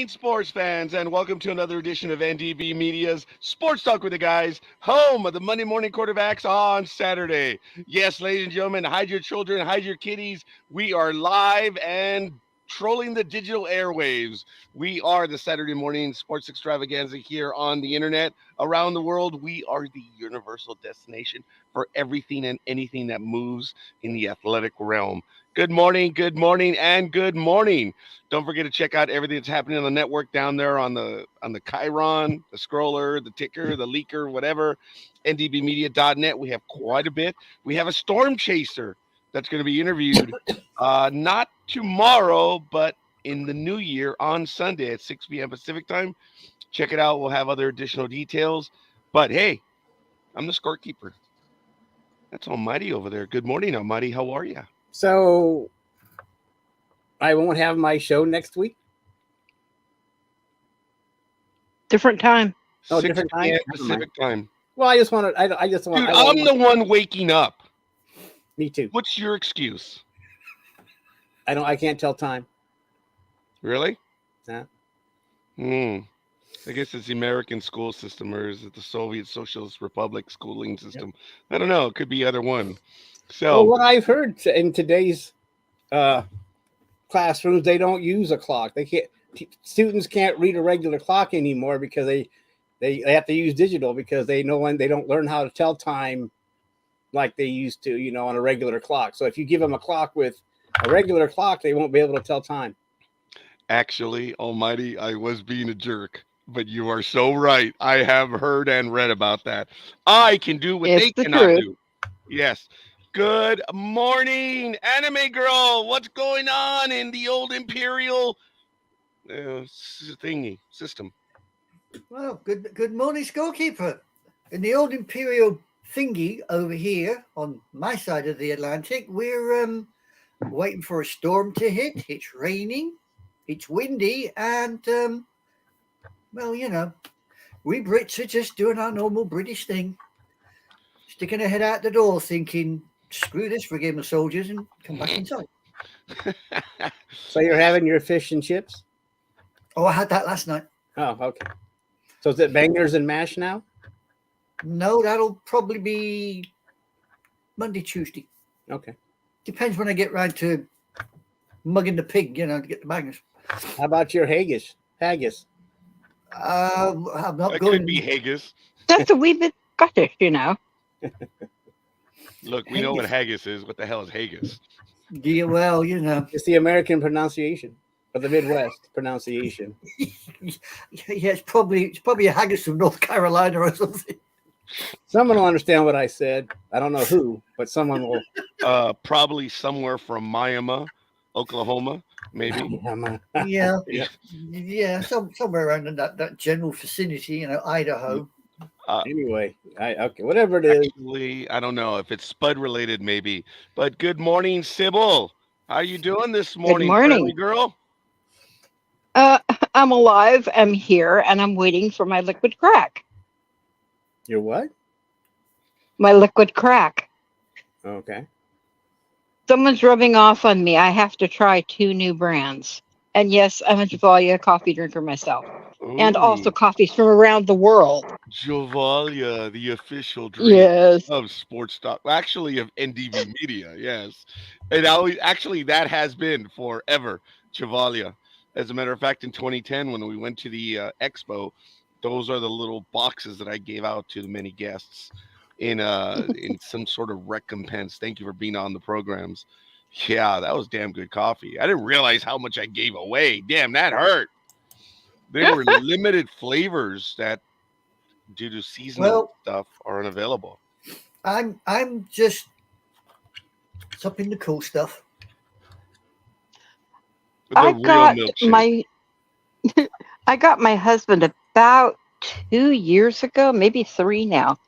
morning, sports fans, and welcome to another edition of NDB Media's Sports Talk with the Guys, home of the Monday morning quarterbacks on Saturday. Yes, ladies and gentlemen, hide your children, hide your kitties. We are live and trolling the digital airwaves. We are the Saturday morning sports extravaganza here on the internet. Around the world, we are the universal destination for everything and anything that moves in the athletic realm. Good morning, and good morning. Don't forget to check out everything that's happening on the network down there on the Chiron, the scroller, the ticker, the leaker, whatever, ndbmedia.net. We have quite a bit. We have a storm chaser that's going to be interviewed not tomorrow, but in the new year on Sunday at 6 p.m. Pacific time. Check it out. We'll have other additional details. But hey, I'm the scorekeeper. That's Almighty over there. Good morning, Almighty. How are you? So I won't have my show next week. Different time. Oh, 6 different time. p.m. Pacific time. Well, I just want to. I just want. Dude, I'm the one waking up. Me too. What's your excuse? I can't tell time. Really? Yeah. I guess it's the American school system, or is it the Soviet Socialist Republic schooling system? Yep. I don't know. It could be either one. So, well, what I've heard in today's classrooms, they don't use a clock. They can't. Students can't read a regular clock anymore because they have to use digital because they don't learn how to tell time like they used to, on a regular clock. So if you give them a clock with a regular clock, they won't be able to tell time. Actually, Almighty, I was being a jerk, but you are so right. I have heard and read about that. I can do what they cannot do. Yes. Good morning, anime girl. What's going on in the old Imperial thingy system? Well, good morning, Scorekeeper. In the old Imperial thingy over here on my side of the Atlantic, we're waiting for a storm to hit. It's raining, it's windy, and well, we Brits are just doing our normal British thing, sticking our head out the door, thinking, screw this for a game of soldiers, and come back inside. So you're having your fish and chips? Oh, I had that last night. Oh, okay. So is it bangers and mash now? No, that'll probably be Monday, Tuesday. Okay. Depends when I get round to mugging the pig, to get the bangers. How about your haggis? Haggis. I'm not That going. could be haggis. That's a wee bit Scottish, Look, we know what haggis is. What the hell is haggis? Yeah, well, It's the American pronunciation, or the Midwest pronunciation. Yeah, it's probably a haggis from North Carolina or something. Someone will understand what I said. I don't know who, but someone will. Probably somewhere from Miami, Oklahoma, maybe. Yeah, somewhere around in that general vicinity, Idaho. Anyway, okay, whatever it is. Actually, I don't know if it's Spud related, maybe. But good morning, Sybil. How you doing this morning, good morning, girl? I'm alive. I'm here, and I'm waiting for my liquid crack. Your what? My liquid crack. Okay. Someone's rubbing off on me. I have to try 2 new brands. And yes, I'm a Javalia coffee drinker myself. Ooh. And also coffees from around the world. Javalia, the official drink of Sports Talk. Actually, of NDB Media, yes. And that has been forever, Javalia. As a matter of fact, in 2010, when we went to the expo, those are the little boxes that I gave out to the many guests in some sort of recompense. Thank you for being on the programs. Yeah, that was damn good coffee. I didn't realize how much I gave away. Damn, that hurt. There were limited flavors that, due to seasonal stuff, are unavailable. I'm just supping the cool stuff. I got my husband about 2 years ago, maybe 3 now,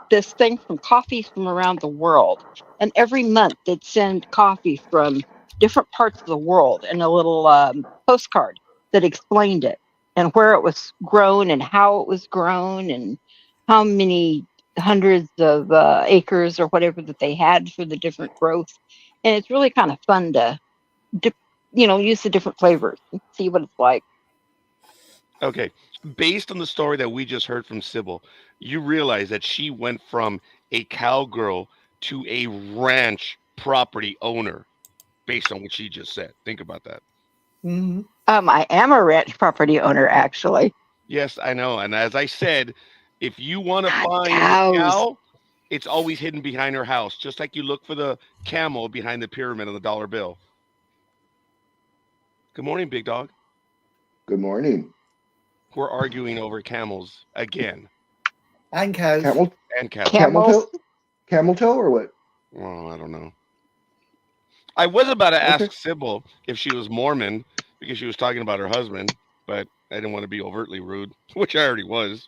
this thing from Coffees from Around the World. And every month they'd send coffee from different parts of the world in a little postcard that explained it and where it was grown and how it was grown and how many hundreds of acres or whatever that they had for the different growth. And it's really kind of fun to use the different flavors and see what it's like. Okay. Based on the story that we just heard from Sybil, you realize that she went from a cowgirl to a ranch property owner based on what she just said. Think about that. Mhm. I am a ranch property owner, actually. Yes, I know. And as I said, if you want to God, find the cows. cow, it's always hidden behind her house, just like you look for the camel behind the pyramid on the dollar bill. Good morning, Big Dog. Good morning. We're arguing over camels again And cows. Camel and cows. Camels. camel toe or what? Well, I don't know. I was about to Okay. ask Sybil if she was Mormon because she was talking about her husband, but I didn't want to be overtly rude, which I already was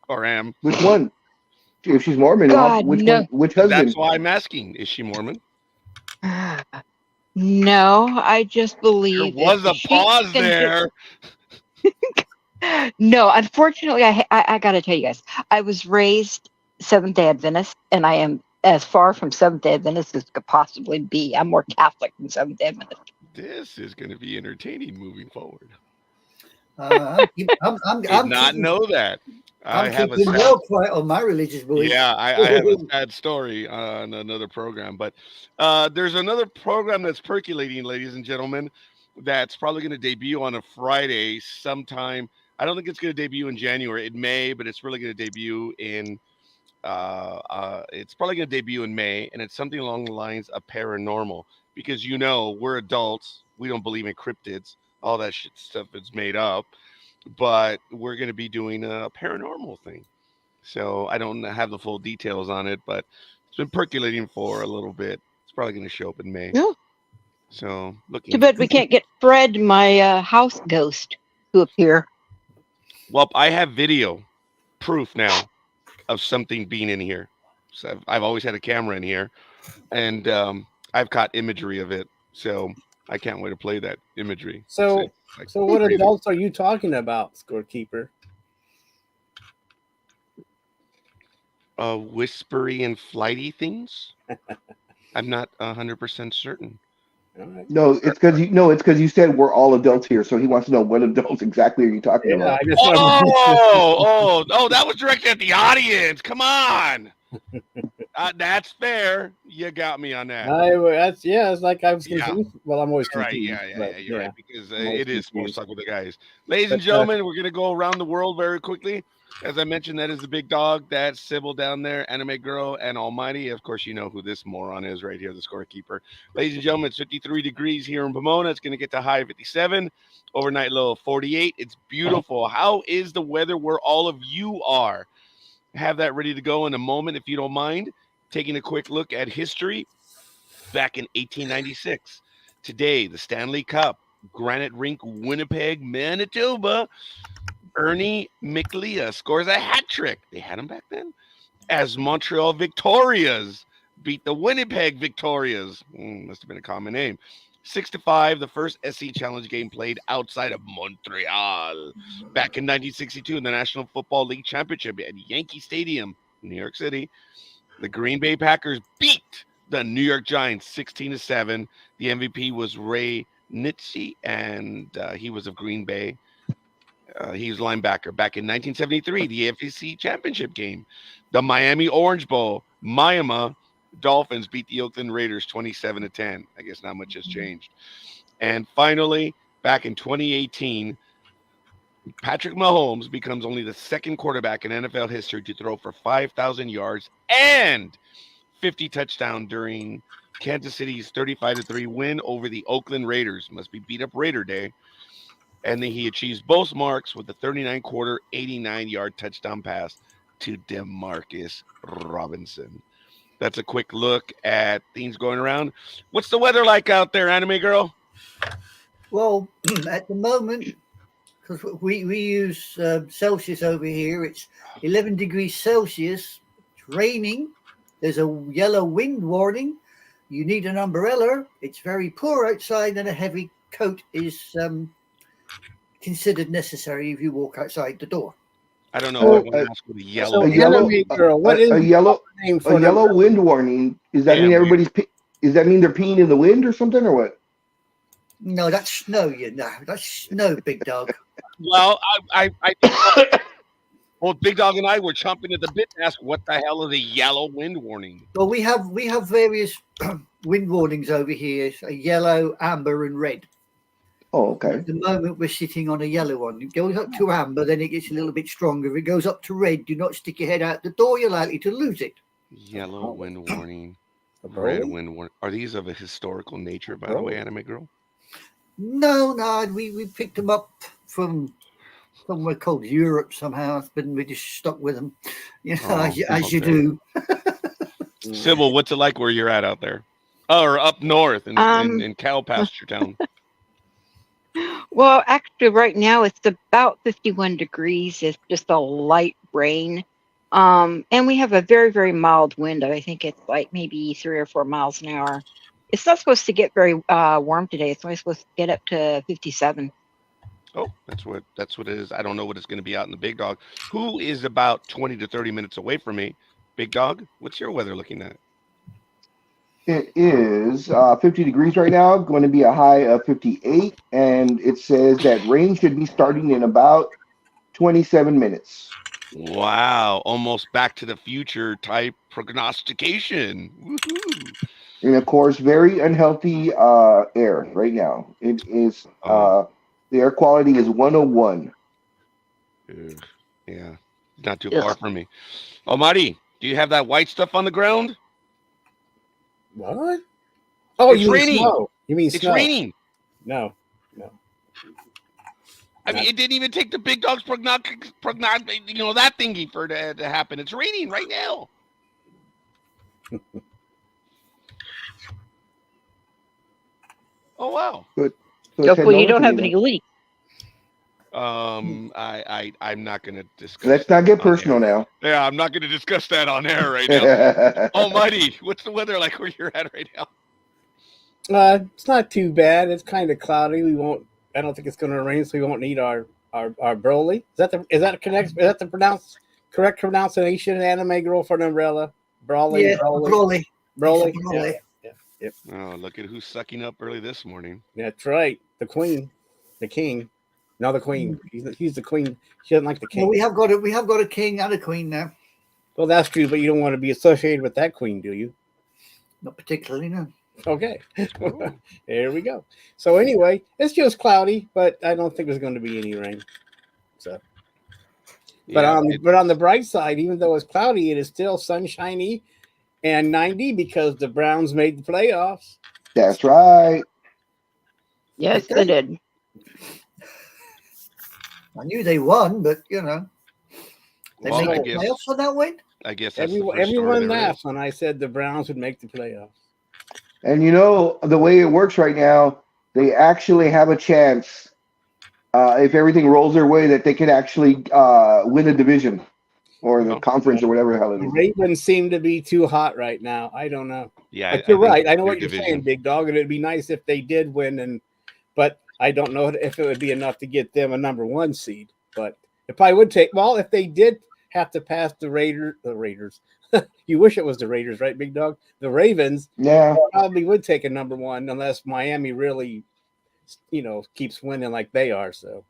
or am. Which one? If she's Mormon, God, which no. one? Which husband? That's why I'm asking. Is she Mormon? No, I just There believe was if a sheep pause can do- there. No, unfortunately, I got to tell you guys, I was raised Seventh Day Adventist, and I am as far from Seventh Day Adventist as could possibly be. I'm more Catholic than Seventh Day Adventist. This is going to be entertaining moving forward. I'm Did not keeping, know that. I I'm have a keeping sad, well quiet on my religious beliefs. yeah, I have a sad story on another program, but there's another program that's percolating, ladies and gentlemen, that's probably going to debut on a Friday sometime. I don't think it's going to debut in January. It may, but it's really going to debut in. It's probably going to debut in May, and it's something along the lines of paranormal because we're adults. We don't believe in cryptids. All that shit stuff is made up. But we're going to be doing a paranormal thing. So I don't have the full details on it, but it's been percolating for a little bit. It's probably going to show up in May. Yeah. So Too looking. bad we can't get Fred, my house ghost, to appear. Well, I have video proof now of something being in here. So I've always had a camera in here, and I've caught imagery of it. So I can't wait to play that imagery. So Like, So what crazy. adults are you talking about, Scorekeeper? Whispery and flighty things? I'm not 100% certain. All right. No, it's because you said we're all adults here, so he wants to know what adults exactly are you talking Yeah, about? I just want Oh, that was directed at the audience. Come on. That's fair. You got me on that. it's like I was Yeah. confused. Well, I'm always Right, confused. yeah, but you're right, because I'm always it is Sports confused. Talk with the Guys. Ladies and But, gentlemen, we're going to go around the world very quickly. As I mentioned, that is the Big Dog. That's Sybil down there, Anime Girl, and Almighty. Of course, you know who this moron is right here, the Scorekeeper. Ladies and gentlemen, it's 53 degrees here in Pomona. It's going to get to high 57. Overnight low of 48. It's beautiful. How is the weather where all of you are? Have that ready to go in a moment, if you don't mind. Taking a quick look at history. Back in 1896. Today, the Stanley Cup, Granite Rink, Winnipeg, Manitoba. Ernie McLeod scores a hat trick. They had him back then. As Montreal Victorias beat the Winnipeg Victorias. Must have been a common name. 6-5, the first SC Challenge game played outside of Montreal. Back in 1962, in the National Football League Championship at Yankee Stadium, New York City, the Green Bay Packers beat the New York Giants 16-7. The MVP was Ray Nitze, and he was of Green Bay. He was linebacker. Back in 1973, the AFC Championship game, the Miami Orange Bowl, Miami Dolphins beat the Oakland Raiders 27-10. I guess not much has changed. And finally, back in 2018, Patrick Mahomes becomes only the second quarterback in NFL history to throw for 5,000 yards and 50 touchdowns during Kansas City's 35-3 win over the Oakland Raiders. Must be beat up Raider Day. And then he achieves both marks with the 39-quarter, 89-yard touchdown pass to DeMarcus Robinson. That's a quick look at things going around. What's the weather like out there, Anime Girl? Well, at the moment, because we use Celsius over here, it's 11 degrees Celsius. It's raining. There's a yellow wind warning. You need an umbrella. It's very poor outside, and a heavy coat is considered necessary if you walk outside the door. I don't know. So, I want to ask what a yellow. a yellow- girl. What is a the yellow name a for yellow wind warning. Does that Yeah, mean man. does that mean they're peeing in the wind or something or what? No, that's snow. That's snow, big dog. Well, both Big Dog and I were chomping at the bit to ask what the hell is a yellow wind warning. Well, we have various wind warnings over here: a yellow, amber, and red. Oh, okay. At the moment, we're sitting on a yellow one. It goes up to amber, then it gets a little bit stronger. If it goes up to red, do not stick your head out the door. You're likely to lose it. Yellow wind warning. A Red Broly? wind warning. Are these of a historical nature, by the way, Anime Girl? No, we picked them up from somewhere called Europe somehow. We just stuck with them, as you okay. do. Sybil, what's it like where you're at out there? Oh, or up north in cow pasture town. Well, actually, right now it's about 51 degrees. It's just a light rain. And we have a very, very mild wind. I think it's like maybe 3 or 4 miles an hour. It's not supposed to get very warm today. It's only supposed to get up to 57. Oh, that's what it is. I don't know what it's going to be out in the Big Dog, who is about 20 to 30 minutes away from me. Big Dog, what's your weather looking at? It is 50 degrees right now, going to be a high of 58, and it says that rain should be starting in about 27 minutes. Wow, almost Back to the Future type prognostication. Woohoo! And of course, very unhealthy air right now. It is the air quality is 101. Ugh, yeah, not too far from me. Oh, Marty, do you have that white stuff on the ground? What? Oh, It's you mean raining. snow. You mean It's snow. raining. No. I mean, it didn't even take the Big Dog's that thingy for it to happen. It's raining right now. Oh wow. Good. Hopefully you don't have any leaks. I'm not gonna discuss. Let's not get that on personal air. now. Yeah, I'm not gonna discuss that on air right now. Almighty, what's the weather like where you're at right now? It's not too bad. It's kind of cloudy. I don't think it's going to rain, so we won't need our Broly. Is that the correct pronunciation? Anime Girl for an umbrella. Broly. Yeah, Broly. Broly. Broly. Yeah. Oh, look at who's sucking up early this morning. That's right. The queen, the king. No, the queen. He's the queen. She doesn't like the king. Well, we have got a king and a queen now. Well, that's true, but you don't want to be associated with that queen, do you? Not particularly, no. Okay. There we go. So anyway, it's just cloudy, but I don't think there's going to be any rain. So, but on the bright side, even though it's cloudy, it is still sunshiny and 90 because the Browns made the playoffs. That's right. Yes, they did. I knew they won, but they Well, made the playoffs for that win. I guess that's everyone laughed when I said the Browns would make the playoffs. And the way it works right now, they actually have a chance, if everything rolls their way, that they could actually win a division or the conference or whatever the hell it The is. Ravens seem to be too hot right now. I don't know. Yeah, But you're right. I know your what you're division. saying, Big Dog, and it'd be nice if they did win, but I don't know if it would be enough to get them a number 1 seed. But it probably would take. Well, if they did have to pass the Raiders. You wish it was the Raiders, right, Big Dog? The Ravens, Yeah. probably would take a number 1 unless Miami really, keeps winning like they are. So,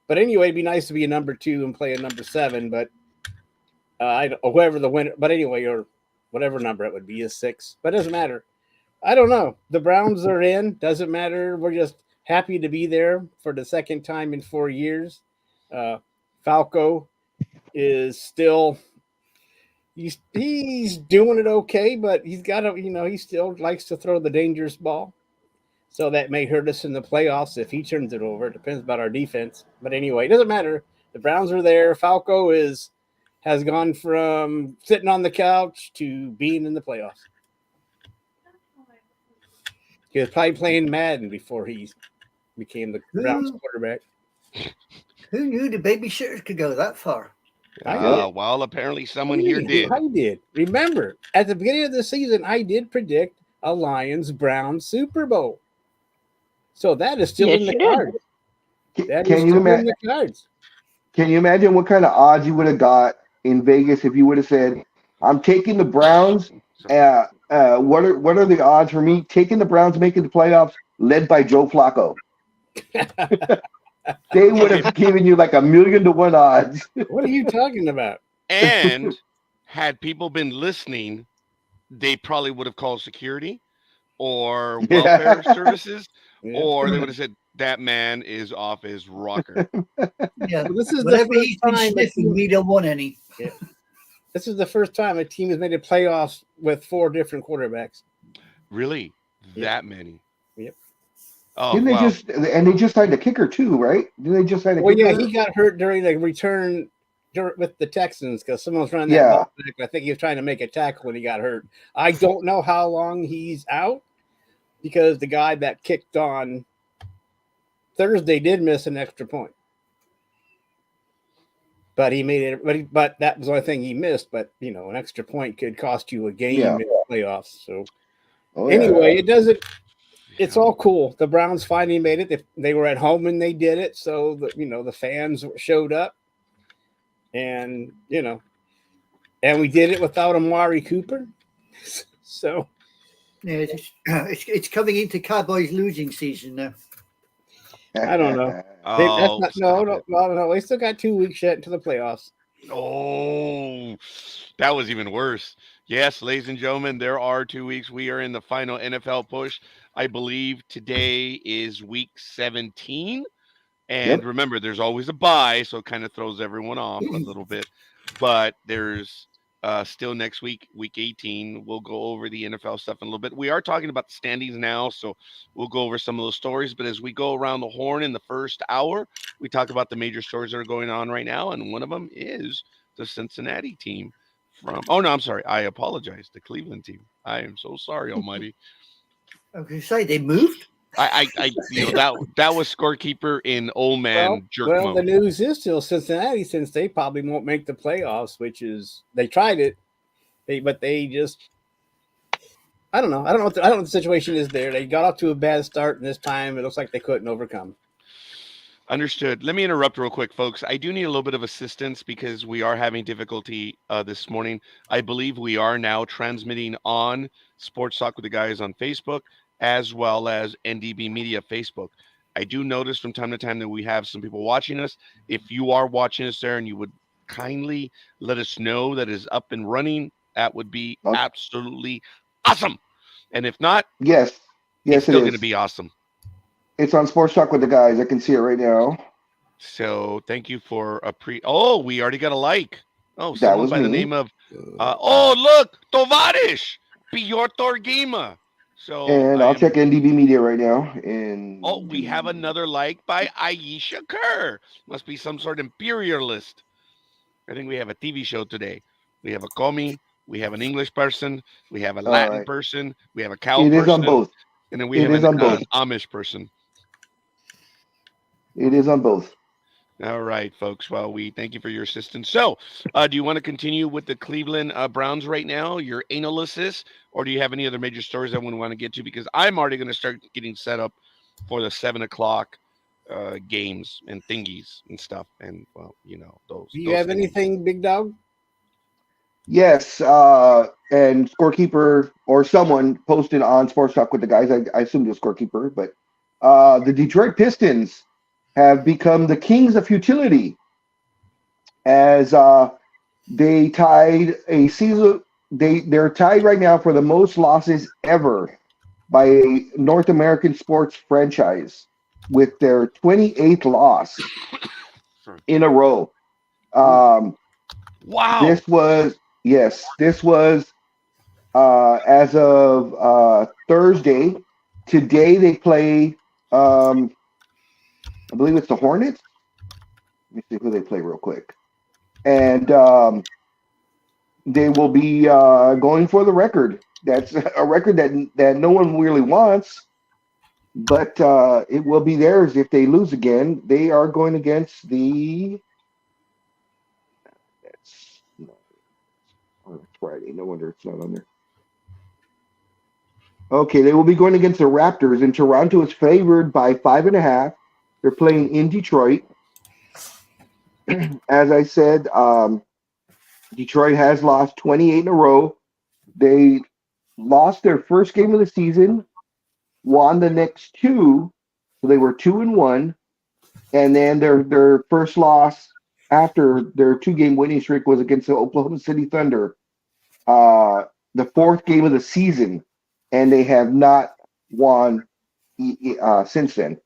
but anyway, it'd be nice to be a number 2 and play a number 7. But whoever the winner, but anyway, or whatever number it would be is 6. But it doesn't matter. I don't know. The Browns are in. Doesn't matter. We're just happy to be there for the second time in 4 years. Falco is still. He's doing it okay, but he's got to, he still likes to throw the dangerous ball. So that may hurt us in the playoffs if he turns it over. It depends about our defense. But anyway, it doesn't matter. The Browns are there. Falco has gone from sitting on the couch to being in the playoffs. He was probably playing Madden before he became the Browns quarterback. Who knew the babysitters could go that far? Well, apparently someone here did. I did. Remember, at the beginning of the season, I did predict a Lions-Browns Super Bowl. So that is still in the cards. Can you imagine what kind of odds you would have got in Vegas if you would have said, I'm taking the Browns. What are the odds for me taking the Browns making the playoffs led by Joe Flacco. They would have given you like 1,000,000 to 1 odds. What are you talking about? And had people been listening, they probably would have called security or welfare services, Yeah. or they would have said, that man is off his rocker. Yeah. Well, this is the Whatever first he's been time. sniffing, we don't want any. This is the first time a team has made a playoffs with 4 different quarterbacks. Really? Yep. That many? Yep. Oh, Didn't they wow. they just signed a kicker too, right? Didn't they just sign a Well, kicker? yeah, he got hurt during the return with the Texans because someone was running that Yeah. ball back. I think he was trying to make a tackle when he got hurt. I don't know how long he's out because the guy that kicked on Thursday did miss an extra point. But he made it. But that was the only thing he missed. But an extra point could cost you a game in the playoffs. So anyway, it doesn't. It's all cool. The Browns finally made it. They were at home and they did it. So the fans showed up, and and we did it without Amari Cooper. So Yeah, it's coming into Cowboys losing season now. I don't know. Oh, No. They still got 2 weeks yet to the playoffs. Oh, that was even worse. Yes, ladies and gentlemen, there are 2 weeks. We are in the final NFL push. I believe today is week 17. And remember, there's always a bye, so it kind of throws everyone off a little bit. But there's still next week, week 18. We'll go over the NFL stuff in a little bit. We are talking about the standings now, so we'll go over some of those stories. But as we go around the horn in the first hour, we talk about the major stories that are going on right now. And one of them is the Cincinnati team I'm sorry. I apologize. The Cleveland team. I am so sorry, Almighty. I was going to say, they moved? That was Scorekeeper in old man jerk mode. The news is still Cincinnati, since they probably won't make the playoffs, which is they tried it, but they just I don't know. I don't know what the situation is there. They got off to a bad start, and this time it looks like they couldn't overcome. Understood. Let me interrupt real quick, folks. I do need a little bit of assistance because we are having difficulty this morning. I believe we are now transmitting on Sports Talk with the Guys on Facebook, as well as NDB Media Facebook. I do notice from time to time that we have some people watching us. If you are watching us there and you would kindly let us know that is up and running, that would be absolutely awesome. And if not, yes, it's still going to be awesome. It's on Sports Talk with the Guys. I can see it right now. So thank you for we already got a like. Oh, that someone was by me. the name of look, Tovarish, Piotr Gamer. So And I'll check NDB Media right now. And we have another like by Aisha Kerr. Must be some sort of imperialist. I think we have a TV show today. We have a commie, we have an English person, we have a Latin person, we have a cow person. It is on both. And then we have an Amish person. It is on both. All right, folks. Well, we thank you for your assistance. So, do you want to continue with the Cleveland Browns right now, your analysis, or do you have any other major stories that we want to get to? Because I'm already going to start getting set up for the 7 o'clock games and thingies and stuff. And, well, those. Do you have anything, Big Dog? Yes, and Scorekeeper or someone posted on Sports Talk with the Guys. I assume the Scorekeeper, but the Detroit Pistons have become the kings of futility as they tied a season. They're tied right now for the most losses ever by a North American sports franchise with their 28th loss in a row. Wow. This was as of Thursday. Today they play I believe it's the Hornets. Let me see who they play real quick. And they will be going for the record. That's a record that no one really wants, but it will be theirs if they lose again. They are going against the it's Friday. No wonder it's not on there. Okay, they will be going against the Raptors, and Toronto is favored by 5.5. They're playing in Detroit. As I said, Detroit has lost 28 in a row. They lost their first game of the season won the next two, so they were 2-1, and then their first loss after their 2-game winning streak was against the Oklahoma City Thunder, the fourth game of the season, and they have not won since then.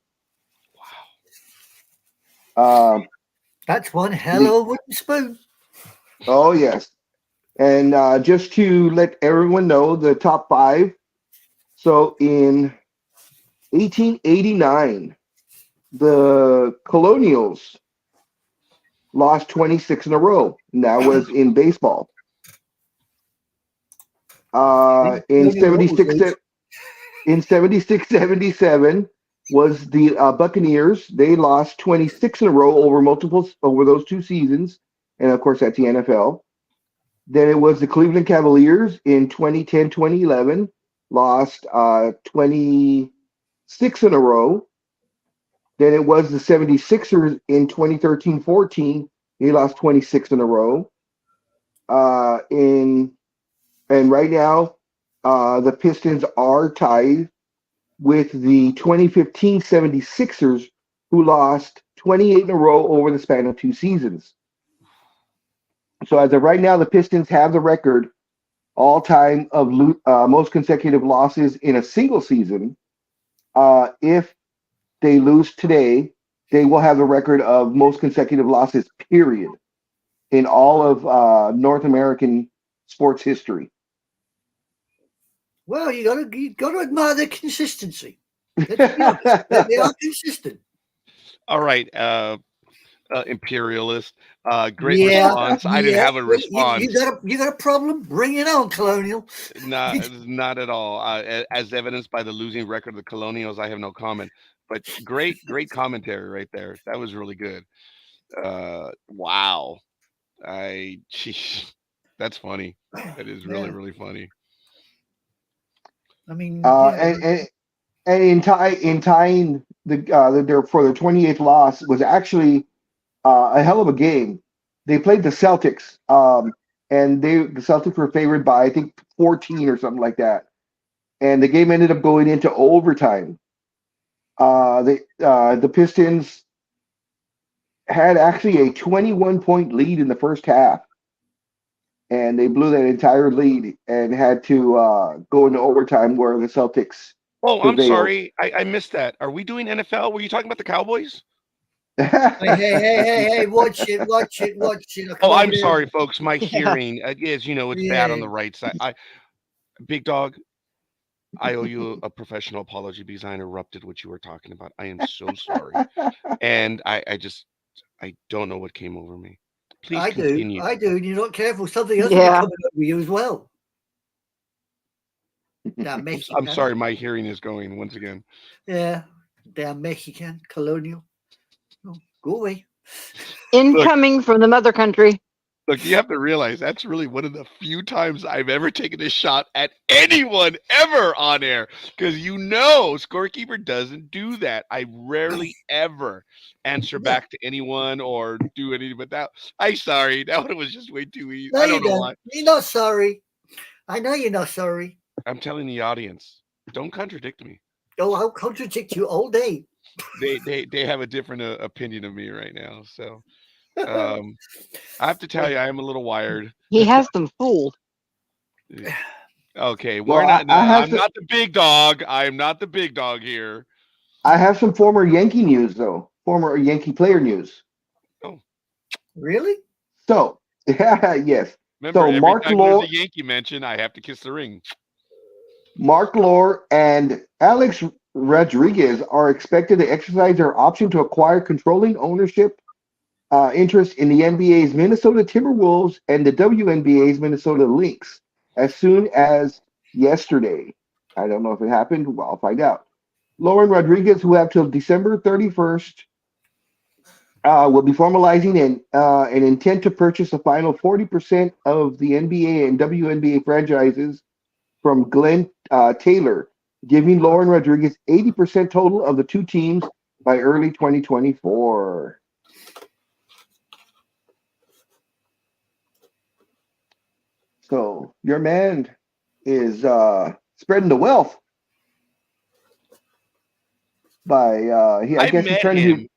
That's one hell of a wooden spoon. Oh yes, and just to let everyone know, the top five. So in 1889, the Colonials lost 26 in a row, and that was in baseball. In 76-77 was the Buccaneers. They lost 26 in a row over those two seasons, and of course that's the NFL. Then it was the Cleveland Cavaliers in 2010-2011, lost 26 in a row. Then it was the 76ers in 2013-14. They lost 26 in a row. And right now, the Pistons are tied with the 2015 76ers, who lost 28 in a row over the span of two seasons. So as of right now, the Pistons have the record all time of most consecutive losses in a single season. If they lose today, they will have the record of most consecutive losses, period, in all of North American sports history. Well, you gotta admire their consistency. Let's be honest, they are consistent. All right, imperialist. Great response. I didn't have a response. You got a problem? Bring it on, Colonial. Not at all. As evidenced by the losing record of the Colonials, I have no comment. But great commentary right there. That was really good. Wow. Geez, that's funny. That is really funny. I mean, and in tying the for the 28th loss was actually a hell of a game. They played the Celtics, and the Celtics were favored by I think 14 or something like that, and the game ended up going into overtime. The Pistons had actually a 21-point lead in the first half, and they blew that entire lead and had to go into overtime where the Celtics. Oh, I'm sorry, I missed that. Are we doing NFL? Were you talking about the Cowboys? Hey, watch it. Oh, I'm sorry, folks. My hearing is, it's bad on the right side. Big Dog, I owe you a professional apology because I interrupted what you were talking about. I am so sorry. And I don't know what came over me. Please continue. I do. And you're not careful. Something else will be coming over you as well. Damn Mexican. I'm sorry, my hearing is going once again. Yeah. Damn Mexican, Colonial. Oh, go away. Incoming from the mother country. Look, you have to realize that's really one of the few times I've ever taken a shot at anyone ever on air, because Scorekeeper doesn't do that. I rarely ever answer back to anyone or do anything, but I'm sorry. That one was just way too easy. No, I don't know why. You're not sorry. I know you're not sorry. I'm telling the audience, don't contradict me. Oh, I'll contradict you all day. They have a different opinion of me right now, so. I have to tell you, I am a little wired. He has them fooled. Okay, I'm not the big dog. I am not the big dog here. I have some former Yankee news, though. Former Yankee player news. Oh, really? So, yes. Remember, so every Mark time Lore, there's a Yankee mention, I have to kiss the ring. Mark Lore and Alex Rodriguez are expected to exercise their option to acquire controlling ownership interest in the NBA's Minnesota Timberwolves and the WNBA's Minnesota Lynx as soon as yesterday. I don't know if it happened. Well, I'll find out. Lauren Rodriguez, who have till December 31st, will be formalizing an intent to purchase a final 40% of the NBA and WNBA franchises from Glenn Taylor, giving Lauren Rodriguez 80% total of the two teams by early 2024. So your man is spreading the wealth. by I guess he's met trying to him. do.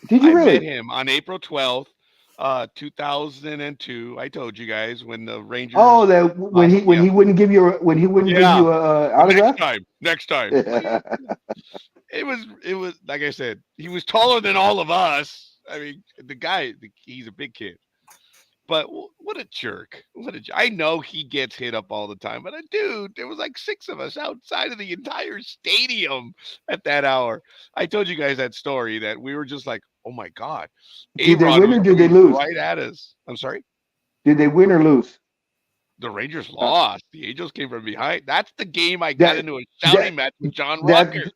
Did you I met really? him on April 12th, 2002. I told you guys when the Rangers Oh, that lost. when he wouldn't give you Yeah. a Next autograph. time. Next time. It was like I said, he was taller than all of us. I mean, the guy, he's a big kid. But what a jerk. I know he gets hit up all the time, but dude, there was like 6 of us outside of the entire stadium at that hour. I told you guys that story that we were just like, oh my God. Did they A-Rod win was or did they coming lose? right at us. I'm sorry? Did they win or lose? The Rangers lost. The Angels came from behind. That's the game I got That into a that shouting match with John that Rucker.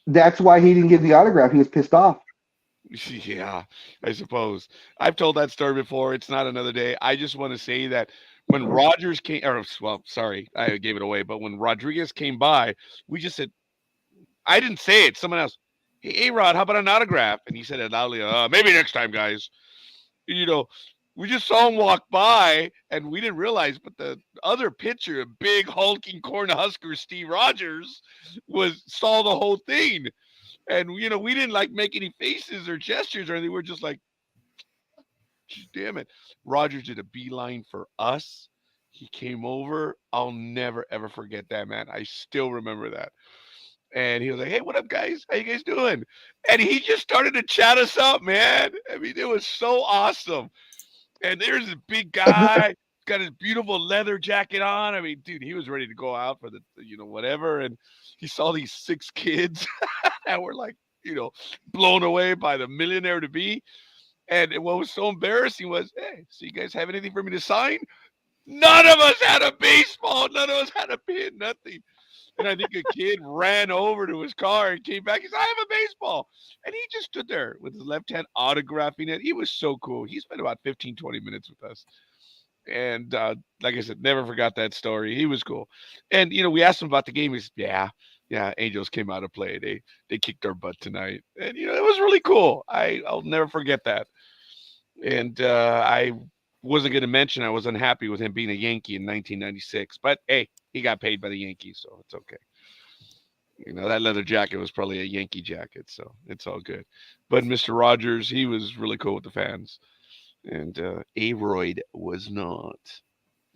that's why he didn't give the autograph. He was pissed off. Yeah, I suppose. I've told that story before. It's not another day. I just want to say that when Rogers came, or well, sorry, I gave it away, but when Rodriguez came by, we just said, I didn't say it. Someone else, hey, A-Rod, how about an autograph? And he said it loudly, maybe next time, guys. You know, we just saw him walk by and we didn't realize, but the other pitcher, big hulking Cornhusker Steve Rogers, saw the whole thing. And we didn't like make any faces or gestures or anything. We're just like, damn it. Rogers did a beeline for us. He came over. I'll never ever forget that, man. I still remember that. And he was like, "Hey, what up, guys? How you guys doing?" And he just started to chat us up, man. I mean, it was so awesome. And there's a big guy, got his beautiful leather jacket on. I mean, dude, he was ready to go out for the, whatever. And he saw these 6 kids that were like, blown away by the millionaire to be. And what was so embarrassing was, hey, so you guys have anything for me to sign? None of us had a baseball. None of us had a pin, nothing. And I think a kid ran over to his car and came back. He said, I have a baseball. And he just stood there with his left hand autographing it. He was so cool. He spent about 15, 20 minutes with us. And like I said, never forgot that story. He was cool. And, we asked him about the game. He said, yeah, Angels came out to play. They kicked our butt tonight. And, it was really cool. I'll never forget that. And I wasn't going to mention I was unhappy with him being a Yankee in 1996. But, hey, he got paid by the Yankees, so it's okay. That leather jacket was probably a Yankee jacket, so it's all good. But Mr. Rogers, he was really cool with the fans. And A-Royd was not.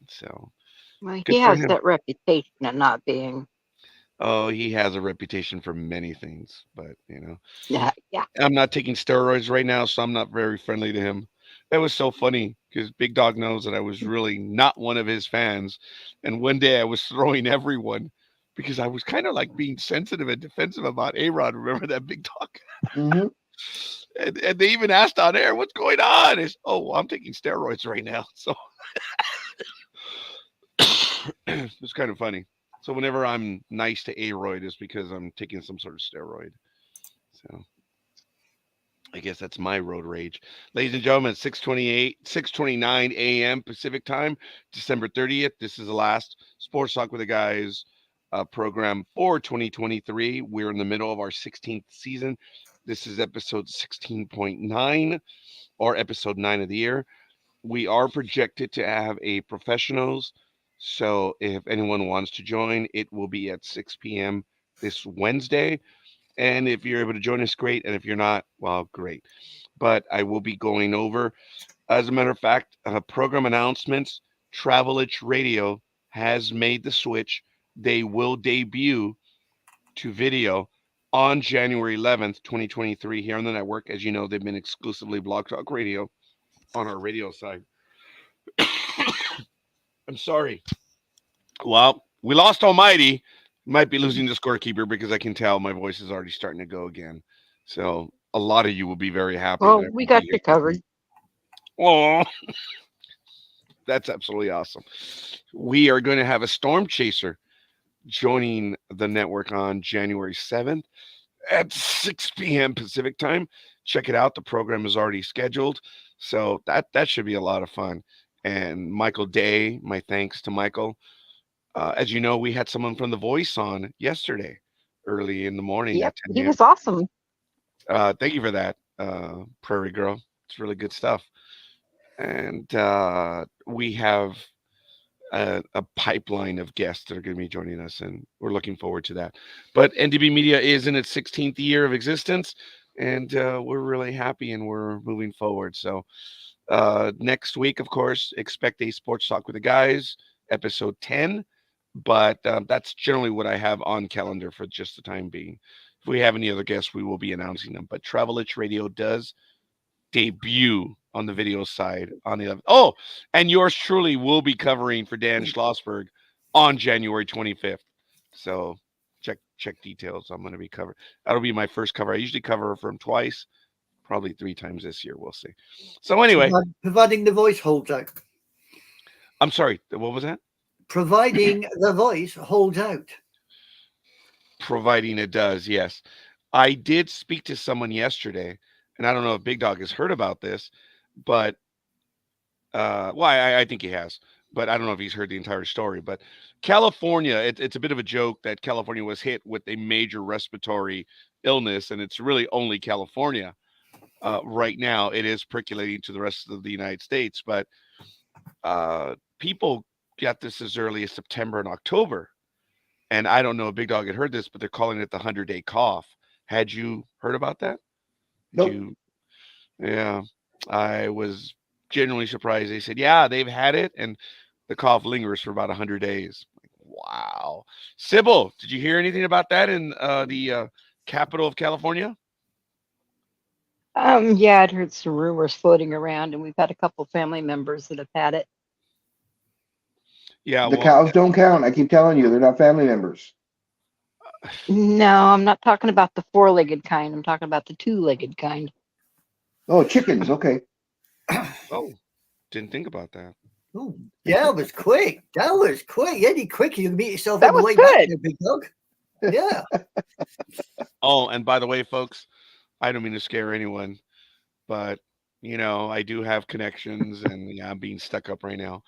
So Well, good he for has him. that reputation of not being. Oh, he has a reputation for many things, but Yeah. I'm not taking steroids right now, so I'm not very friendly to him. That was so funny because Big Dog knows that I was really not one of his fans. And one day I was throwing everyone because I was kind of like being sensitive and defensive about A-Rod. Remember that, Big Dog? Mm-hmm. And they even asked on air, what's going on? It's, I'm taking steroids right now. So it's kind of funny. So whenever I'm nice to A-Royd, it's because I'm taking some sort of steroid. So I guess that's my road rage. Ladies and gentlemen, 6:29 a.m. Pacific time, December 30th. This is the last Sports Talk with the Guys program for 2023. We're in the middle of our 16th season. This is episode 16.9 or episode 9 of the year. We are projected to have a professionals. So if anyone wants to join, it will be at 6 p.m. this Wednesday. And if you're able to join us, great. And if you're not, well, great. But I will be going over, as a matter of fact, program announcements. Travelage Radio has made the switch. They will debut to video on January 11th, 2023 here on the network. As you know, they've been exclusively Blog Talk Radio on our radio side. I'm sorry. Well, we lost Almighty. Might be losing the Scorekeeper because I can tell my voice is already starting to go again. So a lot of you will be very happy. Well, we got you covered. Oh, that's absolutely awesome. We are going to have a Storm Chaser joining the network on January 7th at 6 p.m. Pacific time. Check it out. The program is already scheduled. So that should be a lot of fun. And Michael Day, my thanks to Michael. As you know, we had someone from The Voice on yesterday, early in the morning. Yep, At 10 he a.m. was awesome. Thank you for that, Prairie Girl. It's really good stuff. And we have a pipeline of guests that are going to be joining us, and we're looking forward to that. But NDB Media is in its 16th year of existence, and we're really happy, and we're moving forward. So next week, of course, expect a Sports Talk with the Guys, episode 10. But that's generally what I have on calendar for just the time being. If we have any other guests, we will be announcing them. But Travel Itch Radio does debut on the video side on the 11th. Oh, and yours truly will be covering for Dan Schlossberg on January 25th. So check details. I'm going to be covering. That'll be my first cover. I usually cover for him twice, probably 3 times this year. We'll see. So anyway, providing the voice holds out. I'm sorry. What was that? Providing the voice holds out. Providing it does, yes. I did speak to someone yesterday, and I don't know if Big Dog has heard about this, but I think he has, but I don't know if he's heard the entire story. But California, it's a bit of a joke that California was hit with a major respiratory illness, and it's really only California right now. It is percolating to the rest of the United States, but people got this as early as September and October. And I don't know if Big Dog had heard this, but they're calling it the 100-day cough. Had you heard about that? Nope. Yeah, I was genuinely surprised. They said, yeah, they've had it, and the cough lingers for about 100 days. Wow. Sybil, did you hear anything about that in the capital of California? Yeah, I'd heard some rumors floating around, and we've had a couple family members that have had it. Yeah, The cows don't count. I keep telling you, they're not family members. No, I'm not talking about the 4-legged kind. I'm talking about the 2-legged kind. Oh, chickens. Okay. Oh, didn't think about that. Oh, that was quick. That was quick. Any quicker, you can beat yourself That on the was way back good. there, Big Dog. Yeah. Oh, and by the way, folks, I don't mean to scare anyone, but I do have connections, and yeah, I'm being stuck up right now.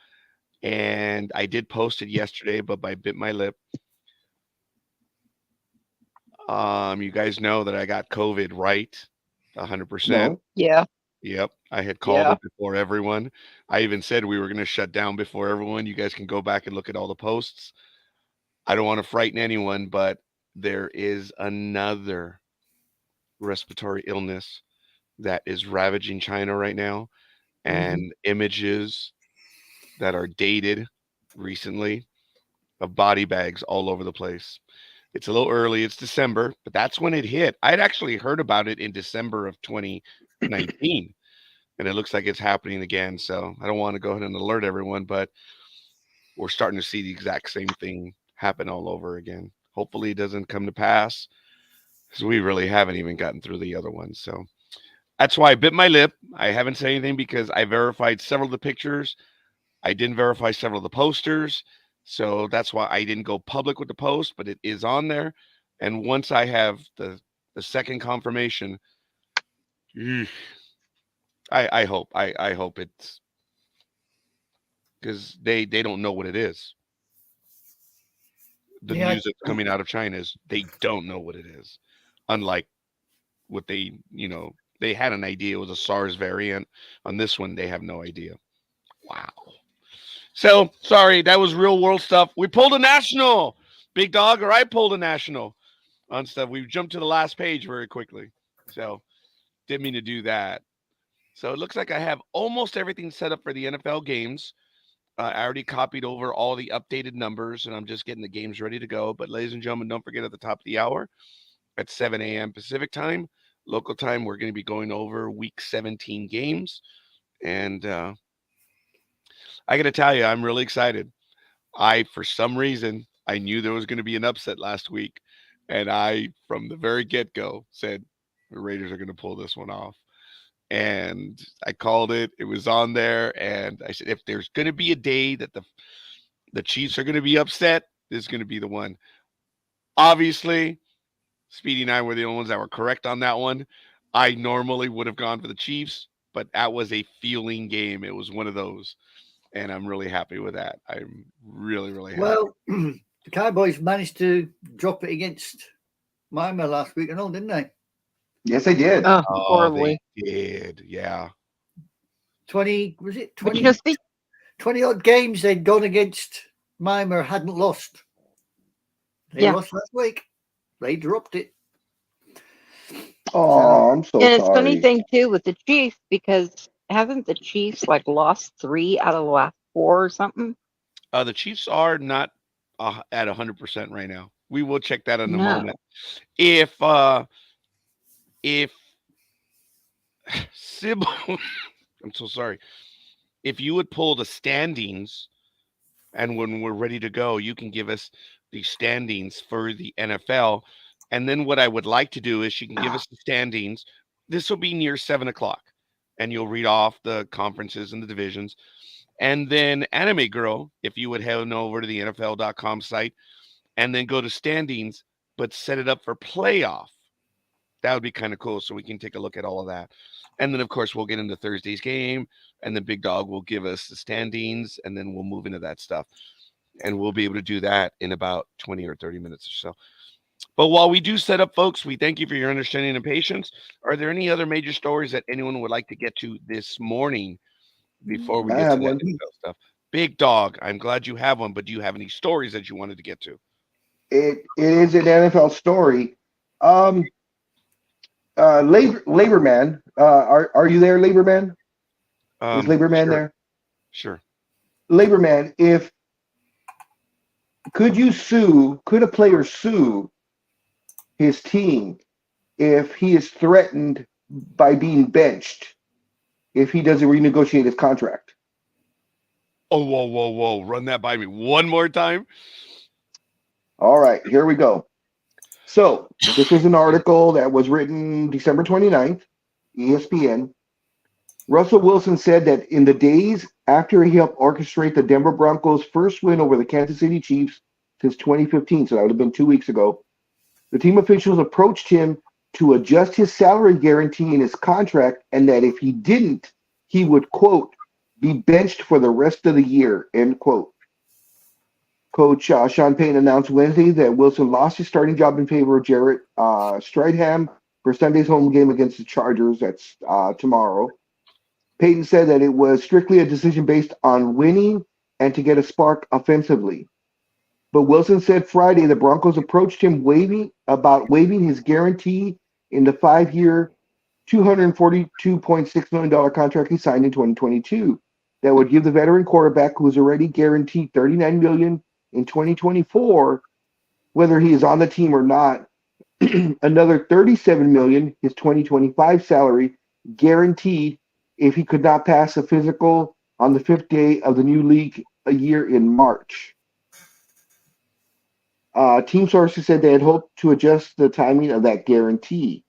And I did post it yesterday, but I bit my lip. You guys know that I got COVID, right? 100%. No. Yeah. Yep. I had called it before everyone. I even said we were going to shut down before everyone. You guys can go back and look at all the posts. I don't want to frighten anyone, but there is another respiratory illness that is ravaging China right now, and images that are dated recently of body bags all over the place. It's a little early. It's December, but that's when it hit. I'd actually heard about it in December of 2019, and it looks like it's happening again. So I don't want to go ahead and alert everyone, but we're starting to see the exact same thing happen all over again. Hopefully it doesn't come to pass, because we really haven't even gotten through the other ones. So that's why I bit my lip. I haven't said anything because I verified several of the pictures. I didn't verify several of the posters. So that's why I didn't go public with the post, but it is on there. And once I have the second confirmation, I hope it's, because they don't know what it is. The news that's coming out of China is they don't know what it is. Unlike what they had an idea it was a SARS variant. On this one, they have no idea. Wow. So, sorry, that was real world stuff. We pulled a national, Big Dog, or I pulled a national on stuff. We jumped to the last page very quickly. So, didn't mean to do that. So, it looks like I have almost everything set up for the NFL games. I already copied over all the updated numbers, and I'm just getting the games ready to go. But, ladies and gentlemen, don't forget at the top of the hour at 7 a.m. Pacific time, local time, we're going to be going over week 17 games. And I got to tell you, I'm really excited. For some reason, I knew there was going to be an upset last week. And I, from the very get-go, said the Raiders are going to pull this one off. And I called it. It was on there. And I said, if there's going to be a day that the Chiefs are going to be upset, this is going to be the one. Obviously, Speedy and I were the only ones that were correct on that one. I normally would have gone for the Chiefs, but that was a feeling game. It was one of those. And I'm really happy with that. I'm really, really happy. Well, the Cowboys managed to drop it against Miami last week and all, didn't they? Yes, they did. Horribly. They did. Yeah. 20, was it 20? But 20 odd games they'd gone against Mimer hadn't lost. They lost last week. They dropped it. Oh, I'm so And it's funny sorry. thing too with the Chiefs, because haven't the Chiefs like lost 3 out of the last 4 or something? The Chiefs are not at 100% right now. We will check that in a No. moment. If Sybil, I'm so sorry. If you would pull the standings, and when we're ready to go, you can give us the standings for the NFL. And then what I would like to do is she can give us the standings. This will be near 7:00, and you'll read off the conferences and the divisions. And then Anime Girl, if you would head on over to the NFL.com site and then go to standings, but set it up for playoff. That would be kind of cool. So we can take a look at all of that. And then, of course, we'll get into Thursday's game, and then Big Dog will give us the standings, and then we'll move into that stuff. And we'll be able to do that in about 20 or 30 minutes or so. But while we do set up, folks, we thank you for your understanding and patience. Are there any other major stories that anyone would like to get to this morning before we I get to have that one. NFL stuff? Big Dog, I'm glad you have one, but do you have any stories that you wanted to get to? It is an NFL story. Labor Man. Are you there, Labor Man? Is Labor Man Sure. there? Sure. Labor Man, could a player sue his team if he is threatened by being benched if he doesn't renegotiate his contract? Oh, whoa. Run that by me one more time. All right, here we go. So this was an article that was written December 29th, ESPN. Russell Wilson said that in the days after he helped orchestrate the Denver Broncos' first win over the Kansas City Chiefs since 2015, so that would have been 2 weeks ago, the team officials approached him to adjust his salary guarantee in his contract, and that if he didn't, he would, quote, be benched for the rest of the year, end quote. Coach Sean Payton announced Wednesday that Wilson lost his starting job in favor of Jarrett Stridham for Sunday's home game against the Chargers. That's tomorrow. Payton said that it was strictly a decision based on winning and to get a spark offensively. But Wilson said Friday the Broncos approached him waiving his guarantee in the 5-year, $242.6 million contract he signed in 2022. That would give the veteran quarterback, who is already guaranteed $39 million in 2024, whether he is on the team or not, another $37 million, his 2025 salary, guaranteed if he could not pass a physical on the 5th day of the new league year in March. Team sources said they had hoped to adjust the timing of that guarantee.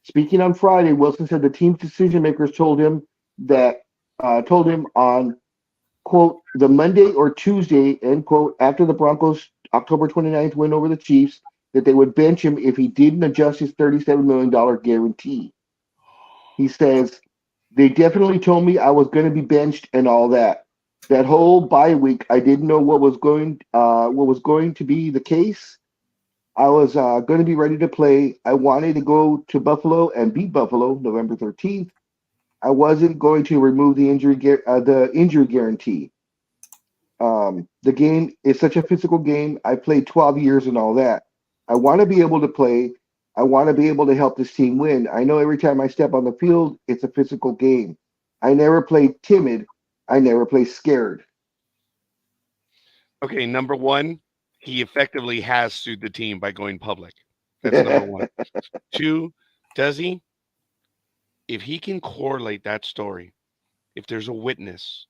Speaking on Friday, Wilson said the team's decision makers told him on, quote, the Monday or Tuesday, end quote, after the Broncos' October 29th win over the Chiefs, that they would bench him if he didn't adjust his $37 million guarantee. He says, they definitely told me I was going to be benched and all that. That whole bye week, I didn't know what was going to be the case. I was going to be ready to play. I wanted to go to Buffalo and beat Buffalo November 13th. I wasn't going to remove the injury guarantee. The game is such a physical game. I played 12 years and all that. I want to be able to play. I want to be able to help this team win. I know every time I step on the field, it's a physical game. I never play timid. I never play scared. Okay, number one, he effectively has sued the team by going public. That's number one. 2, does he? If he can correlate that story, if there's a witness,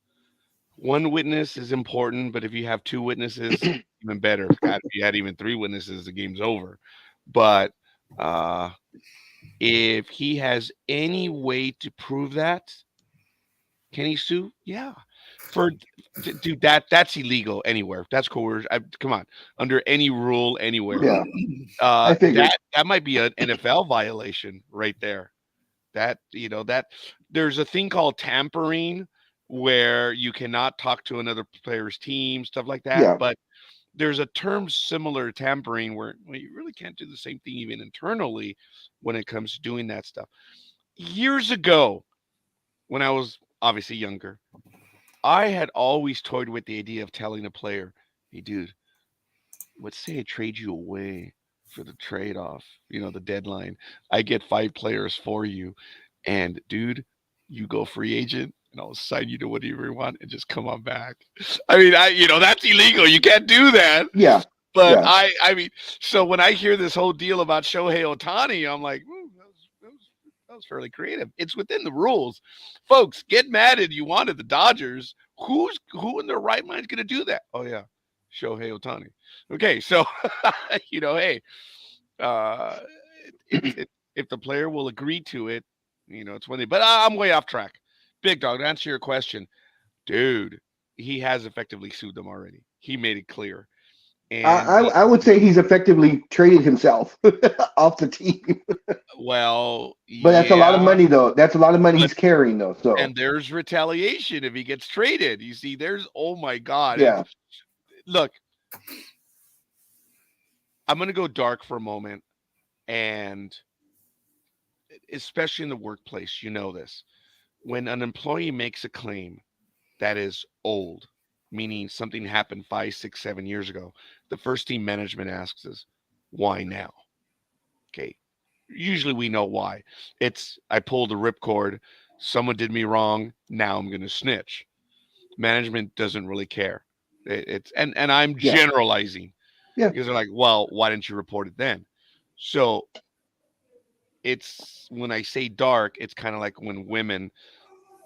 one witness is important, but if you have 2 witnesses, even better. God, if you had even 3 witnesses, the game's over. But if he has any way to prove that, can he sue? Yeah. Dude, that's illegal anywhere. That's coercion. Come on, under any rule anywhere. Yeah, I figured. That might be an NFL violation right there. That there's a thing called tampering where you cannot talk to another player's team, stuff like that. Yeah. But there's a term similar to tampering where you really can't do the same thing even internally when it comes to doing that stuff. Years ago, when I was obviously younger, I had always toyed with the idea of telling a player, "Hey, dude, let's say I trade you away for the trade off, the deadline. I get 5 players for you. And dude, you go free agent and I'll sign you to whatever you want and just come on back." I mean, that's illegal. You can't do that. Yeah. But Yeah. I mean, so when I hear this whole deal about Shohei Ohtani, I'm like, that was fairly creative. It's within the rules. Folks, get mad if you wanted the Dodgers. Who in their right mind is going to do that? Oh, yeah, Shohei Ohtani. Okay, so, hey, uh, if the player will agree to it, it's one thing. But I'm way off track. Big Dog, to answer your question, dude, he has effectively sued them already. He made it clear. And I would say he's effectively traded himself off the team. Well, but that's a lot of money, though. That's a lot of money he's carrying, though. So and there's retaliation if he gets traded. You see, oh my God. Yeah. Look, I'm going to go dark for a moment, and especially in the workplace, this. When an employee makes a claim that is old, meaning something happened 5, 6, 7 years ago, the first team management asks is, why now? Okay. Usually we know why. It's, I pulled the ripcord, someone did me wrong, now I'm going to snitch. Management doesn't really care. And I'm generalizing. Yeah. Because they're like, well, why didn't you report it then? So it's, when I say dark, it's kind of like when women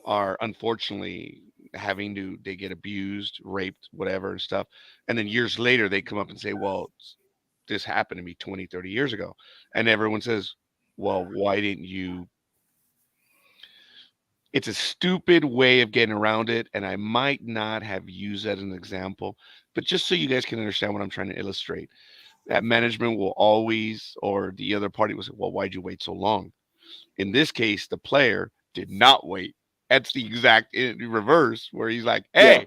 are unfortunately they get abused, raped, whatever and stuff. And then years later, they come up and say, well, this happened to me 20, 30 years ago. And everyone says, well, why didn't you? It's a stupid way of getting around it. And I might not have used that as an example, but just so you guys can understand what I'm trying to illustrate, that management will always, or the other party will say, well, why'd you wait so long? In this case, the player did not wait. That's the exact reverse, where he's like, hey,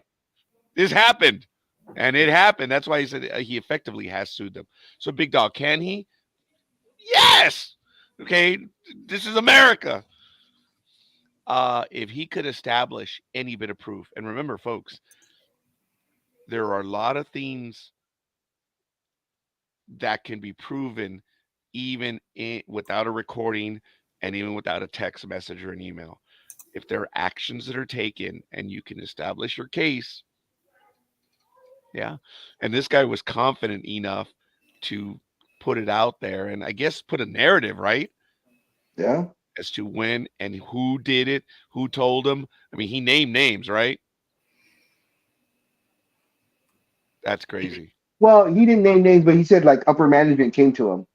this happened. And it happened. That's why he said he effectively has sued them. So, Big Dog, can he? Yes. Okay. This is America. If he could establish any bit of proof, and remember, folks, there are a lot of things that can be proven even without a recording and even without a text message or an email. If there are actions that are taken and you can establish your case. Yeah. And this guy was confident enough to put it out there and I guess put a narrative, right? Yeah. As to when and who did it, who told him. I mean, he named names, right? That's crazy. Well, he didn't name names, but he said like upper management came to him.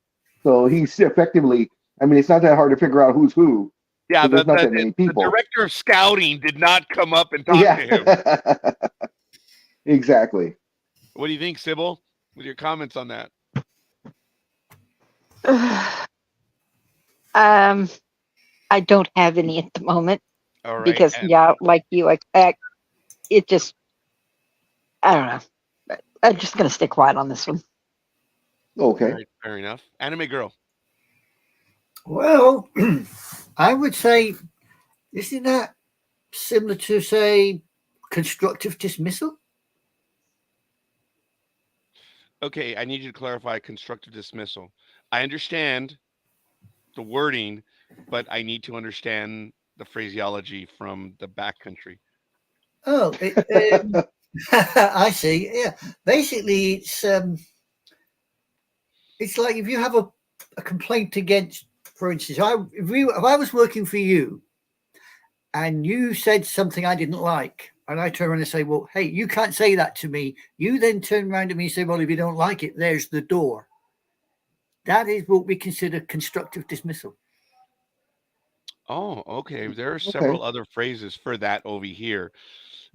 So he's effectively, I mean, it's not that hard to figure out who's who. Yeah, there's not that many people. The director of scouting did not come up and talk to him. Exactly. What do you think, Sybil? With your comments on that? I don't have any at the moment. All right. Because like you, it just, I don't know. I'm just gonna stay quiet on this one. Okay. Right, fair enough. Anime girl. Well, I would say, isn't that similar to, say, constructive dismissal? Okay, I need you to clarify constructive dismissal. I understand the wording, but I need to understand the phraseology from the backcountry. Oh, I see. Yeah, basically, it's like if you have a complaint against, for instance, if I was working for you, and you said something I didn't like, and I turn around and say, well, hey, you can't say that to me. You then turn around to me and say, well, if you don't like it, there's the door. That is what we consider constructive dismissal. Oh, okay. There are several other phrases for that over here.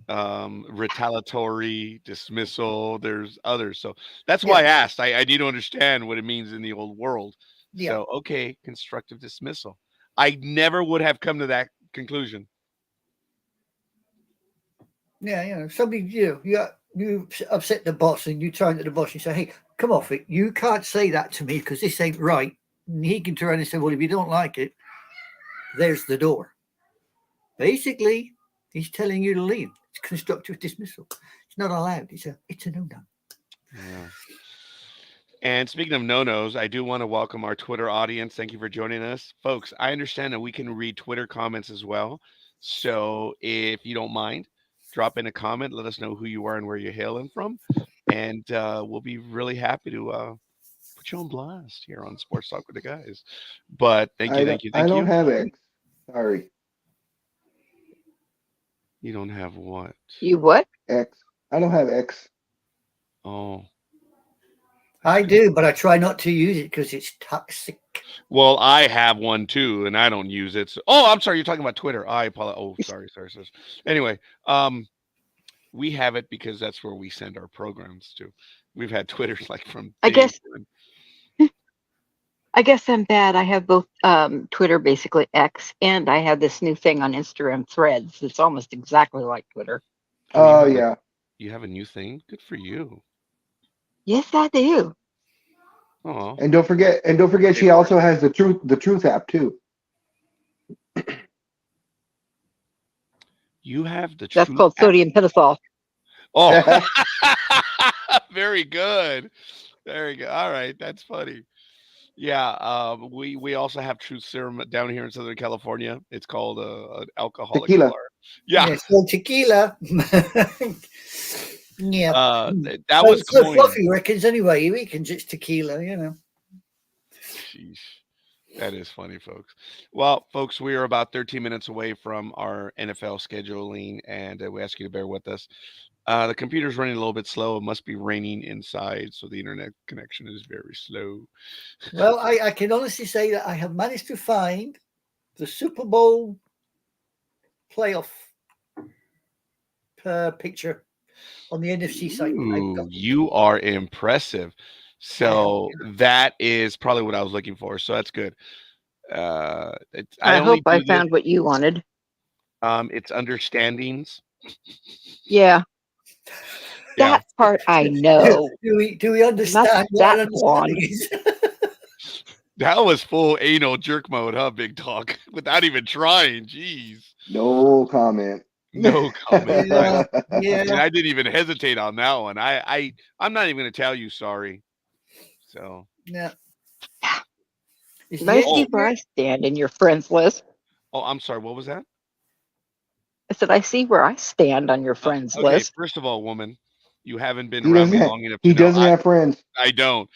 Retaliatory, dismissal, there's others. So that's why I asked. I need to understand what it means in the old world. Yeah. So, okay, constructive dismissal. I never would have come to that conclusion. Yeah, somebody, you upset the boss and you turn to the boss and say, hey, come off it. You can't say that to me because this ain't right. And he can turn and say, well, if you don't like it, there's the door. Basically, he's telling you to leave. constructive dismissal. It's not allowed. It's a no-no. Yeah. And speaking of no-nos, I do want to welcome our Twitter audience. Thank you for joining us. Folks, I understand that we can read Twitter comments as well. So if you don't mind, drop in a comment. Let us know who you are and where you're hailing from. And we'll be really happy to put you on blast here on Sports Talk with the Guys. But thank you. I don't have X. Sorry. You don't have what? You what? X. I don't have X. Oh. I do, but I try not to use it because it's toxic. Well, I have one too, and I don't use it. So, oh, I'm sorry. You're talking about Twitter. I apologize. Oh, sorry. Anyway, we have it because that's where we send our programs to. We've had Twitter like from. I guess I'm bad. I have both Twitter, basically X, and I have this new thing on Instagram, Threads. It's almost exactly like Twitter. Oh yeah. You have a new thing. Good for you. Yes, I do. Oh. And don't forget, she also has the truth app too. You have the That's Truth called app? sodium pentothal. Oh, very good. There you go. All right, that's funny. Yeah, we also have Truth Serum down here in Southern California. It's called an alcoholic Tequila. bar. Yeah, So tequila. Yeah. that was so coined. Fluffy reckons anyway. He reckons it's tequila, you know. Sheesh. That is funny, folks. Well, folks, we are about 13 minutes away from our NFL scheduling, and we ask you to bear with us. The computer's running a little bit slow. It must be raining inside, so the internet connection is very slow. Well, I can honestly say that I have managed to find the Super Bowl playoff picture on the NFC site. Ooh, you are impressive. So that is probably what I was looking for. So that's good. I hope I found what you wanted. It's understandings. Yeah. Yeah. That part I know. Do we understand what understanding is? That was full anal jerk mode, huh, Big Dog? Without even trying. Jeez. No comment. No comment. Yeah. And I didn't even hesitate on that one. I'm not even going to tell you sorry. So. Yeah. I see where I stand in your friends list. Oh, I'm sorry. What was that? I said, I see where I stand on your friends list. First of all, woman, you haven't been around me long enough to know. He doesn't have friends. I don't.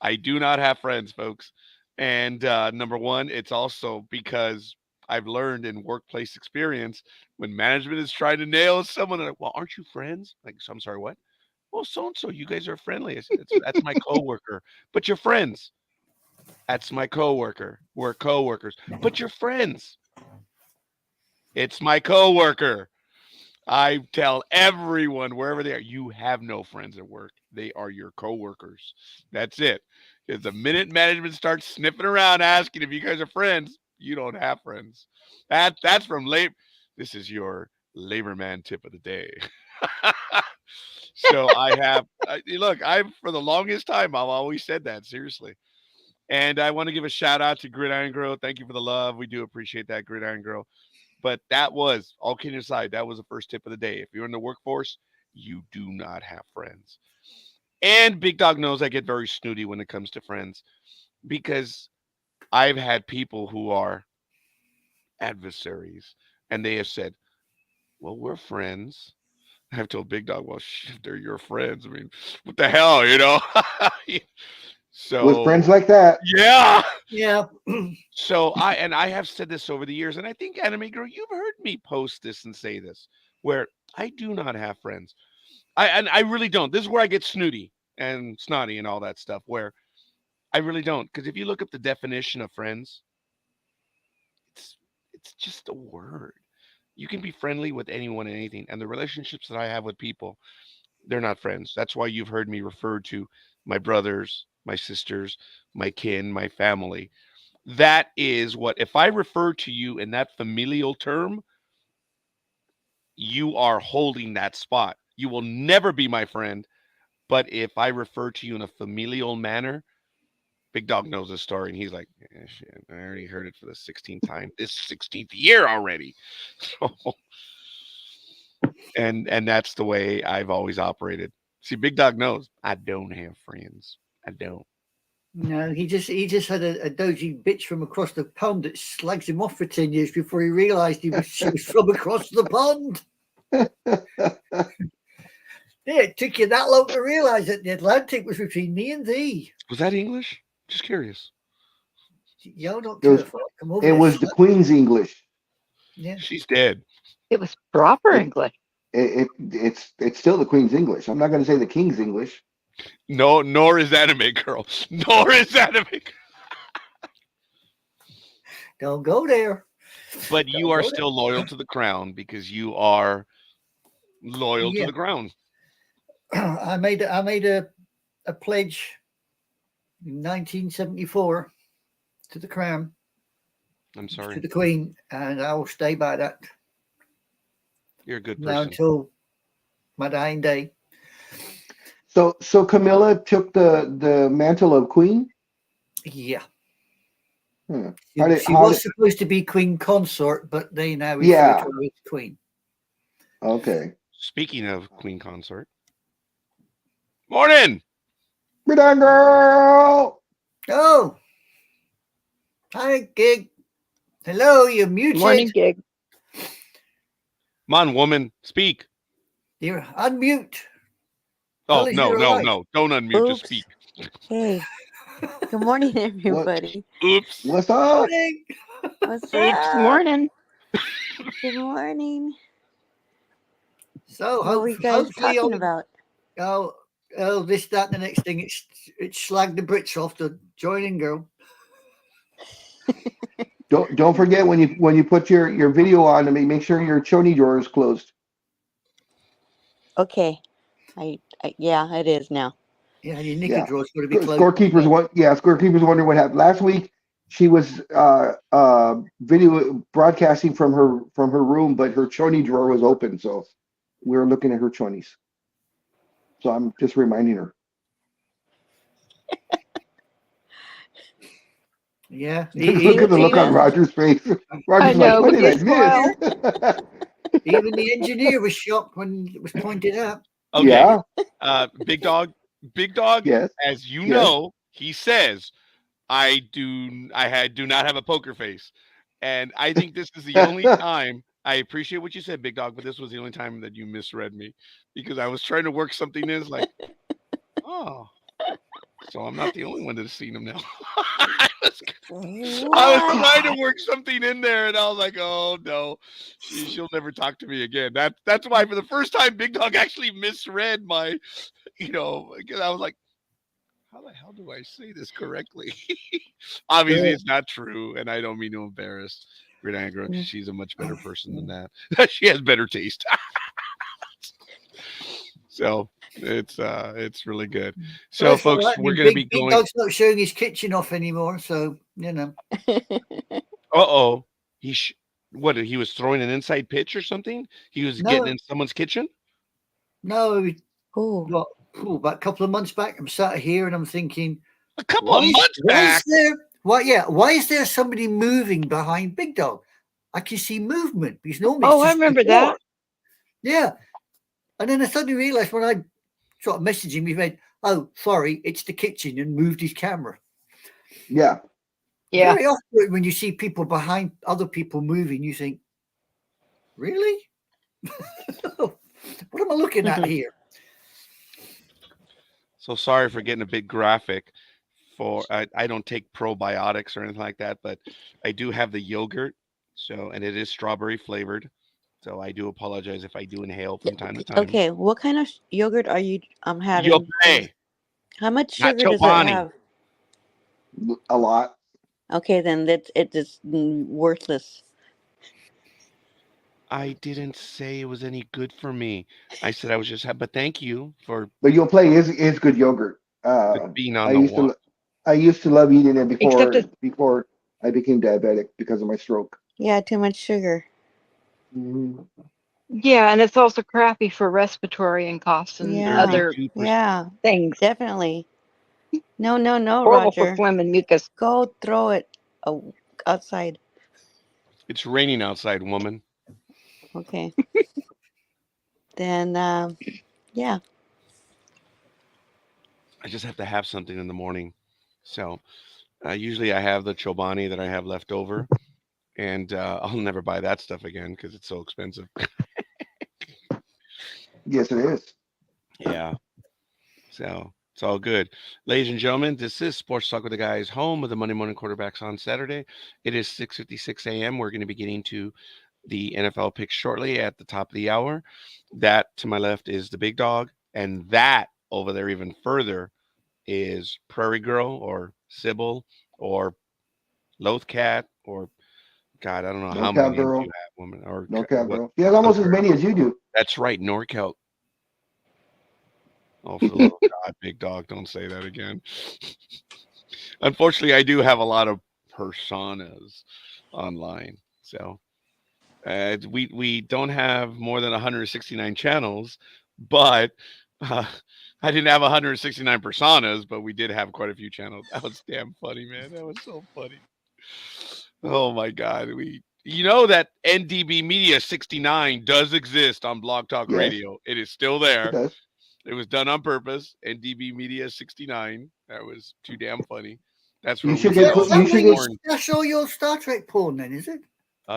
I do not have friends, folks. And number one, it's also because I've learned in workplace experience when management is trying to nail someone, like, well, aren't you friends? Like, so I'm sorry, what? Well, so-and-so, you guys are friendly. I said, that's my coworker. But you're friends. That's my coworker. We're coworkers. But you're friends. It's my coworker. I tell everyone wherever they are, you have no friends at work. They are your coworkers. That's it. Because the minute management starts sniffing around asking if you guys are friends, you don't have friends. That's from labor. This is your labor man tip of the day. So for the longest time, I've always said that, seriously. And I want to give a shout out to Gridiron Girl. Thank you for the love. We do appreciate that, Gridiron Girl. But that was, all kidding aside, that was the first tip of the day. If you're in the workforce, you do not have friends. And Big Dog knows I get very snooty when it comes to friends because I've had people who are adversaries and they have said, well, we're friends. I've told Big Dog, well, shit, they're your friends. I mean, what the hell, you know? So with friends like that. Yeah. Yeah. So I have said this over the years, and I think Anime Girl, you've heard me post this and say this, where I do not have friends. I really don't. This is where I get snooty and snotty and all that stuff, where I really don't. Because if you look up the definition of friends, it's just a word. You can be friendly with anyone and anything. And the relationships that I have with people, they're not friends. That's why you've heard me refer to my brothers, my sisters, my kin, my family. That is what, if I refer to you in that familial term, you are holding that spot. You will never be my friend. But if I refer to you in a familial manner, Big Dog knows the story, and he's like, shit, I already heard it for the 16th time. This 16th year already. So, And that's the way I've always operated. See, Big Dog knows I don't have friends. I don't. No, he just had a doji bitch from across the pond that slags him off for 10 years before he realised she was from across the pond. Yeah, it took you that long to realise that the Atlantic was between me and thee. Was that English? Just curious. Yo, not careful. Come over. It was the Queen's English. Yeah. She's dead. It was proper English. It's still the Queen's English. I'm not going to say the King's English. No, nor is Anime Girl. Nor is Anime Girl. Don't go there. But you are still loyal to the crown because you are loyal to the crown. I made a pledge in 1974 to the crown. I'm sorry. To the Queen, and I will stay by that. You're a good person. Now until my dying day. So Camilla took the mantle of Queen? Yeah. She was supposed to be Queen Consort, but they now refer to her as Queen. Okay. Speaking of Queen Consort. Morning! Madame girl! Oh! Hi, Gig. Hello, you're muted. Morning, Gig. Come on, woman. Speak. You're unmute. Oh, no. Don't unmute. Oops. Just speak. Hey. Good morning, everybody. Oops. What's up? Morning. What's Oops, up? morning. Good morning. So, What were you guys talking about? Oh, this, that, and the next thing. It's slag the Brits off the joining girl. Don't forget when you put your video on to make sure your choni drawer is closed. Okay. I yeah, it is now. Yeah, your knicker drawer's going to be closed. Scorekeeper's wondering what happened. Last week she was video broadcasting from her room, but her choni drawer was open, so we were looking at her chonies. So I'm just reminding her. Yeah. Look at the look on Roger's face. Roger's know, like, what did look I at miss? Even the engineer was shocked when it was pointed out. Okay. Yeah. Big Dog, Yes. as you know, he says, I do not have a poker face. And I think this is the only time. I appreciate what you said, Big Dog, but this was the only time that you misread me because I was trying to work something in. It's like, oh, so I'm not the only one that's seen him now. I was trying to work something in there, and I was like, oh no, she'll never talk to me again. That's why for the first time, Big Dog actually misread my, because I was like, how the hell do I say this correctly? Obviously, it's not true, and I don't mean to embarrass Grid. She's a much better person than that. She has better taste. So it's really good. So, well, folks, we're going to be going. Big Dog's not showing his kitchen off anymore, so What? He was throwing an inside pitch or something? He was getting in someone's kitchen? No. About a couple of months back, I'm sat here and I'm thinking, a couple of months back. Why is there somebody moving behind Big Dog? I can see movement because normally. Oh, I remember that. Yeah. And then I suddenly realized when I sort of messaged him, he went, "Oh, sorry, it's the kitchen," and moved his camera. Yeah. Yeah. Very often when you see people behind other people moving, you think, really? What am I looking at here? So sorry for getting a bit graphic. I don't take probiotics or anything like that, but I do have the yogurt. And it is strawberry flavored. So I do apologize if I do inhale from time to time. Okay, what kind of yogurt are you having? Yogurt. How much sugar does it have? A lot. Okay, then it is worthless. I didn't say it was any good for me. I said I was just but thank you for. But You'll Play is good yogurt. Being on the wall. I used to love eating it before I became diabetic because of my stroke. Yeah, too much sugar. Mm-hmm. Yeah, and it's also crappy for respiratory and coughs and other things. Definitely. No, Horrible Roger. for phlegm and mucus. Go throw it outside. It's raining outside, woman. Okay. then yeah. I just have to have something in the morning. So usually I have the Chobani that I have left over, and I'll never buy that stuff again because it's so expensive. Yes, it is. Yeah. So it's all good. Ladies and gentlemen, this is Sports Talk with the Guys, home of the Monday morning quarterbacks on Saturday. It is 6:56 a.m. We're going to be getting to the NFL picks shortly at the top of the hour. That to my left is the big dog, and that over there even further is Prairie Girl or Sybil or Lothcat or God, I don't know No how many names you cowgirl. have, woman, or No what. cowgirl. He has almost as many as you do. That's right, Norcal. Oh, for the love of God, big dog, don't say that again. Unfortunately, I do have a lot of personas online, so we don't have more than 169 channels, but uh, I didn't have 169 personas, but we did have quite a few channels. That was damn funny, man. That was so funny. Oh my God, you know that NDB Media 69 does exist on Blog Talk Yes, Radio. It is still it there. does. It was done on purpose. NDB Media 69. That was too damn funny. That's You where should we get. show Is You that should where get. porn. that's all your Star Trek porn then, is it?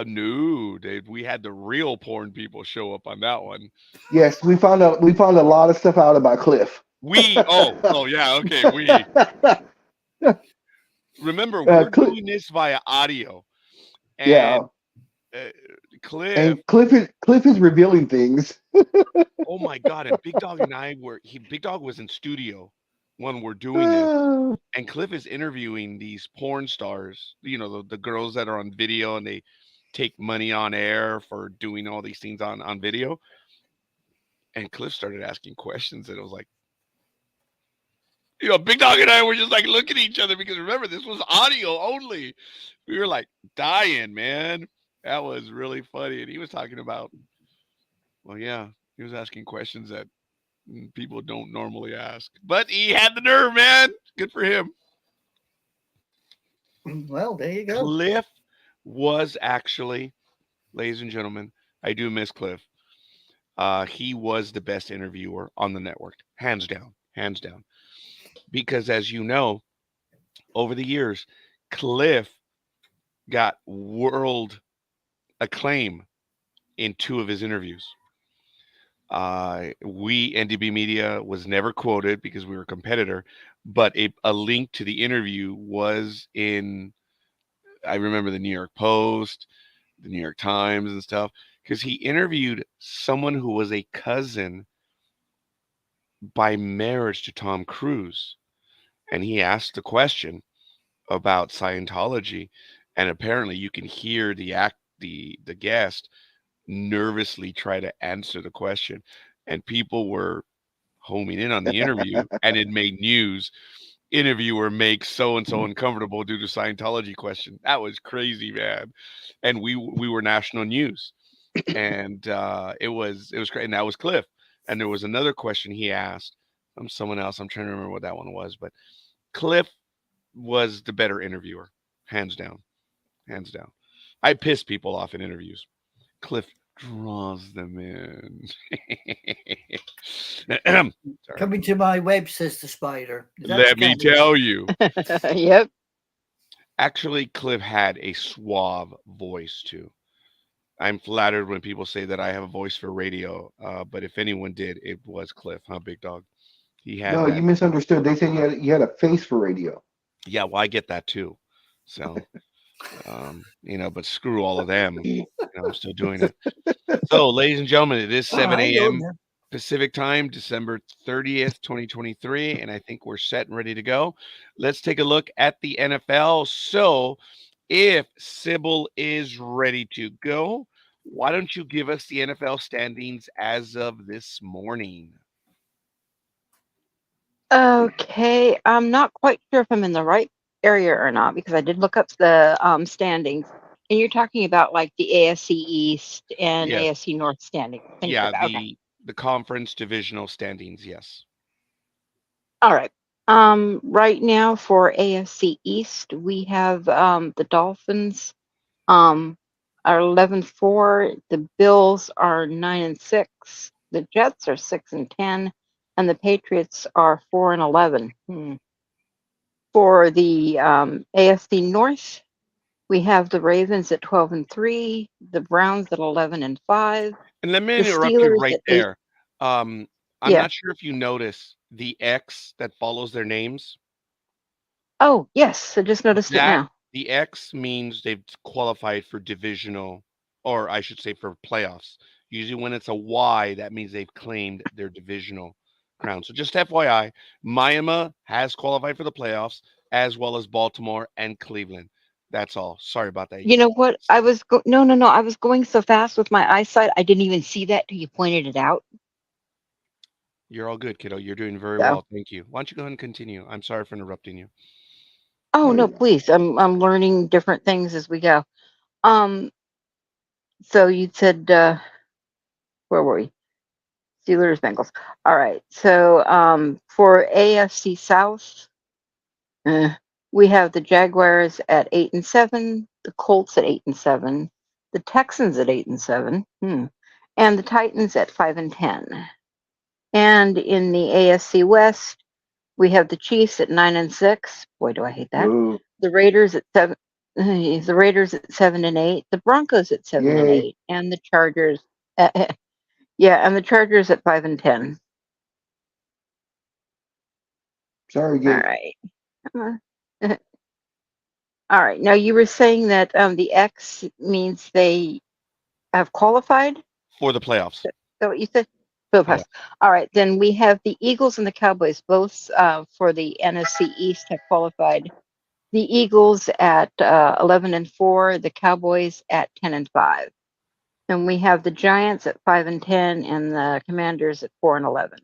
No, Dave. We had the real porn people show up on that one. Yes, we found a lot of stuff out about Cliff. Oh yeah, okay. We remember we're Cliff, doing this via audio, yeah, and uh, Cliff. and Cliff is revealing things. Oh my God! And Big Dog and I Big Dog was in studio when we're doing this, and Cliff is interviewing these porn stars. You know, the girls that are on video and they take money on air for doing all these things on video. And Cliff started asking questions, and it was like, Big Dog and I were just like looking at each other because remember this was audio only. We were like dying, man. That was really funny, and he was talking about, well, yeah, he was asking questions that people don't normally ask, but he had the nerve, man. Good for him. Well, there you go. Cliff was actually, ladies and gentlemen, I do miss Cliff. He was the best interviewer on the network, hands down, hands down. Because as you know, over the years, Cliff got world acclaim in two of his interviews. We NDB Media was never quoted because we were a competitor, but a link to the interview was in. I remember the New York Post, the New York Times, and stuff because he interviewed someone who was a cousin by marriage to Tom Cruise, and he asked the question about Scientology, and apparently you can hear the guest nervously try to answer the question, and people were homing in on the interview, and it made news. Interviewer makes so and so uncomfortable due to Scientology question. That was crazy, man. And we were national news, and it was great. And that was Cliff. And there was another question he asked from someone else. I'm trying to remember what that one was, but Cliff was the better interviewer, hands down, hands down. I piss people off in interviews. Cliff draws them in. Sorry. Coming to my web, says the spider. That's Let me kind of- tell you. Yep. Actually, Cliff had a suave voice too. I'm flattered when people say that I have a voice for radio, but if anyone did, it was Cliff, huh, Big Dog? He had No, that. you misunderstood. They said you had a face for radio. Yeah, well, I get that too. So, but screw all of them. I'm still doing it. So, ladies and gentlemen, it is 7 I know a.m. now. Pacific time, December 30th, 2023, and I think we're set and ready to go. Let's take a look at the NFL. So, if Sybil is ready to go, why don't you give us the NFL standings as of this morning? Okay, I'm not quite sure if I'm in the right area or not because I did look up the standings. And you're talking about like the AFC East and Yes. AFC North standings. Things Yeah, like that. Okay. the conference divisional standings, yes. All right. Right now for AFC East, we have the Dolphins are 11-4. The Bills are 9-6. The Jets are 6-10, and the Patriots are 4-11. For the AFC North, we have the Ravens at 12-3, the Browns at 11-5, And let me the interrupt you Steelers right at 8. there. I'm Yeah. not sure if you notice the X that follows their names. Oh, yes. I just noticed it now. The X means they've qualified for divisional, or I should say for playoffs. Usually when it's a Y, that means they've claimed their divisional crown. So just FYI, Miami has qualified for the playoffs, as well as Baltimore and Cleveland. That's all. Sorry about that. You know what? I was no. I was going so fast with my eyesight, I didn't even see that till you pointed it out. You're all good, kiddo. You're doing very So. well. Thank you. Why don't you go ahead and continue? I'm sorry for interrupting you. Oh no, please. I'm learning different things as we go. So you said where were we? Steelers, Bengals. All right. So for AFC South, we have the Jaguars at 8-7, the Colts at 8-7, the Texans at 8-7, and the Titans at 5-10. And in the AFC West, we have the Chiefs at 9-6. Boy, do I hate that. Ooh. The Raiders at 7. The Raiders at 7-8. The Broncos at 7-8, and the Chargers. And the Chargers at 5-10. Sorry, All Gabe. right. All right. Now you were saying that the X means they have qualified For the playoffs. Is that what you said? Yeah. All right. Then we have the Eagles and the Cowboys both for the NFC East have qualified. The Eagles at 11-4, the Cowboys at 10-5. And we have the Giants at 5-10 and the Commanders at 4-11.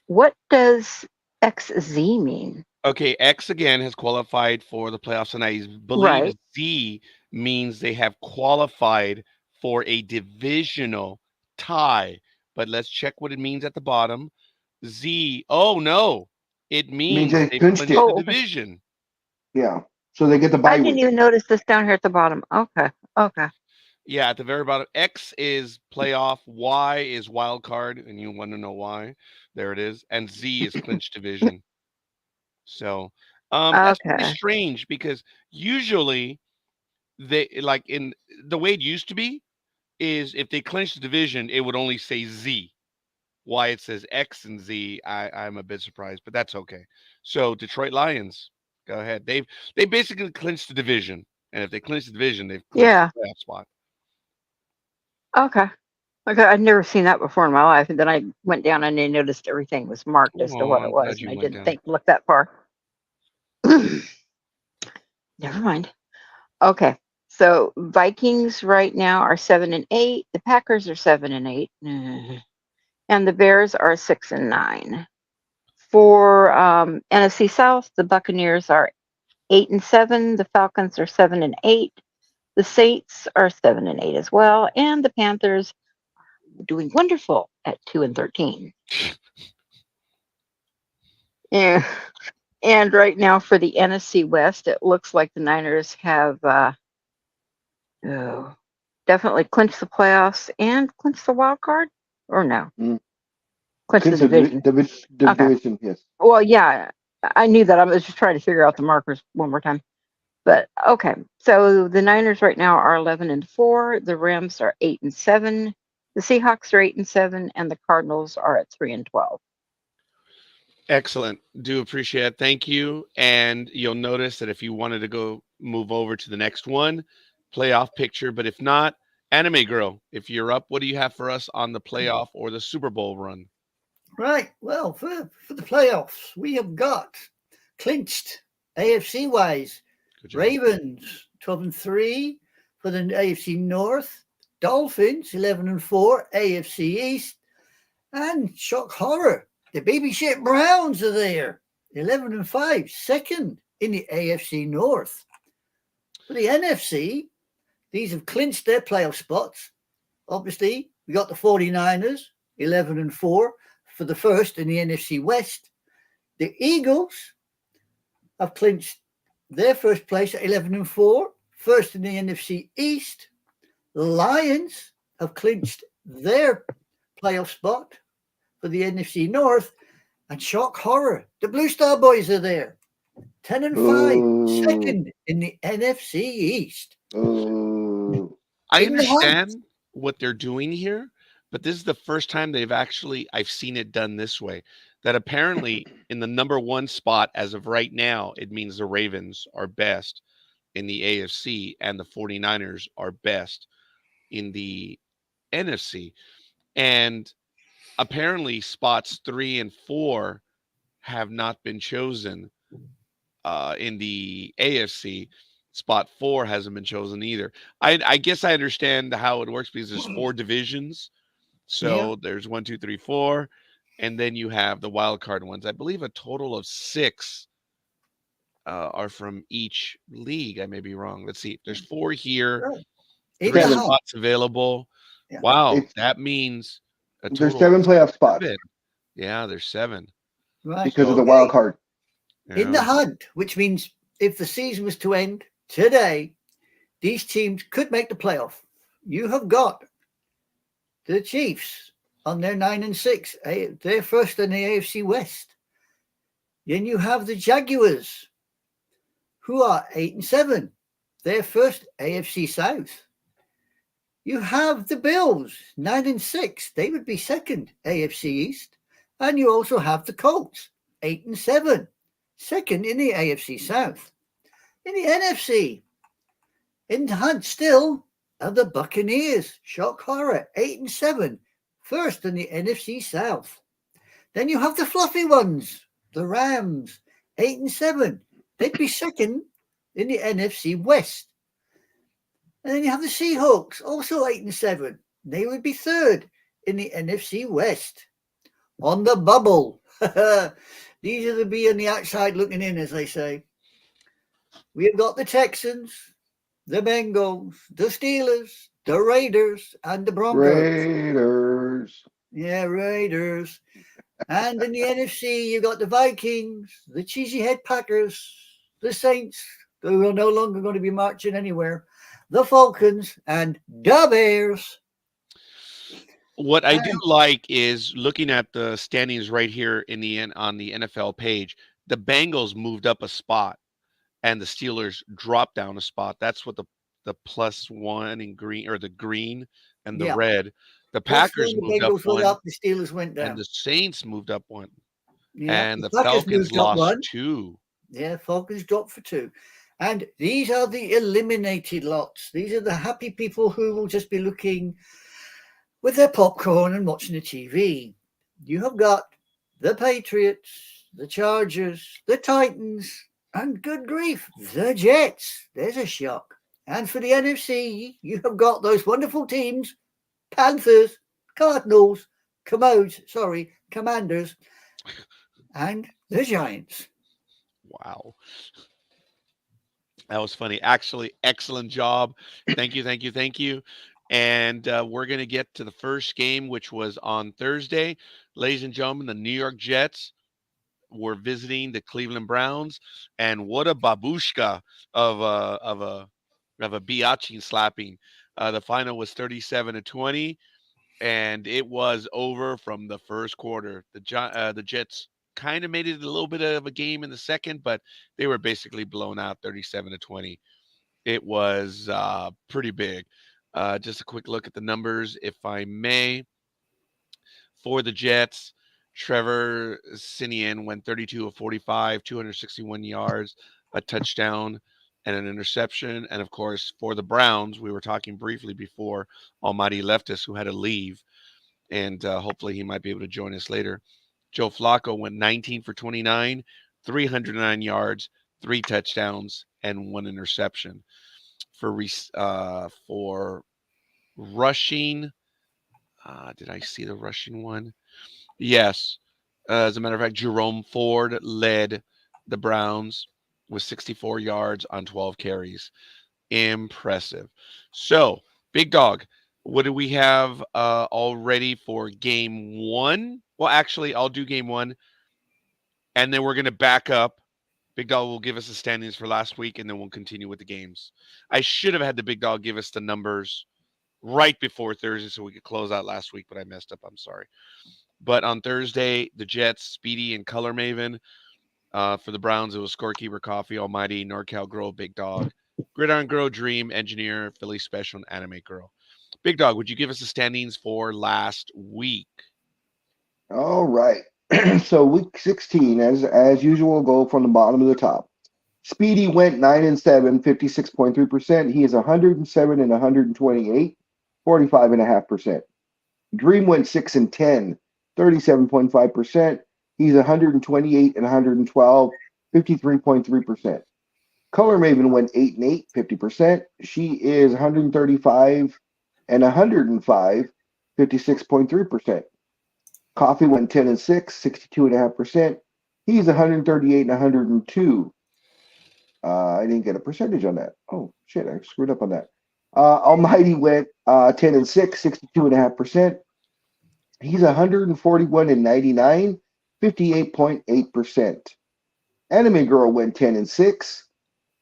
What does XZ mean? Okay, X again has qualified for the playoffs, and I believe Z means they have qualified for a divisional tie. But let's check what it means at the bottom. Z, oh no, it means they they've clinched clinched it. the division. Yeah, so they get the bye I didn't week. even notice this down here at the bottom. Okay. Yeah, at the very bottom. X is playoff, Y is wild card, and you want to know why. There it is. And Z is clinched division. So that's pretty strange because usually they like in the way it used to be is if they clinch the division, it would only say Z. Why it says X and Z, I'm a bit surprised, but that's okay. So Detroit Lions, go ahead. They basically clinched the division, and if they clinch the division, they've clinched the playoff spot. Okay. I'd never seen that before in my life, and then I went down and I noticed everything was marked as to what it was, and I didn't think to look that far. Never mind. Okay. So Vikings right now are 7-8. The Packers are 7-8. And the Bears are 6-9. For NFC South, the Buccaneers are 8-7. The Falcons are 7-8. The Saints are 7-8 as well, and the Panthers are doing wonderful at 2-13. Yeah. And right now for the NFC West, it looks like the Niners have definitely clinched the playoffs and clinched the wild card, or no? Clinched the division. Division, yes. Well, yeah, I knew that. I was just trying to figure out the markers one more time. But okay, so the Niners right now are 11-4. The Rams are 8-7. The Seahawks are 8-7, and the Cardinals are at 3-12. Excellent. Do appreciate it. Thank you. And you'll notice that if you wanted to go move over to the next one, playoff picture. But if not, Anime Girl, if you're up, what do you have for us on the playoff or the Super Bowl run? Right. Well, for the playoffs, we have got clinched AFC wise. Ravens 12-3 for the AFC North. Dolphins 11-4 AFC East. And shock horror, the baby shit Browns are there 11-5, second in the AFC North. For the NFC, these have clinched their playoff spots. Obviously, we got the 49ers 11-4 for the first in the NFC West. The Eagles have clinched their first place at 11-4, first in the NFC East. The Lions have clinched their playoff spot for the NFC North. And shock horror, the Blue Star Boys are there. 10-5, second in the NFC East. I In the hunt. understand what they're doing here, but this is the first time I've seen it done this way. That apparently in the number one spot as of right now, it means the Ravens are best in the AFC and the 49ers are best in the NFC. And apparently spots 3 and 4 have not been chosen in the AFC. Spot 4 hasn't been chosen either. I guess I understand how it works because there's 4 divisions. So there's 1, 2, 3, 4, and then you have the wild card ones. I believe a total of 6 are from each league. I may be wrong. Let's see. There's 4 here. 3 spots available. Yeah. Wow, that means a total there's 7 playoff spots. 7. Yeah, there's 7. Right. Because of the wild card. In the hunt, which means if the season was to end today, these teams could make the playoff. You have got the Chiefs on their 9-6. They're first in the AFC West. Then you have the Jaguars, who are 8-7. They're first AFC South. You have the Bills, 9-6. They would be second AFC East. And you also have the Colts, 8-7. Second in the AFC South. In the NFC, in the hunt still are the Buccaneers. Shock horror, 8-7. First in the NFC South. Then you have the fluffy ones, the Rams, 8-7. They'd be second in the NFC West. And then you have the Seahawks, also 8-7. They would be third in the NFC West. On the bubble. These are the be on the outside looking in, as they say. We have got the Texans, the Bengals, the Steelers, the Raiders, and the Broncos. Raiders. Yeah, Raiders. And in the NFC, you got the Vikings, the Cheesy Head Packers, the Saints, who are no longer going to be marching anywhere, the Falcons, and the Bears. What I do like is looking at the standings right here on the NFL page. The Bengals moved up a spot, and the Steelers dropped down a spot. That's what the +1 in green, or the green and the red. The Packers moved up one. The Steelers went down. And the Saints moved up 1. Yeah, and the Falcons lost 2. Yeah, Falcons dropped for 2. And these are the eliminated lots. These are the happy people who will just be looking with their popcorn and watching the TV. You have got the Patriots, the Chargers, the Titans, and good grief, the Jets. There's a shock. And for the NFC, you have got those wonderful teams, Panthers, Cardinals, Commanders, and the Giants. Wow. That was funny. Actually, excellent job. Thank you. And we're going to get to the first game, which was on Thursday. Ladies and gentlemen, the New York Jets were visiting the Cleveland Browns. And what a babushka of a biatchin slapping. The final was 37-20, and it was over from the first quarter. The Jets kind of made it a little bit of a game in the second, but they were basically blown out 37-20. It was pretty big. Just a quick look at the numbers, if I may. For the Jets, Trevor Siemian went 32 of 45, 261 yards, a touchdown, and an interception. And, of course, for the Browns, we were talking briefly before Almighty left us, who had to leave, and hopefully he might be able to join us later. Joe Flacco went 19 for 29, 309 yards, 3 touchdowns, and 1 interception. For rushing, did I see the rushing one? Yes. As a matter of fact, Jerome Ford led the Browns with 64 yards on 12 carries. Impressive. So, Big Dog, what do we have already for game 1? Well, actually, I'll do game 1, and then we're going to back up. Big Dog will give us the standings for last week, and then we'll continue with the games. I should have had the Big Dog give us the numbers right before Thursday so we could close out last week, but I messed up. I'm sorry. But on Thursday, the Jets, Speedy and Color Maven. For the Browns, it was Scorekeeper, Coffee, Almighty, NorCal Girl, Big Dog, Gridiron Girl, Dreem, Engineer, Philly Special, and Anime Girl. Big Dog, would you give us the standings for last week? All right. So week 16, as usual, go from the bottom to the top. Speedy went 9-7, 56.3%. He is 107 and 128, 45.5%. Dreem went 6-10, 37.5%. He's 128 and 112, 53.3%. Color Maven went 8-8, 50%. She is 135 and 105, 56.3%. Coffee went 10-6, 62.5%. He's 138 and 102. I didn't get a percentage on that. Oh shit, I screwed up on that. Almighty went 10-6, 62.5%. He's 141 and 99, 58.8%. Anime Girl went 10-6,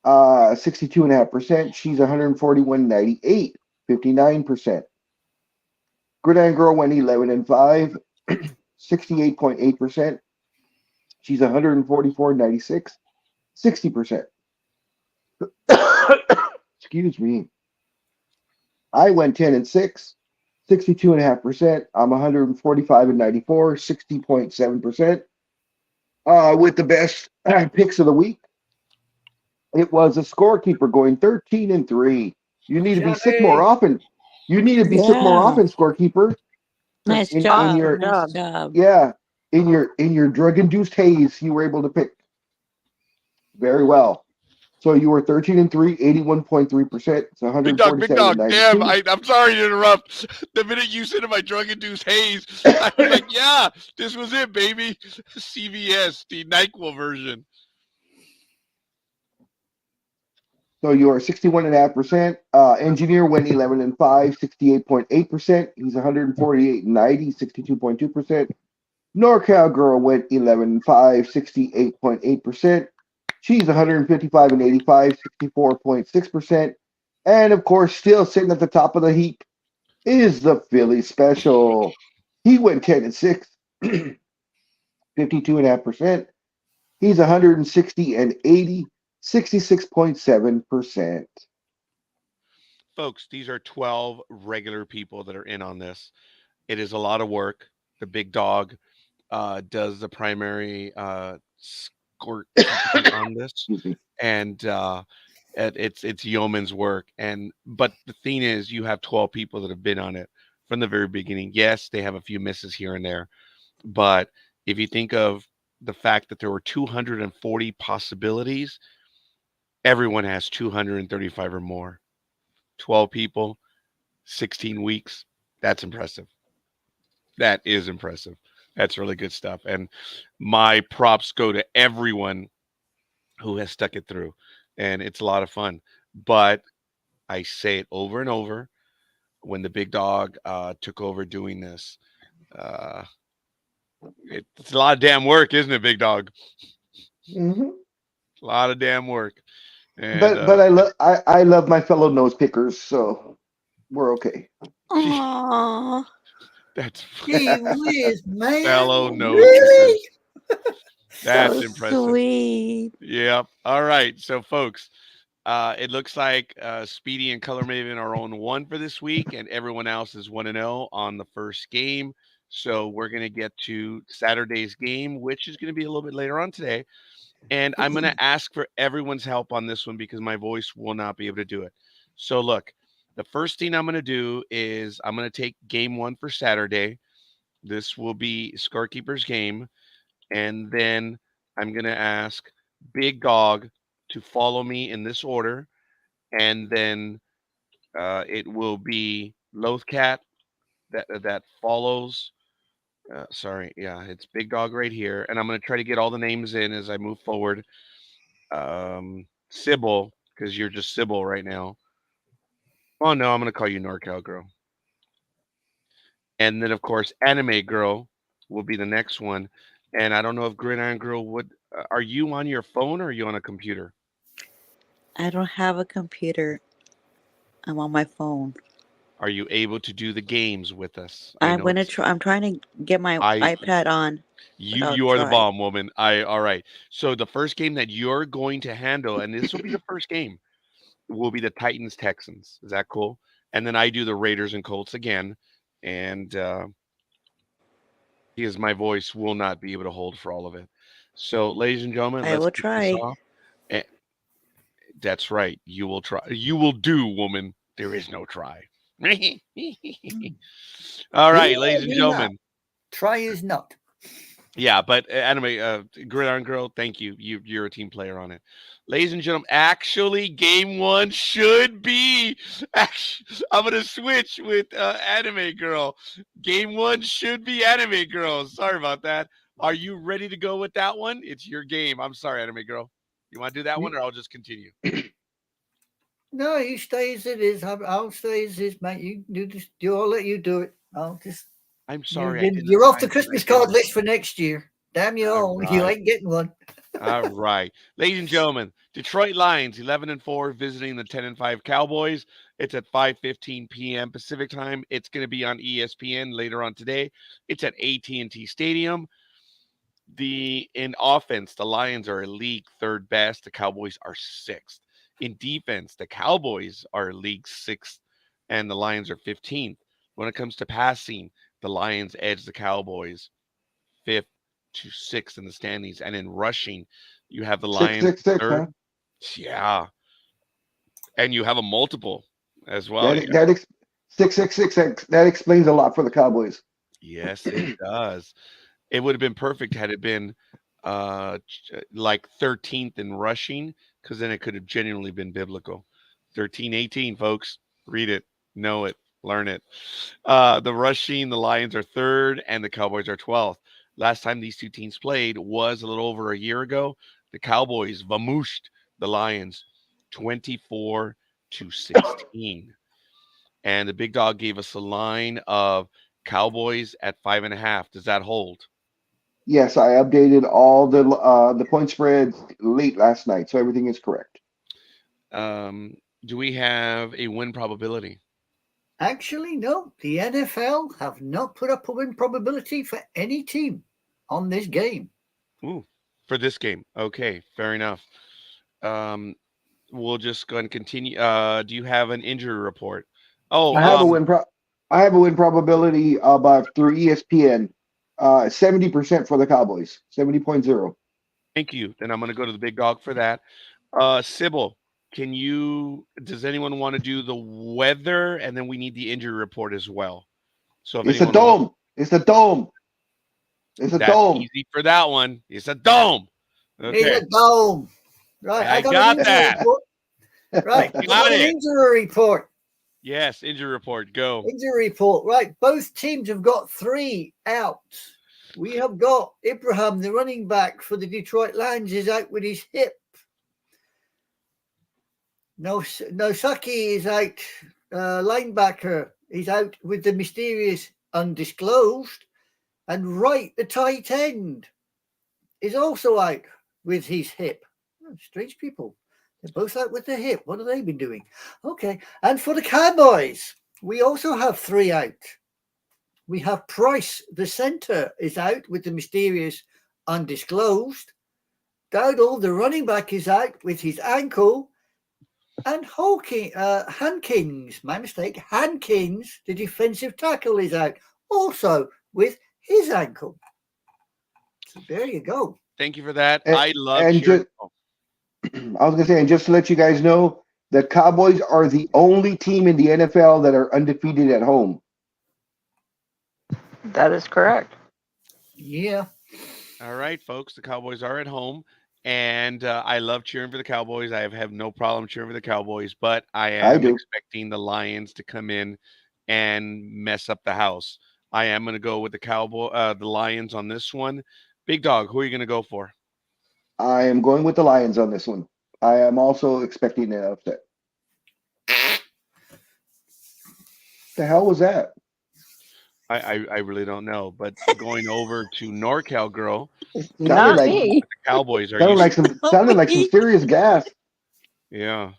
62.5%. She's 141 and 98, 59%. Gridiron Girl went 11-5, 68.8%. She's 144 and 96, 60%. Excuse me. I went 10-6, 62.5%. I'm 145 and 94, 60.7%. With the best picks of the week, it was a Scorekeeper going 13-3. You need to be sick more often. You need to be sick more Yeah. often, Scorekeeper. Nice In job. your- Nice job. Yeah, in your drug-induced haze, you were able to pick very well. So you were 13-3, 81.3%. It's Big Dog, 147 and damn, 92. I'm sorry to interrupt. The minute you said my drug-induced haze, I was like, yeah, this was it, baby. CVS, the NyQuil version. So you are 61.5%. Engineer went 11-5, 68.8%. He's 148 and 90, 62.2%. NorCal Girl went 11-5, 68.8%. She's 155 and 85, 64.6%. And of course, still sitting at the top of the heap is the Philly Special. He went 10-6, 52.5%. He's 160 and 80, 66.7%. Folks, these are 12 regular people that are in on this. It is a lot of work. The Big Dog does the primary score on this, Excuse me. and it's yeoman's work. But the thing is, you have 12 people that have been on it from the very beginning. Yes, they have a few misses here and there, but if you think of the fact that there were 240 possibilities, everyone has 235 or more. 12 people, 16 weeks. That's impressive. That is impressive. That's really good stuff. And my props go to everyone who has stuck it through. And it's a lot of fun. But I say it over and over, when the Big Dog took over doing this, uh, it's a lot of damn work, isn't it, Big Dog? Mm-hmm. A lot of damn work. And, But I love my fellow nose pickers, so we're okay. Aww. that's Gee whiz, man. fellow nose Really? pickers. That's So impressive. sweet. Yep. All right. So, folks, it looks like Speedy and Color Maven are on 1 for this week, and everyone else is 1-0 on the first game. So we're going to get to Saturday's game, which is going to be a little bit later on today. And I'm going to ask for everyone's help on this one because my voice will not be able to do it. So, look, the first thing I'm going to do is I'm going to take game 1 for Saturday. This will be Scorekeeper's game. And then I'm going to ask Big Dog to follow me in this order. And then it will be Lothcat that follows. Sorry, yeah, it's Big Dog right here. And I'm going to try to get all the names in as I move forward. Sybil, because you're just Sybil right now. Oh, no, I'm going to call you NorCal Girl. And then, of course, Anime Girl will be the next one. And I don't know if Gridiron Girl would. Are you on your phone or are you on a computer? I don't have a computer. I'm on my phone. Are you able to do the games with us? I I'm know gonna it's try. I'm trying to get my I iPad on, but I'll you are the try. bomb woman. All right. So the first game that you're going to handle, and this will be the first game, will be the Titans Texans. Is that cool? And then I do the Raiders and Colts again, and because my voice will not be able to hold for all of it. So, ladies and gentlemen, I let's will kick this try. off. Eh, that's right. You will try. You will do, woman. There is no try. All right, Yeah, ladies and do not. gentlemen. Try is not. Yeah, but anime, Gridiron Girl, thank you. You're a team player on it. Ladies and gentlemen, actually, game one should be. Actually, I'm gonna switch with Anime Girl. Game one should be Anime Girl. Sorry about that. Are you ready to go with that one? It's your game. I'm sorry, Anime Girl. You want to do that one, or I'll just continue? No, you stay as it is. I'll stay as is, mate. You do this. I'll let you do it. I'll just. I'm sorry, I didn't You're off the assign you an Christmas card identity. list for next year. Damn you All all! You right. ain't getting one. All right. Ladies and gentlemen, Detroit Lions 11-4 visiting the 10-5 Cowboys. It's at 5:15 p.m. Pacific time. It's going to be on ESPN later on today. It's at AT&T Stadium. In offense, the Lions are a league third best. The Cowboys are sixth. In defense, the Cowboys are league sixth and the Lions are 15th. When it comes to passing, the Lions edge the Cowboys fifth to sixth in the standings. And in rushing, you have the Six Lions six six, third. huh? Yeah. And you have a multiple as well. That that ex- 666. That explains a lot for the Cowboys. Yes, it does. It would have been perfect had it been like 13th in rushing, because then it could have genuinely been biblical. 13-18, folks. Read it, know it, learn it. The rushing, the Lions are third and the Cowboys are 12th. Last time these two teams played was a little over a year ago. The Cowboys vamooshed the Lions 24-16. And the big dog gave us a line of Cowboys at 5.5. Does that hold? Yes, I updated all the point spreads late last night, so everything is correct. Do we have a win probability? Actually, no. The NFL have not put up a win probability for any team on this game. Ooh, for this game. Okay, fair enough. We'll just go and continue. Do you have an injury report? Oh, I have a win probability about through ESPN, 70% for the Cowboys, 70.0. thank you. Then I'm going to go to the big dog for that. Sybil, does anyone want to do the weather? And then we need the injury report as well. So if It's a anyone wants, dome. It's a dome. It's a that's dome. easy for that one. It's a dome. It's Okay. a dome. Right, I got got an injury that. report. Right, I Got got an it. injury report. Yes, injury report. Go. Injury report. Right, both teams have got 3 out. We have got Abraham, the running back for the Detroit Lions, is out with his hip. Nosaki is out, linebacker. He's out with the mysterious undisclosed. And Wright, the tight end, is also out with his hip. Oh, strange people. They're both out with their hip. What have they been doing? Okay. And for the Cowboys, we also have 3 out. We have Price, the center, is out with the mysterious undisclosed. Dowdle, the running back, is out with his ankle. And Hankins, my mistake, Hankins, the defensive tackle, is out also with his ankle. So there you go. Thank you for that. And- I love and cheering. I was gonna say, and just to let you guys know, the Cowboys are the only team in the NFL that are undefeated at home. That is correct. Yeah. All right, folks. The Cowboys are at home, and I love cheering for the Cowboys. I have no problem cheering for the Cowboys, but I am do. expecting the Lions to come in and mess up the house. I am going to go with the Lions on this one. Big dog, who are you going to go for? I am going with the Lions on this one. I am also expecting an upset. The hell was that? I really don't know, but going over to NorCal girl, Not like- me. the Cowboys are Sounded you? like some serious gas. Yeah.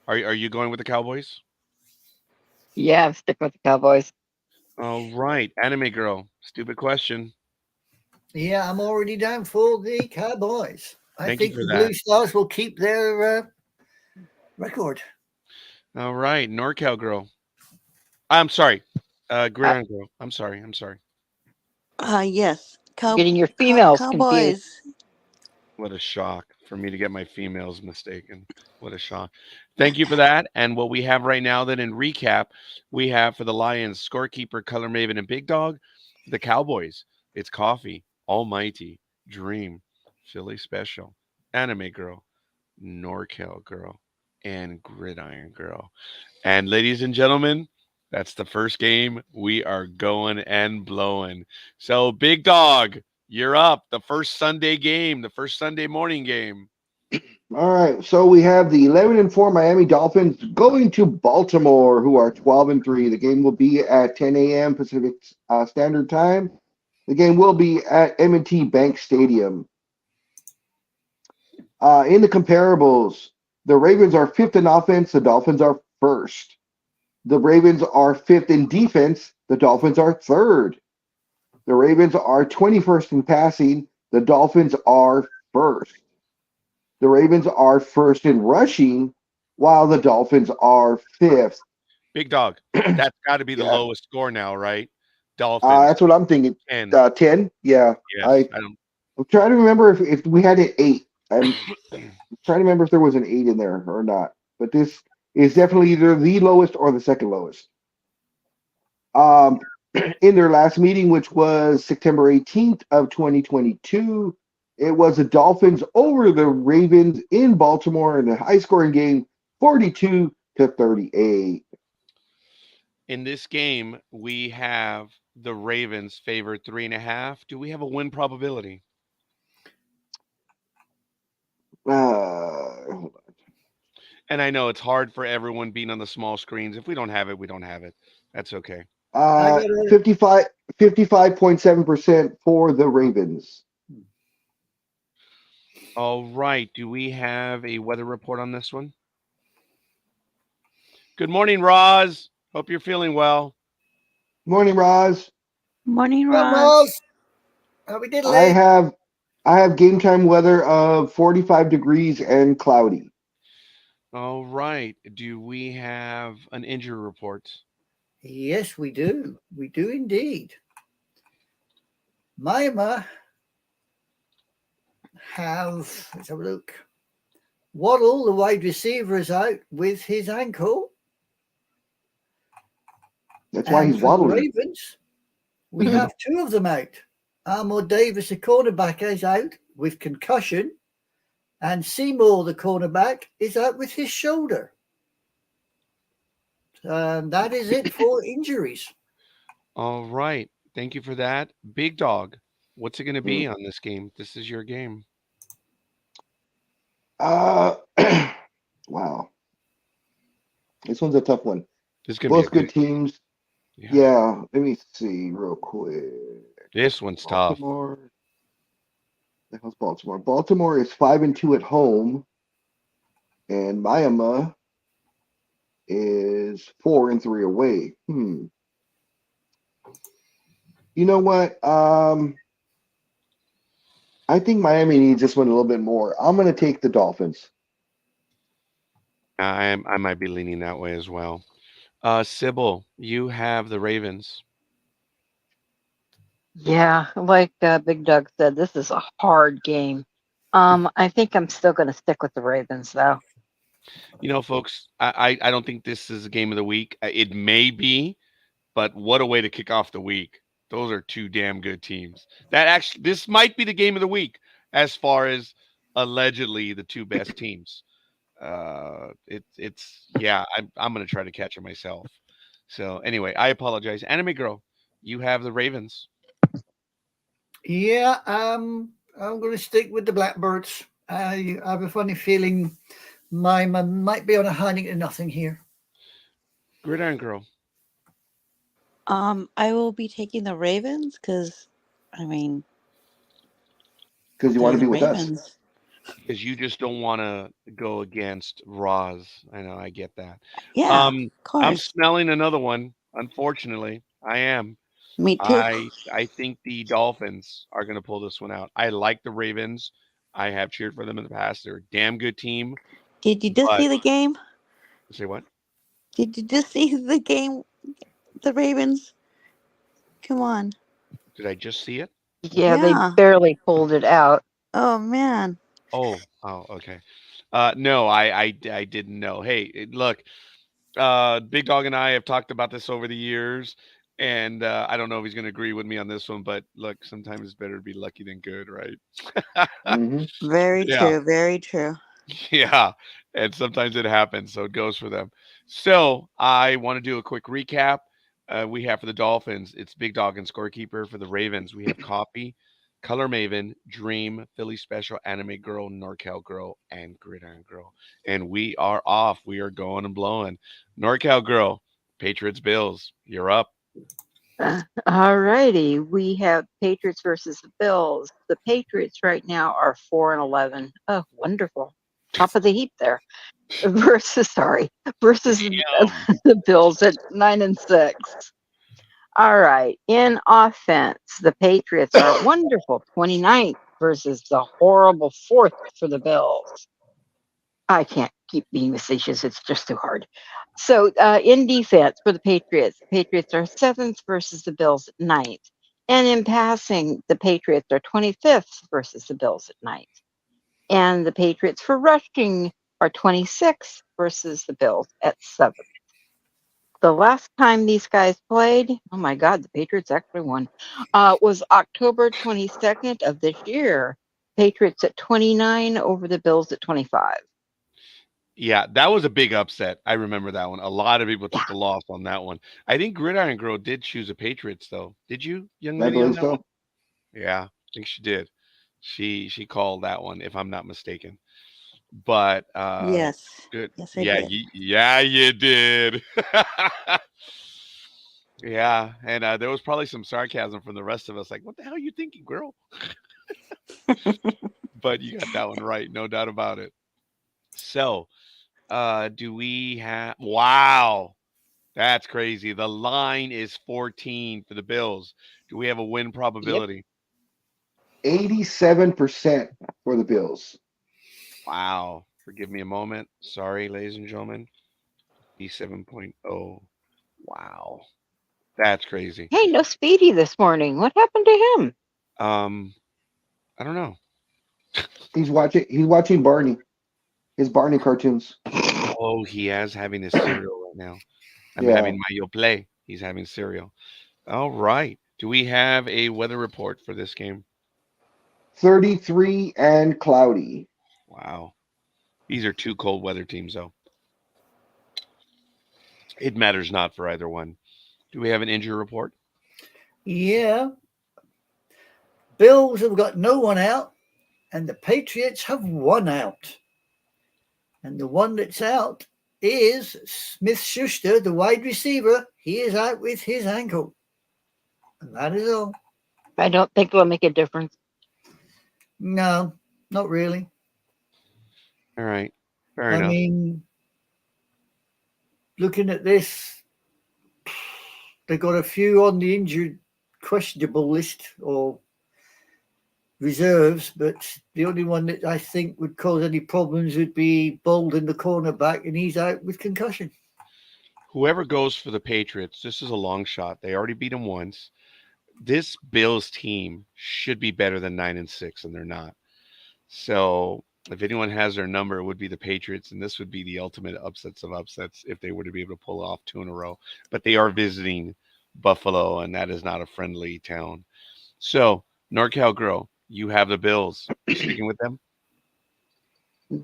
Are you going with the Cowboys? Yeah, I'm sticking with the Cowboys. All right, Anime Girl. Stupid question. Yeah, I'm already down for the Cowboys. I Thank you think for the that. Blue Stars will keep their record. All right, NorCal Girl. I'm sorry, I, Gridiron Girl. I'm sorry. I'm sorry. Yes. getting your females confused. Cowboys. What a shock for me to get my females mistaken. What a shock. Thank you for that. And what we have right now, then in recap, we have for the Lions, Scorekeeper, Color Maven, and Big Dog. For the Cowboys, it's Coffee, Almighty, Dream, Philly Special, Anime Girl, NorCal Girl, and Gridiron Girl. And ladies and gentlemen, that's the first game. We are going and blowing. So, Big Dog, you're up. The first Sunday game, the first Sunday morning game. All right, so we have the 11-4 Miami Dolphins going to Baltimore, who are 12-3. The game will be at 10 a.m. Pacific Standard Time. The game will be at M&T Bank Stadium. In the comparables, the Ravens are fifth in offense. The Dolphins are first. The Ravens are fifth in defense. The Dolphins are third. The Ravens are 21st in passing. The Dolphins are first. The Ravens are first in rushing, while the Dolphins are fifth. Big Dog, that's got to be the Yeah, lowest score now, right? Dolphins, that's what I'm thinking. 10. 10. Yeah, Yes, I don't. I'm trying to remember if we had an 8. I'm trying to remember if there was an 8 in there or not. But this is definitely either the lowest or the second lowest. In their last meeting, which was September 18th of 2022, it was the Dolphins over the Ravens in Baltimore in a high-scoring game, 42-38. In this game, we have the Ravens favored 3.5. Do we have a win probability? Hold on. And I know it's hard for everyone being on the small screens. If we don't have it, we don't have it. That's okay. I got a 55.7% for the Ravens. All right. Do we have a weather report on this one? Good morning, Roz. Hope you're feeling well. Morning, Roz. Morning, Come Roz. on. How we I diddly? have game time weather of 45 degrees and cloudy. All right. Do we have an injury report? Yes, we do. We do indeed. Myanmar let's have a look. Waddle, the wide receiver, is out with his ankle. That's why And he's for the waddling. Ravens, we have two of them out. Armour Davis, the cornerback, is out with concussion. And Seymour, the cornerback, is out with his shoulder. That is it for injuries. All right. Thank you for that. Big Dog, what's it going to be on this game? This is your game. Wow. This one's a tough one. This is going to be a Both good teams. Yeah. Yeah. Let me see real quick. This one's tough. Baltimore. The hell's Baltimore? Baltimore is 5-2 at home, and Miami is 4-3 away. You know what? I think Miami needs this one a little bit more. I'm going to take the Dolphins. I might be leaning that way as well. Sybil, you have the Ravens. Yeah, like Big Doug said, this is a hard game. I think I'm still going to stick with the Ravens, though. You know, folks, I don't think this is a game of the week. It may be, but what a way to kick off the week. Those are two damn good teams. This might be the game of the week as far as allegedly the two best teams. I'm going to try to catch it myself. So anyway, I apologize. Anime Girl, you have the Ravens. Yeah, I'm going to stick with the Blackbirds. I have a funny feeling Myanmar might be on a hiding to nothing here. Gridiron Girl. I will be taking the Ravens because, Because you want to be with us. because you just don't want to go against Roz. I know, I get that. Yeah, Um, of I'm course. smelling another one. Unfortunately, I am. Me too. I think the Dolphins are going to pull this one out. I like the Ravens. I have cheered for them in the past. They're a damn good team. Did you just But see the game? say what? Did you just see the game? The Ravens? Come on. Did I just see it? Yeah, they Yeah. barely pulled it out. Oh, man. Oh, okay. No, I didn't know. Hey, look, Big Dog and I have talked about this over the years, and I don't know if he's going to agree with me on this one, but look, sometimes it's better to be lucky than good, right? Hmm. Very Yeah, true. Very true. yeah, and sometimes it happens, so it goes for them. So I want to do a quick recap. We have for the Dolphins, it's Big Dog and Scorekeeper. For the Ravens, we have Coffee, Color Maven, Dream, Philly Special, Anime Girl, NorCal Girl, and Gridiron Girl. And we are off. We are going and blowing. NorCal Girl, Patriots Bills, you're up. All righty. We have Patriots versus the Bills. The Patriots right now are 4-11. Oh, wonderful. Top of the heap there. Versus Damn. the Bills at 9-6. All right. In offense, the Patriots are wonderful 29th versus the horrible 4th for the Bills. I can't keep being facetious. It's just too hard. So in defense for the Patriots are 7th versus the Bills at 9th. And in passing, the Patriots are 25th versus the Bills at 9th. And the Patriots for rushing are 26th versus the Bills at 7th. The last time these guys played, oh my God, the Patriots actually won, was October 22nd of this year. Patriots at 29 over the Bills at 25. Yeah, that was a big upset. I remember that one. A lot of people Yeah. took the loss on that one. I think Gridiron Girl did choose the Patriots, though. Did you, young I lady, on believe that one? so. Yeah, I think she did. She called that one, if I'm not mistaken. But Yes. good. Yes, I Yeah, did. yeah, you did. Yeah, and there was probably some sarcasm from the rest of us, like, "What the hell are you thinking, girl?" But you got that one right, no doubt about it. So, do we have? Wow, that's crazy. The line is 14 for the Bills. Do we have a win Yep. probability? 87% for the Bills. Wow. Forgive me a moment. Sorry, ladies and gentlemen. E7.0. Wow. That's crazy. Hey, no Speedy this morning. What happened to him? Um, I don't know. He's watching Barney, his Barney cartoons. Oh, he is having his cereal right now. I'm Yeah. having my Yo Play. He's having cereal. All right. Do we have a weather report for this game? 33 and cloudy. Wow. These are two cold weather teams, though. It matters not for either one. Do we have an injury report? Yeah. Bills have got no one out, and the Patriots have one out. And the one that's out is Smith Schuster, the wide receiver. He is out with his ankle. And that is all. I don't think it'll make a difference. No, not really. All right. Fair I enough. mean, looking at this, they got a few on the injured questionable list or reserves, but the only one that I think would cause any problems would be Bolden, the cornerback, and he's out with concussion. Whoever goes for the Patriots, this is a long shot. They already beat them once. This Bills team should be better than 9-6, and they're not. So if anyone has their number, it would be the Patriots, and this would be the ultimate upsets of upsets if they were to be able to pull off two in a row. But they are visiting Buffalo, and that is not a friendly town. So, NorCal Girl, you have the Bills. You sticking with them?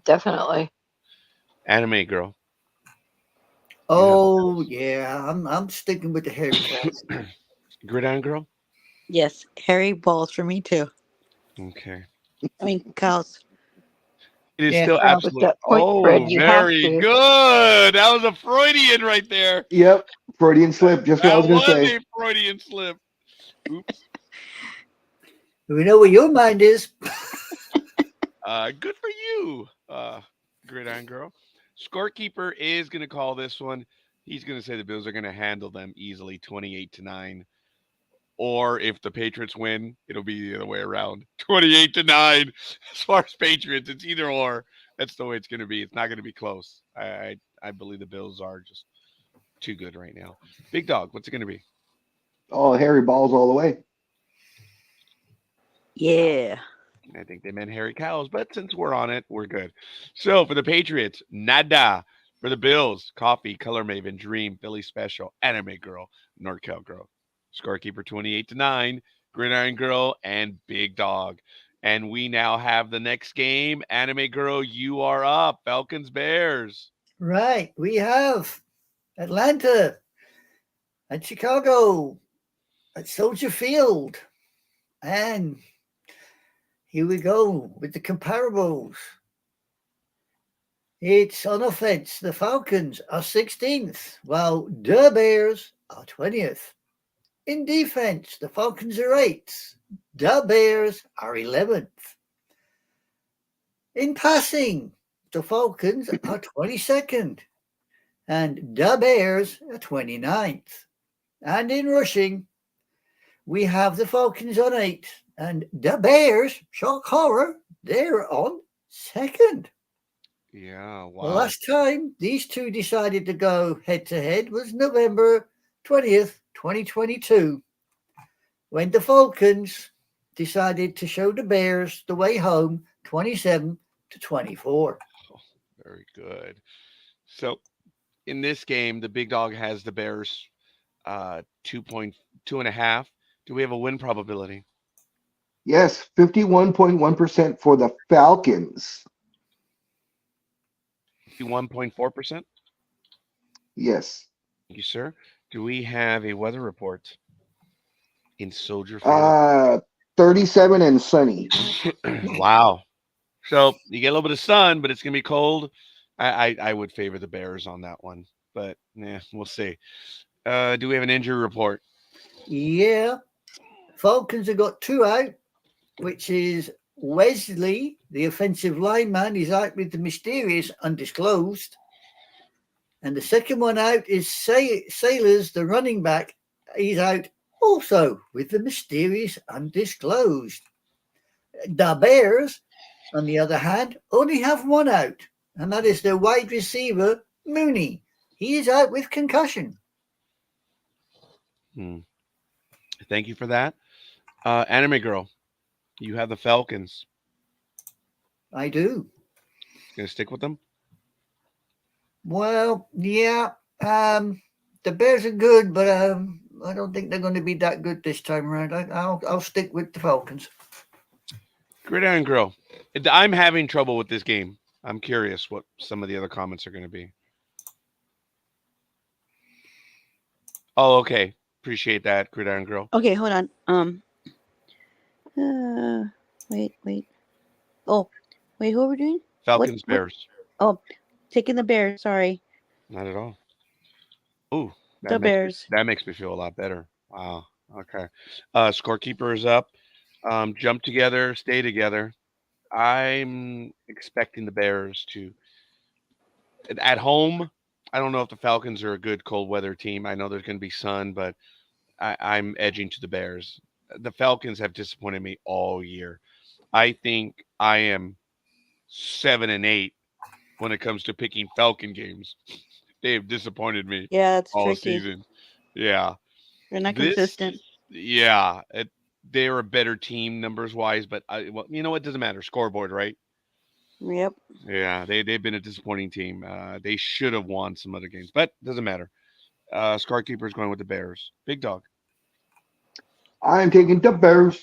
Definitely. Anime Girl. Oh yeah, I'm sticking with the hairy cats. Gridiron Girl? Yes. Harry balls for me too. Okay. I mean, cows. It is Yeah. still With absolute. that point Oh, spread, you have very to. good. That was a Freudian right there. Yep. Freudian slip. Just what I That was going was to say. a Freudian slip. Oops. We know where your mind is. Good for you, Gridiron Girl. Scorekeeper is going to call this one. He's going to say the Bills are going to handle them easily, 28-9. Or if the Patriots win, it'll be the other way around, 28-9. As far as Patriots, it's either or. That's the way it's going to be. It's not going to be close. I believe the Bills are just too good right now. Big Dog, what's it going to be? Oh, Harry balls all the way. Yeah. I think they meant Harry Cows, but since we're on it, we're good. So for the Patriots, nada. For the Bills, Coffee, Color Maven, Dream, Philly Special, Anime Girl, NorCal Girl. Scorekeeper 28-9, Gridiron Girl, and Big Dog. And we now have the next game. Anime Girl, you are up. Falcons, Bears. Right. We have Atlanta and Chicago at Soldier Field. And here we go with the comparables. It's on offense. The Falcons are 16th, while the Bears are 20th. In defense, the Falcons are 8th. The Bears are 11th. In passing, the Falcons are 22nd. And the Bears are 29th. And in rushing, we have the Falcons on 8th. And the Bears, shock horror, they're on 2nd. Yeah, wow. The last time these two decided to go head-to-head was November 20th, 2022, when the Falcons decided to show the Bears the way home 27-24. Oh, very good. So in this game, the Big Dog has the Bears 2.2.5. Do we have a win probability? Yes, 51.1% for the Falcons. 51.4%? Yes. Thank you, sir. Do we have a weather report in Soldier Field? 37 and sunny. Wow. So you get a little bit of sun, but it's gonna be cold. I would favor the Bears on that one, but yeah, we'll see. Do we have an injury report? Yeah. Falcons have got 2 out, which is Wesley, the offensive lineman, is out with the mysterious undisclosed. And the second one out is Sailors, the running back. He's out also with the mysterious undisclosed. The Bears, on the other hand, only have 1 out, and that is their wide receiver, Mooney. He is out with concussion. Thank you for that. Anime Girl, you have the Falcons. I do. Gonna stick with them? Well, yeah. The Bears are good, but I don't think they're going to be that good this time around. I'll stick with the Falcons. Gridiron Girl, I'm having trouble with this game. I'm curious what some of the other comments are going to be. Oh, okay. Appreciate that, Gridiron Girl. Okay, hold on. Wait. Oh, wait, who are we doing? Falcons, Bears. Oh, taking the Bears. Sorry. Not at all. Ooh, The Bears. That makes me feel a lot better. Wow. Okay. Scorekeeper is up. Jump together, stay together. I'm expecting the Bears to at home. I don't know if the Falcons are a good cold weather team. I know there's going to be sun, but I'm edging to the Bears. The Falcons have disappointed me all year. I think I am 7-8 when it comes to picking Falcon games. They have disappointed me that's all tricky. season. Yeah. They're not consistent. Yeah. They're a better team numbers wise, but well, you know what? Doesn't matter. Scoreboard, right? Yep. Yeah, they've been a disappointing team. They should have won some other games, but doesn't matter. Scorekeeper is going with the Bears. Big Dog. I'm taking the Bears.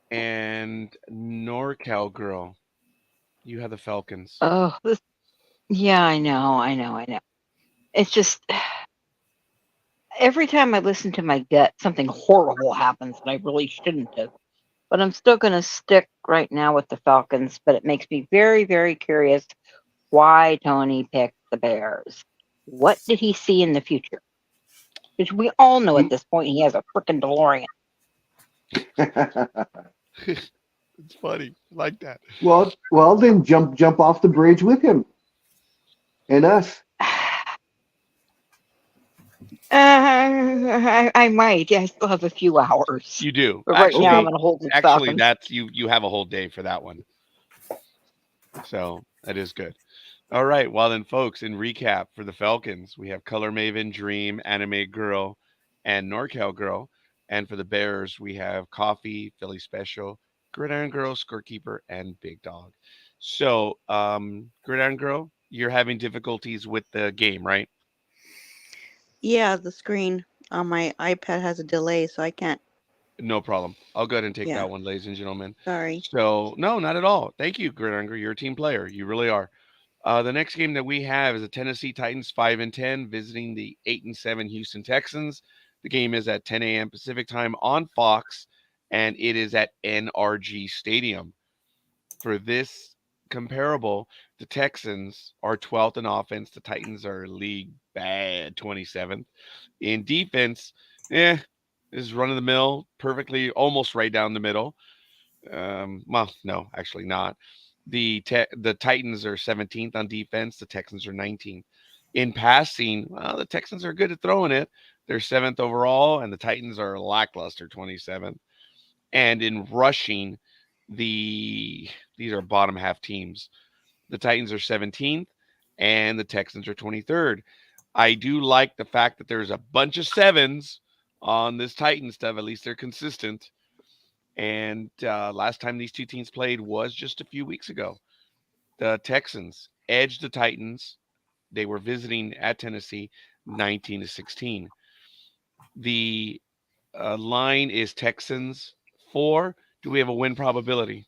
And NorCal Girl, you have the Falcons. Oh, yeah, I know. It's just every time I listen to my gut, something horrible happens that I really shouldn't have. But I'm still going to stick right now with the Falcons. But it makes me very, very curious why Tony picked the Bears. What did he see in the future? Because we all know at this point he has a freaking DeLorean. It's funny. I like that. well, then jump off the bridge with him and us. I might. Yeah, I still have a few hours. You do. But right now, I'm Actually, going to hold it actually, Falcons. that's you have a whole day for that one. So that is good. All right. Well then, folks, in recap for the Falcons, we have Color Maven, Dream, Anime Girl, and NorCal Girl. And for the Bears, we have Coffee, Philly Special, Gridiron Girl, Scorekeeper, and Big Dog. So, Gridiron Girl, you're having difficulties with the game, right? Yeah, the screen on my iPad has a delay, so I can't. No problem. I'll go ahead and take Yeah, that one, ladies and gentlemen. sorry. So, no, not at all. Thank you, Gridiron Girl. You're a team player. You really are. The next game that we have is the Tennessee Titans 5-10 visiting the 8-7 Houston Texans. The game is at 10 a.m. Pacific time on Fox, and it is at NRG Stadium. For this comparable, the Texans are 12th in offense. The Titans are league bad 27th. In defense, is run of the mill, perfectly almost right down the middle. Well, no, actually not. The Titans are 17th on defense. The Texans are 19th. In passing, well, the Texans are good at throwing it. They're 7th overall, and the Titans are lackluster 27th. And in rushing, these are bottom half teams. The Titans are 17th, and the Texans are 23rd. I do like the fact that there's a bunch of sevens on this Titan stuff. At least they're consistent. And last time these two teams played was just a few weeks ago. The Texans edged the Titans. They were visiting at Tennessee 19-16. The line is Texans 4. Do we have a win probability?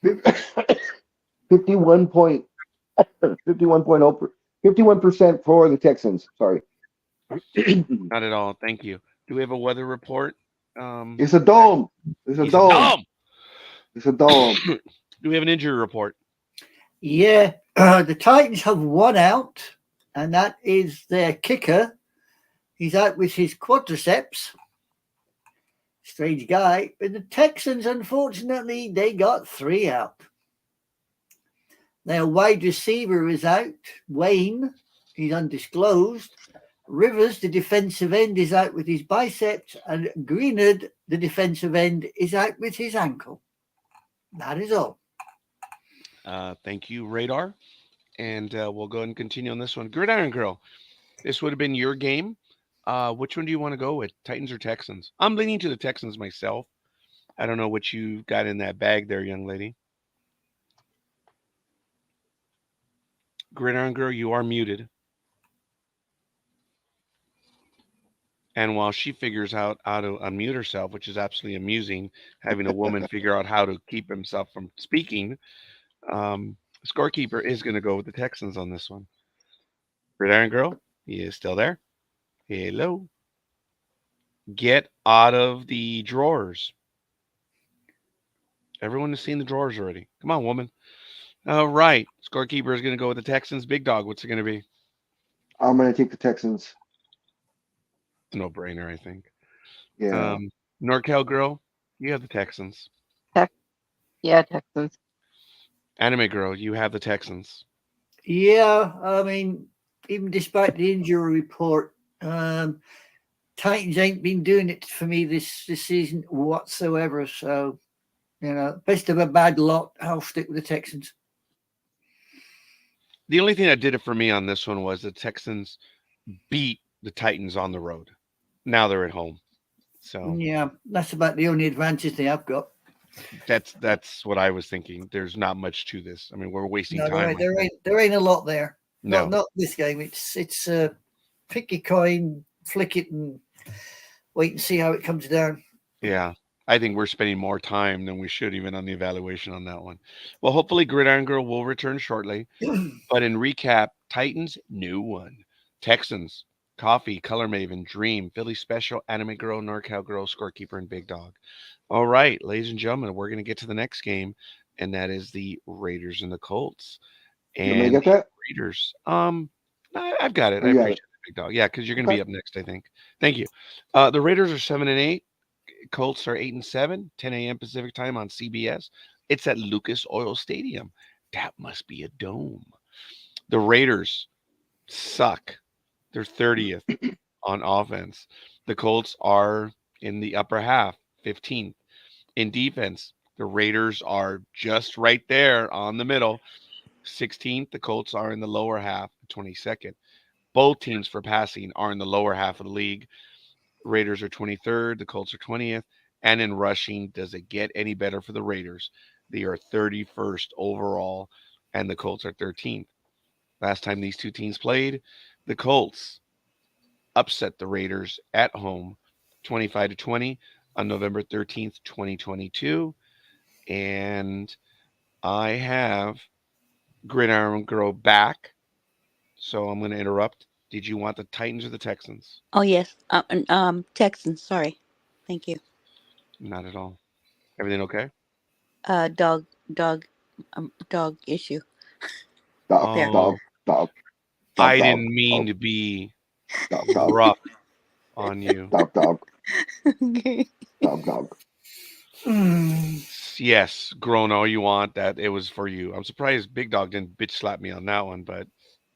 51% for the Texans. Sorry. Not at all. Thank you. Do we have a weather report? It's a dome. It's a He's dome. It's a dome. Do we have an injury report? Yeah, the Titans have one out, and that is their kicker. He's out with his quadriceps. Strange guy. But the Texans, unfortunately, they got 3 out. Their wide receiver is out. Wayne, he's undisclosed. Rivers, the defensive end, is out with his biceps, and Greenard, the defensive end, is out with his ankle. That is all. Thank you, Radar. And we'll go ahead and continue on this one. Gridiron Girl, this would have been your game. Which one do you want to go with, Titans or Texans? I'm leaning to the Texans myself. I don't know what you got in that bag there, young lady. Gridiron Girl, you are muted. And while she figures out how to unmute herself, which is absolutely amusing, having a woman figure out how to keep himself from speaking, Scorekeeper is going to go with the Texans on this one. Gridiron Girl, he is still there. Hello. Get out of the drawers. Everyone has seen the drawers already. Come on, woman. All right. Scorekeeper is going to go with the Texans. Big Dog, what's it going to be? I'm going to take the Texans. No brainer, I think. Yeah. NorCal Girl, you have the Texans. Yeah, Texans. Anime Girl, you have the Texans. Yeah, I mean, even despite the injury report, Titans ain't been doing it for me this season whatsoever. So, best of a bad lot. I'll stick with the Texans. The only thing that did it for me on this one was the Texans beat the Titans on the road. Now they're at home. So yeah, that's about the only advantage they have got. That's what I was thinking. There's not much to this. I mean, we're wasting No, time. there ain't a lot there. No, not this game. It's pick your coin, flick it, and wait and see how it comes down. Yeah, I think we're spending more time than we should even on the evaluation on that one. Well, hopefully Gridiron Girl will return shortly. But in recap, Titans, new one. Texans, Coffee, Color Maven, Dream, Philly Special, Anime Girl, NorCal Girl, Scorekeeper, and Big Dog. All right, ladies and gentlemen, we're going to get to the next game, and that is the Raiders and the Colts. You may And get that? Raiders, I've got it. Oh, I you got appreciate it, Big Dog. Yeah, because you're going to be up next, I think. Thank you. The Raiders are 7-8. Colts are 8-7, 10 a.m. Pacific time on CBS. It's at Lucas Oil Stadium. That must be a dome. The Raiders suck. They're 30th on offense. The Colts are in the upper half, 15th. In defense, the Raiders are just right there on the middle, 16th. The Colts are in the lower half, 22nd. Both teams for passing are in the lower half of the league. Raiders are 23rd, the Colts are 20th. And in rushing, does it get any better for the Raiders? They are 31st overall, and the Colts are 13th. Last time these two teams played, the Colts upset the Raiders at home 25-20 on November 13th, 2022. And I have Gridiron Girl back. So I'm going to interrupt. Did you want the Titans or the Texans? Oh yes. Texans. Sorry. Thank you. Not at all. Everything okay? Dog issue. Dog, There. dog, Oh, dog, I dog, didn't mean to be dog, dog, rough on you. dog, Okay. dog. Yes, groan all you want. That it was for you. I'm surprised Big Dog didn't bitch slap me on that one, but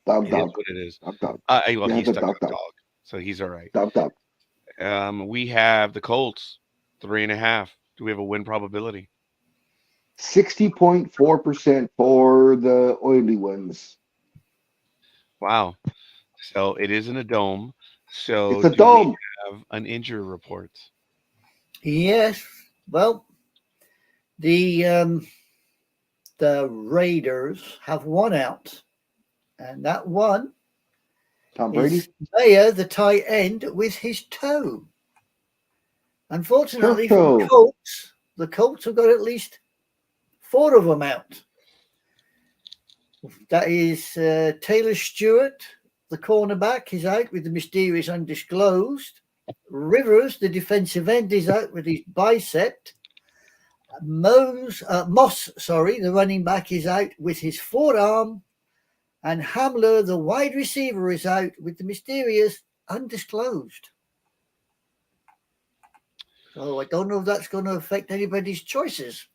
Dog, it is dog, what it is. dog. Well, Yeah, he's the stuck dog, on dog, Dog, so he's all right. dog. We have the Colts 3.5. Do we have a win probability? 60.4% for the oily ones. Wow. So it is in a dome. So It's a do we dome. have an injury report? Yes. Well, the Raiders have one out, and that one Tom Brady. is Mayer, the tight end, with his toe. Unfortunately for Turf the toe. Colts, the Colts have got at least 4 of them out. That is Taylor Stewart, the cornerback, is out with the mysterious undisclosed. Rivers, the defensive end, is out with his bicep. Moss, the running back, is out with his forearm. And Hamler, the wide receiver, is out with the mysterious undisclosed. So I don't know if that's going to affect anybody's choices.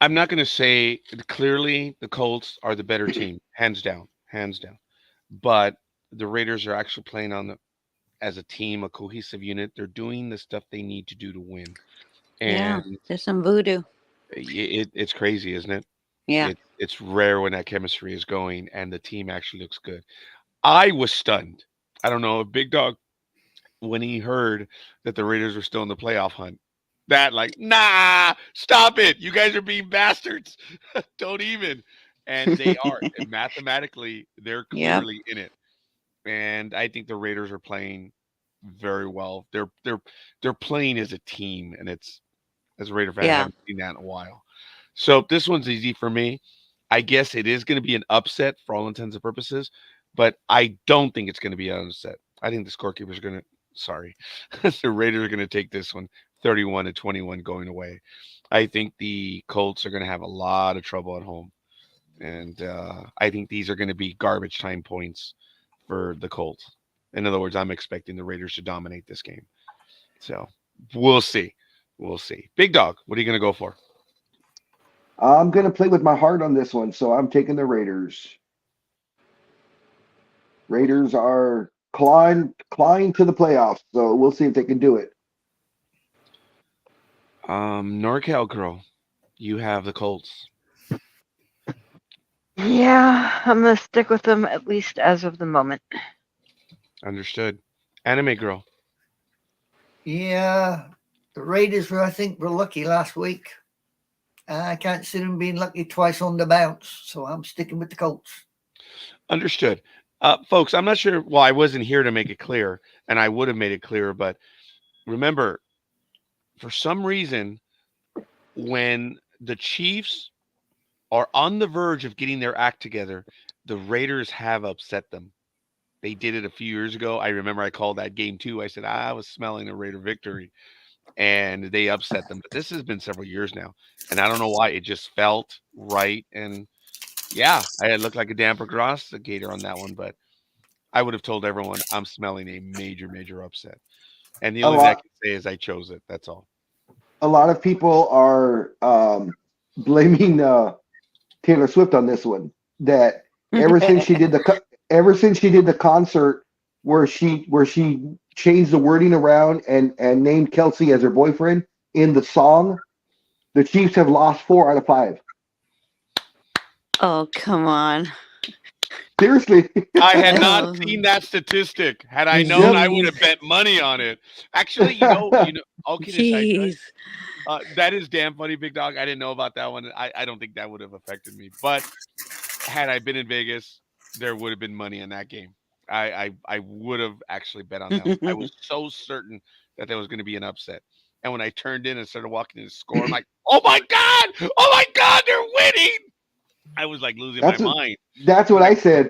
I'm not going to say clearly the Colts are the better team, hands down, hands down. But the Raiders are actually playing as a team, a cohesive unit. They're doing the stuff they need to do to win, Yeah. and There's some voodoo. it's crazy, isn't it? Yeah. It's rare when that chemistry is going, and the team actually looks good. I was stunned. I don't know if Big Dog, when he heard that the Raiders were still in the playoff hunt, that like, nah, stop it. You guys are being bastards. Don't even. And they are. And mathematically, they're Yep. clearly in it. And I think the Raiders are playing very well. They're playing as a team, and it's as a Raider fan, I Yeah. haven't seen that in a while. So this one's easy for me. I guess it is going to be an upset for all intents and purposes, but I don't think it's going to be an upset. I think the scorekeeper is going to. Sorry, the Raiders are going to take this one 31-21 going away. I think the Colts are going to have a lot of trouble at home, and I think these are going to be garbage time points for the Colts. In other words, I'm expecting the Raiders to dominate this game. So we'll see. We'll see. Big Dog, what are you going to go for? I'm gonna play with my heart on this one, so I'm taking the Raiders. Raiders are clawing to the playoffs, so we'll see if they can do it. NorCal Girl, you have the Colts. Yeah, I'm gonna stick with them at least as of the moment. Understood. Anime Girl. Yeah, the Raiders were lucky last week. I can't see them being lucky twice on the bounce, so I'm sticking with the Colts. Understood. Folks, I'm not sure. Well, I wasn't here to make it clear, and I would have made it clearer, but remember, for some reason, when the Chiefs are on the verge of getting their act together, the Raiders have upset them. They did it a few years ago. I remember I called that game too. I said I was smelling a Raider victory, and they upset them. But this has been several years now, and I don't know why. It just felt right. And yeah, I had looked like a damper gator on that one, but I would have told everyone I'm smelling a major, major upset. And the A only thing I lot, can say is I chose it. That's all. a lot of people are blaming Taylor Swift on this one. That ever since she did the concert where she changed the wording around and named Kelsey as her boyfriend in the song, the Chiefs have lost 4 out of 5. Oh, come on. Seriously. I had not Oh, seen that statistic. Had I known, Yep. I would jeez. have bet money on it. Actually, all kidding aside, Jeez. that is damn funny, Big Dog. I didn't know about that one. I don't think that would have affected me. But had I been in Vegas, there would have been money in that game. I would have actually bet on that one. I was so certain that there was going to be an upset. And when I turned in and started walking in the score, I'm like, oh my God, they're winning. I was like losing my That's what, mind. that's what I said.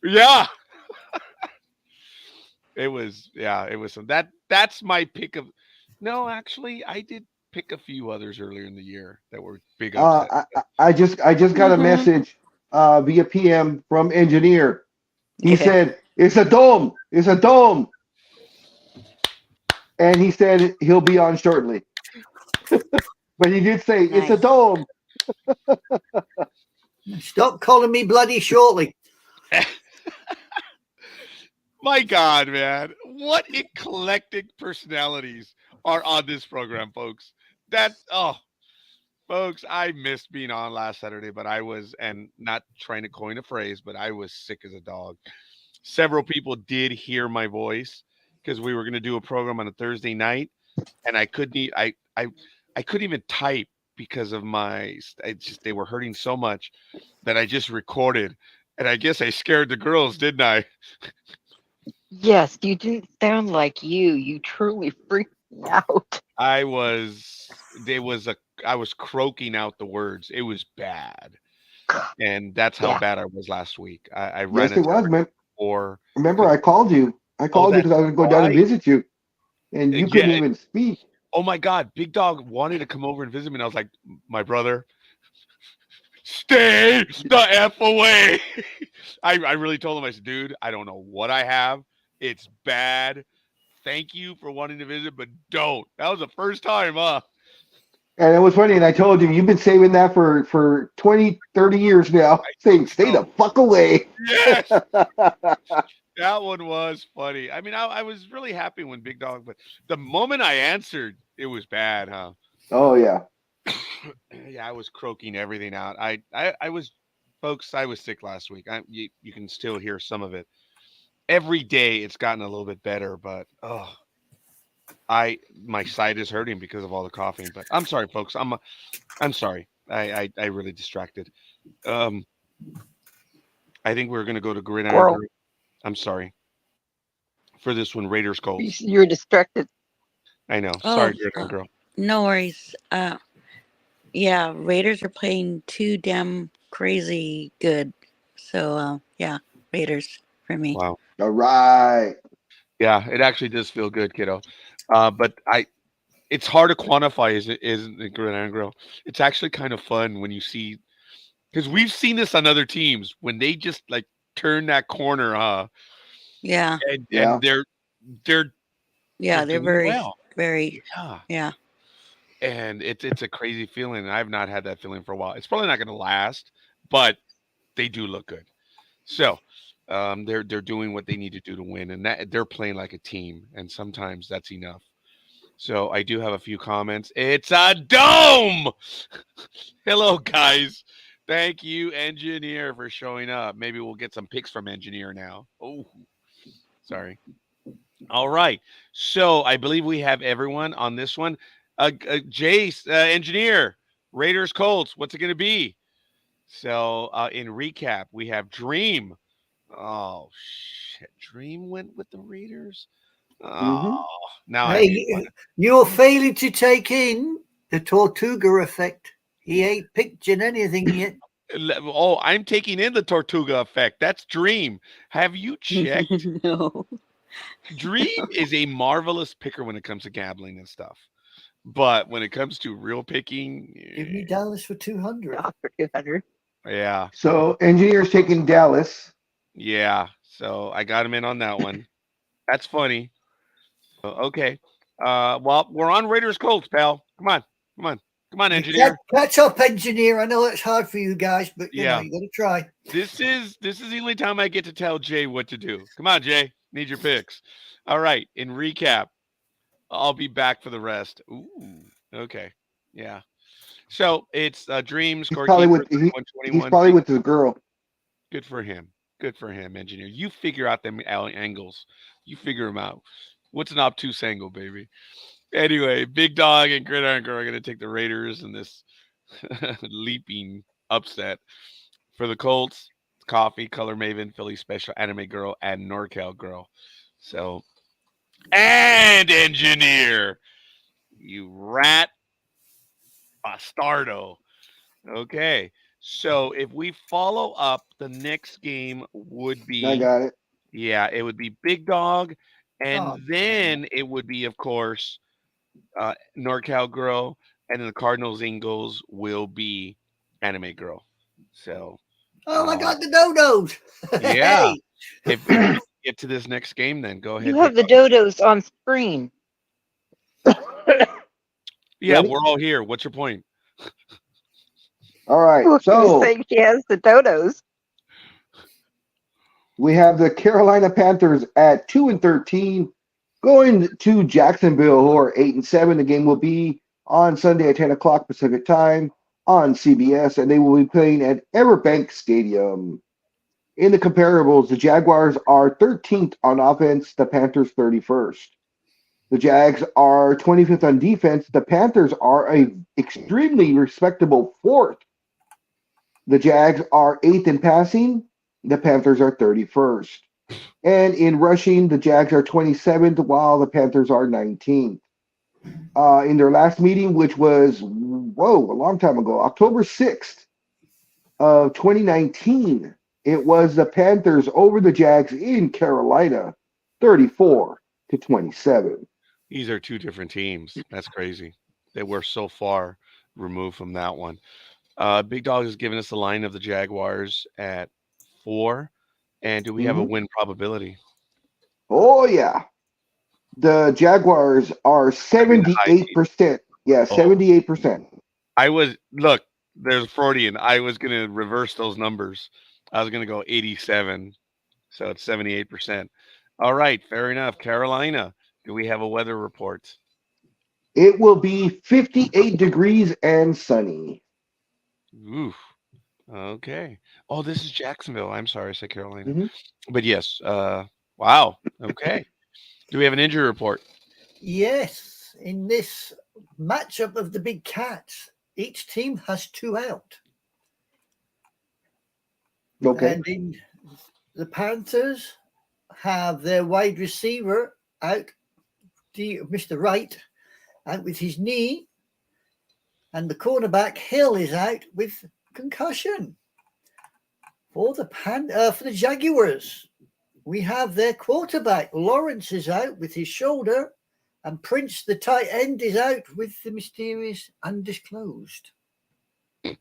Yeah. It was some that's my pick of no, actually I did pick a few others earlier in the year that were big upsets. I just got a message via PM from engineer. He said it's a dome. It's a dome. And he said he'll be on shortly. But he did say it's a Nice. dome. Stop calling me bloody shortly. My God, man. What eclectic personalities are on this program, folks. Folks, I missed being on last Saturday, but I was, and not trying to coin a phrase, but I was sick as a dog. Several people did hear my voice because we were going to do a program on a Thursday night, and I couldn't, I couldn't even type because of they were hurting so much that I just recorded, and I guess I scared the girls, didn't I? Yes, you didn't sound like you. You truly freaked me out. I was croaking out the words. It was bad. And that's how Yeah. bad I was last week. I ran Yes, a it was, tire man. or Remember, I called you. I called you that's because I was going to go down and right. visit you, and you couldn't Yeah. even speak. Oh my God, Big Dog wanted to come over and visit me. And I was like, my brother, stay the F away. I really told him, I said, dude, I don't know what I have. It's bad. Thank you for wanting to visit, but don't. That was the first time, huh? And it was funny, and I told you, you've been saving that for 20, 30 years now, saying, stay the fuck away. Yes. That one was funny. I mean, I was really happy when Big Dog, but the moment I answered, it was bad, huh? Oh, yeah. Yeah, I was croaking everything out. I was, folks, I was sick last week. You can still hear some of it. Every day it's gotten a little bit better, but my side is hurting because of all the coughing. But I'm sorry, folks. I'm sorry. I really distracted. I think we're gonna go to Gridiron Squirrel. Girl. I'm sorry for this one. Raiders Colts. You're distracted. I know. Oh, Sorry, Gridiron Girl. no worries. Yeah, Raiders are playing too damn crazy good. So, yeah, Raiders for me. Wow. All right. Yeah, it actually does feel good, kiddo. But it's hard to quantify, isn't it, Gridiron Girl? It's actually kind of fun when you see, because we've seen this on other teams when they just like turn that corner, huh? Yeah. And Yeah. they're Yeah, they're doing very, well. very, Yeah. yeah. And it's a crazy feeling. And I've not had that feeling for a while. It's probably not going to last, but they do look good. So they're doing what they need to do to win, and that they're playing like a team, and sometimes that's enough. So I do have a few comments. It's a dome. Hello, guys. Thank you, Engineer, for showing up. Maybe we'll get some pics from Engineer now. Oh, sorry. All right. So I believe we have everyone on this one. Jace, Engineer, Raiders Colts. What's it going to be? So in recap, we have Dreem. Oh shit! Dreem went with the Raiders. Oh, now I hate Hey, you're failing to take in the Tortuga effect. He ain't pictured anything yet. Oh, I'm taking in the Tortuga effect. That's Dreem. Have you checked? No. Dreem is a marvelous picker when it comes to gambling and stuff. But when it comes to real picking, Give me Dallas for 200. For 200. yeah. So, engineer's taking Dallas. Yeah. So I got him in on that one. That's funny. Okay. Well, we're on Raiders Colts, pal. Come on, You engineer. catch up, engineer. I know it's hard for you guys, but you Yeah. know you got to try. This is the only time I get to tell Jay what to do. Come on, Jay. Need your picks. All right. In recap, I'll be back for the rest. Ooh. Okay. Yeah. So it's Dream He's probably Scorekeeper with he's 3121. probably with the girl. Good for him. Good for him, engineer. You figure out them angles. You figure them out. What's an obtuse angle, baby? Anyway, Big Dog and Gridiron Girl are going to take the Raiders in this leaping upset. For the Colts, Coffee, Color Maven, Philly Special, Anime Girl, and NorCal Girl. So, and Engineer, you rat bastardo. Okay. So if we follow up, the next game would I be, got it. yeah, it would be Big Dog. And Oh. then it would be, of course, NorCal Girl. And then the Cardinals Ingles will be Anime Girl. So, Oh, I got the dodos. yeah. Hey. If we get to this next game, then go ahead. You have the Big Dog. dodos on screen. Yeah, Ready? we're all here. What's your point? All right. Who's So saying she has the dodos? we have the Carolina Panthers at 2-13, going to Jacksonville, who are 8-7. The game will be on Sunday at 10 o'clock Pacific time on CBS, and they will be playing at Everbank Stadium. In the comparables, the Jaguars are 13th on offense, the Panthers 31st. The Jags are 25th on defense. The Panthers are a extremely respectable 4th. The Jags are 8th in passing. The Panthers are 31st. And in rushing, the Jags are 27th, while the Panthers are 19th. In their last meeting, which was, a long time ago, October 6th of 2019, it was the Panthers over the Jags in Carolina, 34-27. These are two different teams. That's crazy. They were so far removed from that one. Big Dog has given us the line of the Jaguars at 4. And do we have a win probability? Oh, yeah. The Jaguars are 78%. Yeah, 78%. Look, there's Freudian. I was going to reverse those numbers. I was going to go 87. So it's 78%. All right, fair enough. Carolina, do we have a weather report? It will be 58 degrees and sunny. Oof. Okay. Oh, this is Jacksonville. I'm sorry, I said Carolina. Mhm. But yes. Wow. Okay. Do we have an injury report? Yes, in this matchup of the big cats, each team has 2 out. Okay. And in the Panthers have their wide receiver out, Mr. Wright, out with his knee, and the cornerback Hill is out with concussion. For the Jaguars, we have their quarterback Lawrence is out with his shoulder, and Prince, the tight end, is out with the mysterious undisclosed. I'm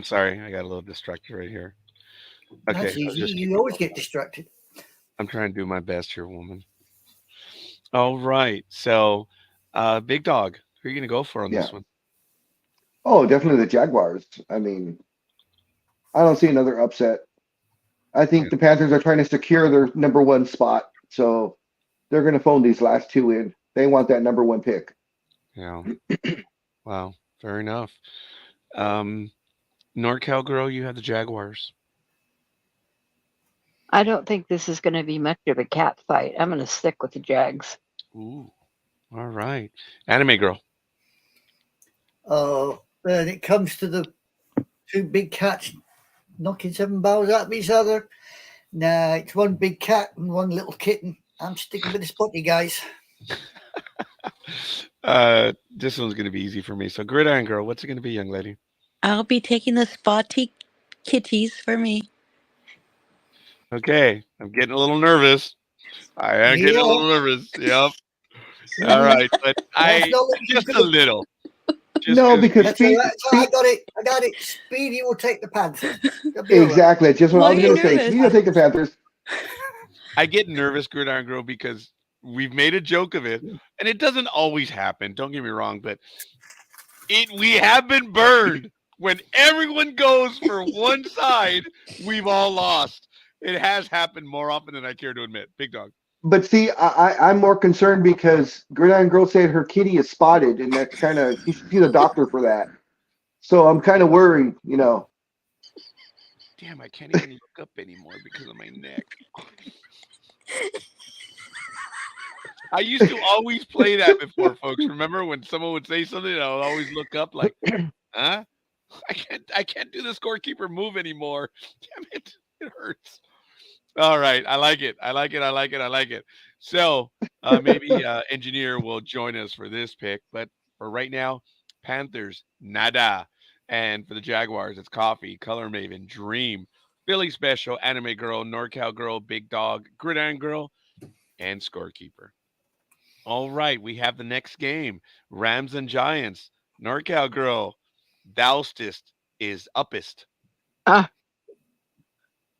sorry, I got a little distracted right here. Okay, That's I'll easy. just You always get distracted. I'm trying to do my best here, woman. All right. So, Big Dog, who are you going to go for on this Yeah. one? Oh, definitely the Jaguars. I mean, I don't see another upset. I think the Panthers are trying to secure their number 1 spot. So they're going to phone these last 2 in. They want that number 1 pick. Yeah. Wow. Fair enough. NorCal Girl, you have the Jaguars. I don't think this is going to be much of a cat fight. I'm going to stick with the Jags. Ooh. All right. Anime Girl. Oh, when it comes to the 2 big cats knocking 7 balls out of each other, nah, it's 1 big cat and 1 little kitten. I'm sticking with the spotty guys. This one's going to be easy for me. So, Gridiron Girl, what's it going to be, young lady? I'll be taking the spotty kitties for me. Okay. I'm getting a little nervous. I am getting a little nervous. Yep. All right. But just a little. No, because That's all right. I got it. Speedy will take the Panthers. Exactly. Just what I was Why going to say. nervous? Speedy will take the Panthers. I get nervous, Gridiron Girl, because we've made a joke of it, and it doesn't always happen. Don't get me wrong, but we have been burned. When everyone goes for one side, we've all lost. It has happened more often than I care to admit. Big Dog. But see, I'm more concerned because Gridiron Girl said her kitty is spotted, and that's kind of you should see the doctor for that. So I'm kind of worried, you know. Damn, I can't even look up anymore because of my neck. I used to always play that before, folks. Remember when someone would say something, I would always look up like, huh? I can't do the scorekeeper move anymore. Damn it. It hurts. All right. I like it. I like it. I like it. I like it. So maybe engineer will join us for this pick. But for right now, Panthers, nada. And for the Jaguars, it's Coffee, Color Maven, Dream, Philly Special, Anime Girl, NorCal Girl, Big Dog, Gridiron Girl, and Scorekeeper. All right. We have the next game, Rams and Giants. NorCal Girl, Thou'stest is uppest.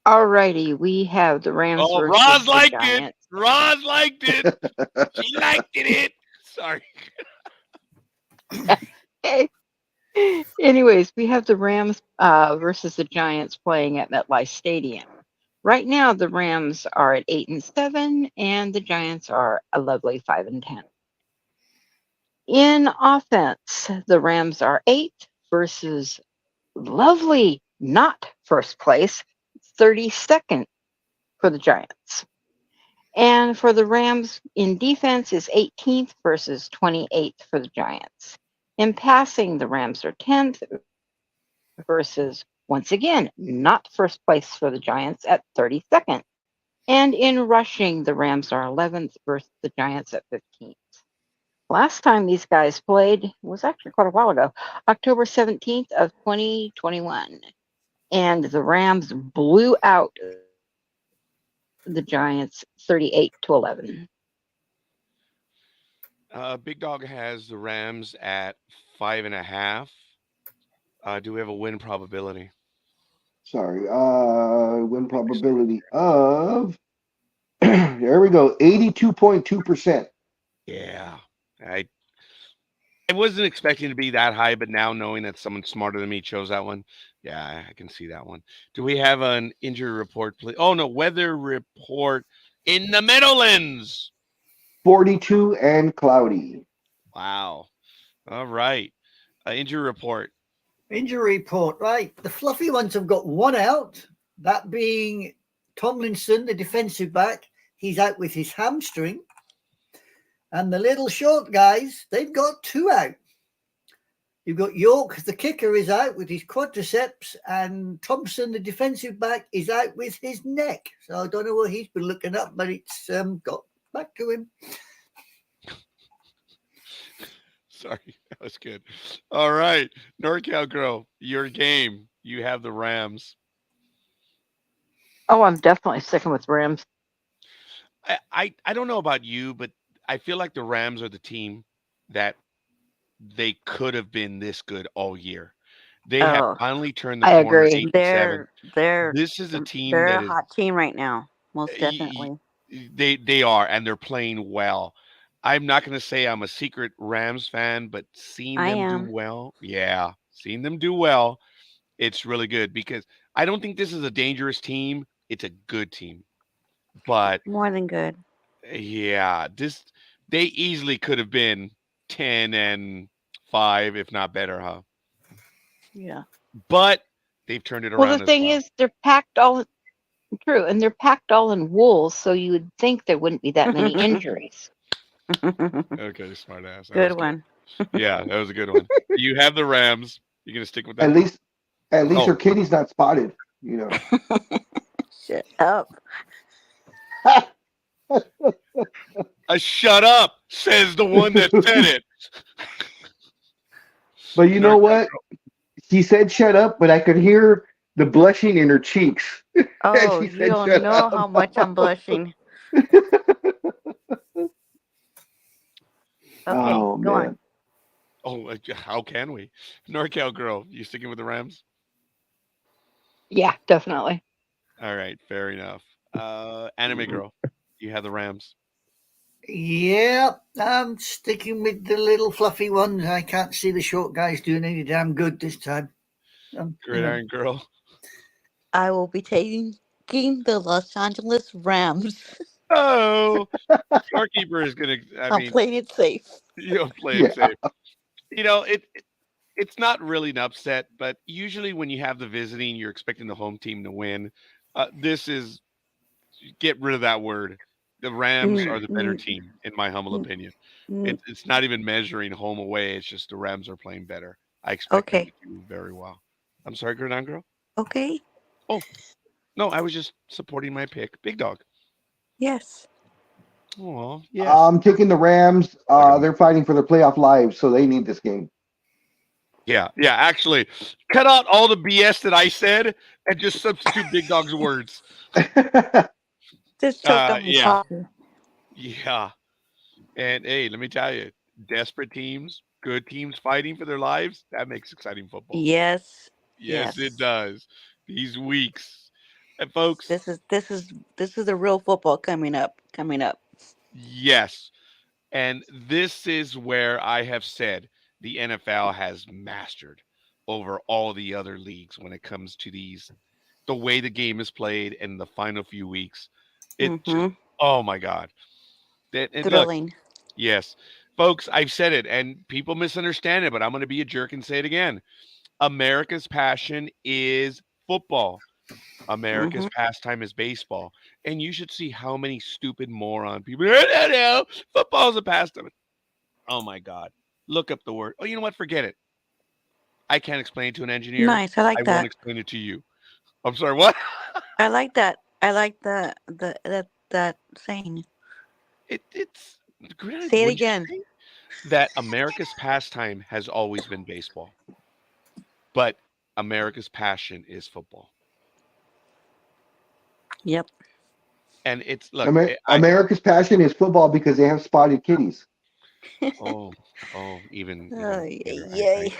Alrighty, we have the Rams Oh, versus Roz the liked it. Giants. Roz liked it. She liked it. Sorry. Anyways, we have the Rams versus the Giants playing at MetLife Stadium. Right now, the Rams are at 8-7, and the Giants are a lovely 5-10. In offense, the Rams are 8 versus lovely, not first place, 32nd for the Giants. And for the Rams in defense is 18th versus 28th for the Giants. In passing, the Rams are 10th versus, once again, not first place for the Giants at 32nd. And in rushing, the Rams are 11th versus the Giants at 15th. Last time these guys played was actually quite a while ago, October 17th of 2021. And the Rams blew out the Giants 38-11. Big Dog has the Rams at 5.5. Do we have a win probability? Sorry. Win probability of there we go, 82.2%. Yeah. I wasn't expecting to be that high, but now knowing that someone smarter than me chose that one, yeah, I can see that one. Do we have an injury report, please? Oh, no, weather report in the Meadowlands. 42 and cloudy. Wow. All right. Injury report. Injury report, right. The fluffy ones have got one out, that being Tomlinson, the defensive back. He's out with his hamstring. And the little short guys, they've got 2 out. You've got York, the kicker, is out with his quadriceps, and Thompson, the defensive back, is out with his neck. So I don't know what he's been looking up, but it's got back to him. Sorry, that was good. All right, NorCal Girl, your game. You have the Rams. Oh, I'm definitely sticking with Rams. I don't know about you, but I feel like the Rams are the team that they could have been this good all year. They have finally turned the I corner. agree. 8-7. This is a team they're that a is hot team right now, most definitely. they are, and they're playing well. I'm not going to say I'm a secret Rams fan, but seeing them do well, yeah, seeing them do well, it's really good because I don't think this is a dangerous team. It's a good team, but more than good. Yeah, they easily could have been 10-5, if not better, huh? Yeah. But they've turned it around. Well, the thing is, they're packed all true, and they're packed all in wool, so you would think there wouldn't be that many injuries. Okay, smart ass. Good one. Yeah, that was a good one. You have the Rams. You're gonna stick with that? At least her kitty's not spotted, you know. Shut up. Shut up, says the one that said it. But you know what? She said shut up, but I could hear the blushing in her cheeks. Oh, you don't know how much I'm blushing. Okay, go on. Oh, how can we? NorCal Girl, you sticking with the Rams? Yeah, definitely. All right, fair enough. Anime Girl. You have the Rams. Yeah, I'm sticking with the little fluffy ones. I can't see the short guys doing any damn good this time. Gridiron girl. I will be taking the Los Angeles Rams. Oh, Scorekeeper is gonna. I I'm mean, playing it safe. you'll play Yeah. it safe. You know, it's not really an upset, but usually when you have the visiting, you're expecting the home team to win. This is get rid of that word. The Rams are the better team, in my humble opinion. It's not even measuring home away. It's just the Rams are playing better. I expect them Okay. to do very well. I'm sorry, Gridiron girl. Okay. Oh no, I was just supporting my pick, Big Dog. Yes. Oh yes. I'm taking the Rams. They're fighting for their playoff lives, so they need this game. Yeah. Actually, cut out all the BS that I said and just substitute Big Dog's words. Just choke on my Yeah. coffee. Yeah. And hey, let me tell you, desperate teams, good teams fighting for their lives, that makes exciting football. Yes. Yes, it does. These weeks. And folks, This is the real football coming up. yes. And this is where I have said the NFL has mastered over all the other leagues when it comes to the way the game is played in the final few weeks. It just, oh my God. And look, Thrilling. yes, folks, I've said it and people misunderstand it, but I'm going to be a jerk and say it again. America's passion is football. America's pastime is baseball. And you should see how many stupid moron people, no, football's a pastime. Oh my God. Look up the word. Oh, you know what? Forget it. I can't explain it to an engineer. Nice. I like I won't that. explain it to you. I'm sorry, what? I like that. I like that saying. It's Say it would you again. say that America's pastime has always been baseball, but America's passion is football. Yep. And it's look, America's passion is football because they have spotted kitties. oh, even Yay.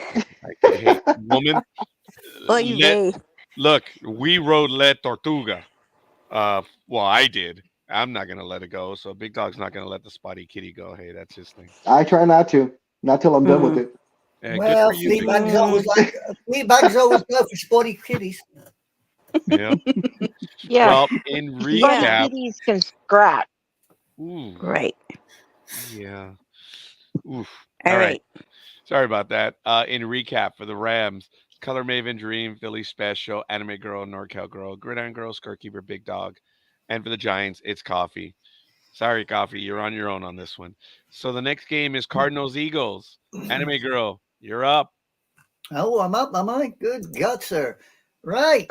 hey, woman, Oy vey. look, we rode La Tortuga. Well, I did. I'm not gonna let it go. So Big Dog's not gonna let the spotty kitty go. Hey, that's his thing. I try not to, not till I'm done with it. Well, Fleabag's always go for spotty kitties. Yeah. Yeah. Well, in recap, Kitties can scratch. ooh, Right. yeah. Oof. All right. Sorry about that. In recap for the Rams, Color Maven, Dream, Philly Special, Anime Girl, NorCal Girl, Gridiron Girl, Scorekeeper, Big Dog, and for the Giants, it's Coffee. Sorry, Coffee, you're on your own on this one. So the next game is Cardinals Eagles. Anime Girl, you're up. Oh, I'm up, am I? Good God, sir. Right.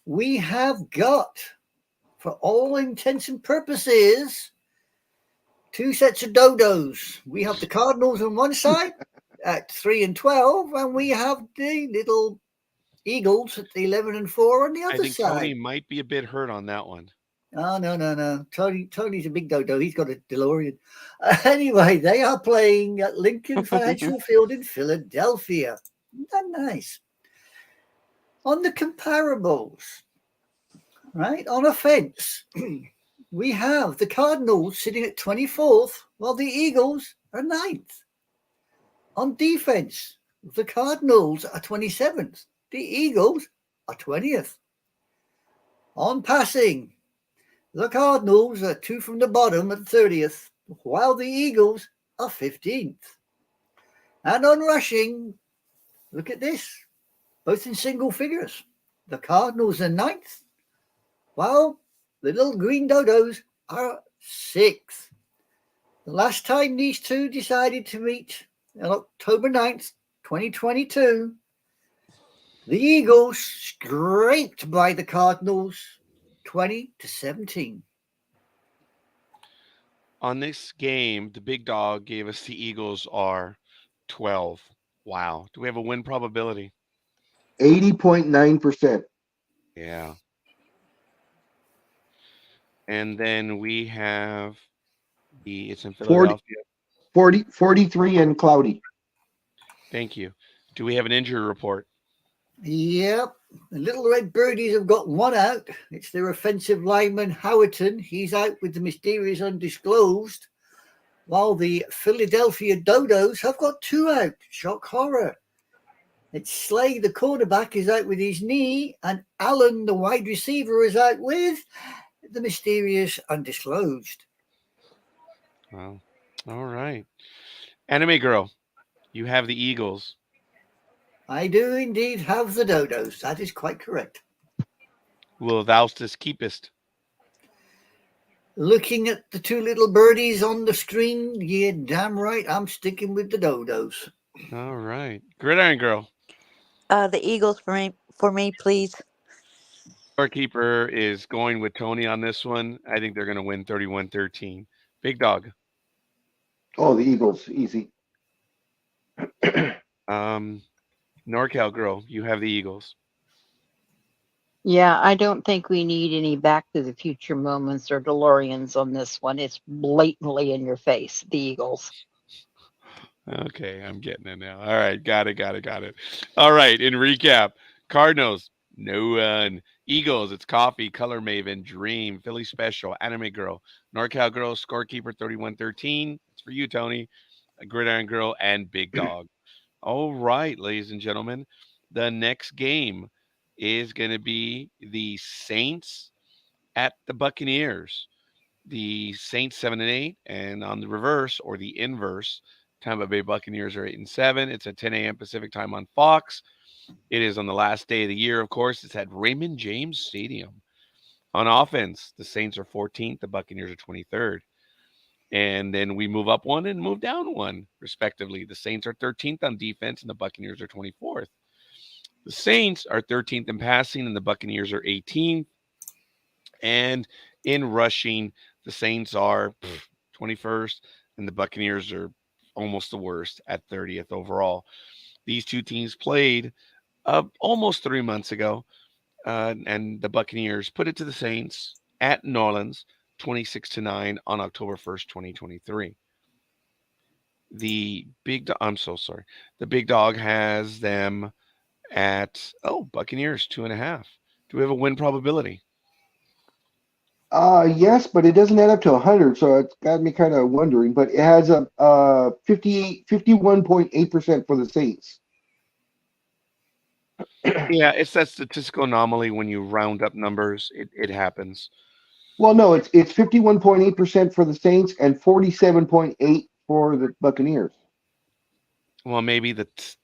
We have got, for all intents and purposes, two sets of dodos. We have the Cardinals on one side at 3-12, and we have the little Eagles at 11-4 on the other I think side. Tony might be a bit hurt on that one. Oh, no. Tony's a big dodo. He's got a DeLorean. Anyway, they are playing at Lincoln Financial Field in Philadelphia. Isn't that nice? On the comparables, right, on offense, we have the Cardinals sitting at 24th, while the Eagles are 9th. On defense, the Cardinals are 27th. The Eagles are 20th. On passing, the Cardinals are 2 from the bottom at 30th, while the Eagles are 15th. And on rushing, look at this, both in single figures. The Cardinals are 9th, while the little green dodos are 6th. The last time these two decided to meet on October 9th, 2022, the Eagles scraped by the Cardinals 20-17. On this game, the Big Dog gave us the Eagles are 12. Wow. Do we have a win probability? 80.9%. Yeah. And then we have it's in Philadelphia. 43 and cloudy. Thank you. Do we have an injury report? Yep. The Little Red Birdies have got one out. It's their offensive lineman, Howerton. He's out with the mysterious undisclosed. While the Philadelphia Dodos have got two out. Shock horror. It's Slay, the cornerback, is out with his knee, and Allen, the wide receiver, is out with the mysterious undisclosed. Wow. All right. Anime girl, you have the Eagles. I do indeed have the Dodos. That is quite correct. Will thou keepest? Looking at the two little birdies on the screen, yeah, damn right, I'm sticking with the Dodos. All right. Gridiron girl. The Eagles for me, please. Scorekeeper is going with Tony on this one. I think they're going to win 31-13. Big Dog. Oh, the Eagles, easy. NorCal girl, you have the Eagles. Yeah, I don't think we need any Back to the Future moments or DeLoreans on this one. It's blatantly in your face, the Eagles. Okay, I'm getting it now. All right, got it. All right, in recap, Cardinals, no one. Eagles, it's Coffee, Color Maven, Dreem, Philly Special, Anime Girl, NorCal Girl, Scorekeeper 31-13. It's for you, Tony, Gridiron Girl, and Big Dog. All right, ladies and gentlemen, the next game is going to be the Saints at the Buccaneers. The Saints 7-8, and on the reverse or the inverse, Tampa Bay Buccaneers are 8-7. It's at 10 a.m. Pacific time on Fox. It is on the last day of the year, of course. It's at Raymond James Stadium. On offense, the Saints are 14th, the Buccaneers are 23rd. And then we move up one and move down one, respectively. The Saints are 13th on defense, and the Buccaneers are 24th. The Saints are 13th in passing, and the Buccaneers are 18th. And in rushing, the Saints are 21st, and the Buccaneers are almost the worst at 30th overall. These two teams played almost 3 months ago, and the Buccaneers put it to the Saints at New Orleans, 26-9 on October 1st, 2023. The Big Dog has them at Buccaneers 2.5. Do we have a win probability? Yes, but it doesn't add up to 100, so it's got me kind of wondering. But it has a 51.8% for the Saints. Yeah, it's that statistical anomaly when you round up numbers. It happens. Well, no, it's 51.8% for the Saints and 47.8 for the Buccaneers. Well, maybe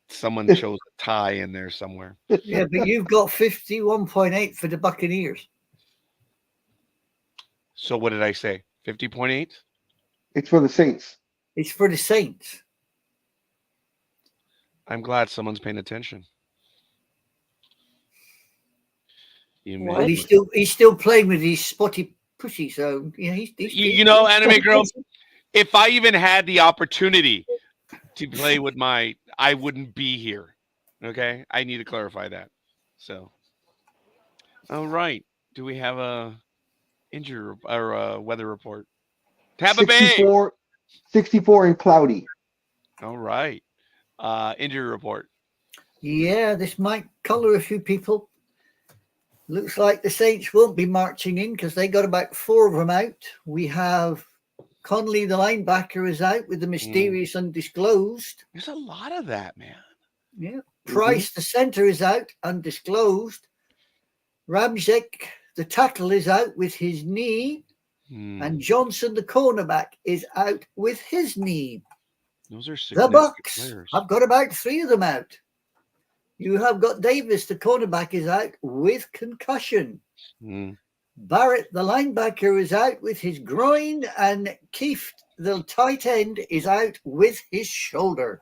someone chose a tie in there somewhere. Yeah, but you've got 51.8 for the Buccaneers. So what did I say? 50.8? It's for the Saints. It's for the Saints. I'm glad someone's paying attention. Well, he's still playing with his spotty pushy, so he's Anime girl. If I even had the opportunity to play with I wouldn't be here. Okay, I need to clarify that. So, all right. Do we have a injury or a weather report? Tampa Bay 64 and cloudy. All right. Injury report. Yeah, this might color a few people. Looks like the Saints won't be marching in because they got about 4 of them out. We have Conley, the linebacker, is out with the mysterious undisclosed. There's a lot of that, man. Yeah. Price, the center, is out, undisclosed. Ramczyk, the tackle, is out with his knee. And Johnson, the cornerback, is out with his knee. Those are the Bucks. Players. I've got about 3 of them out. You have got Davis, the cornerback, is out with concussion. Barrett, the linebacker, is out with his groin, and Keefe, the tight end, is out with his shoulder.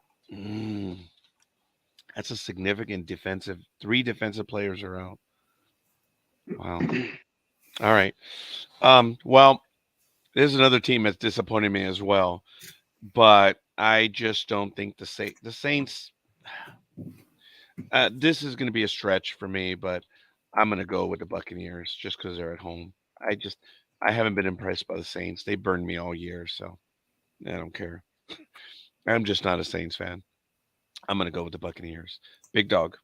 That's a significant 3 defensive players are out. Wow. All right. Well, there's another team that's disappointed me as well, but I just don't think the Saints. This is going to be a stretch for me, but I'm going to go with the Buccaneers just because they're at home. I haven't been impressed by the Saints. They burned me all year, so I don't care. I'm just not a Saints fan. I'm going to go with the Buccaneers. Big Dog.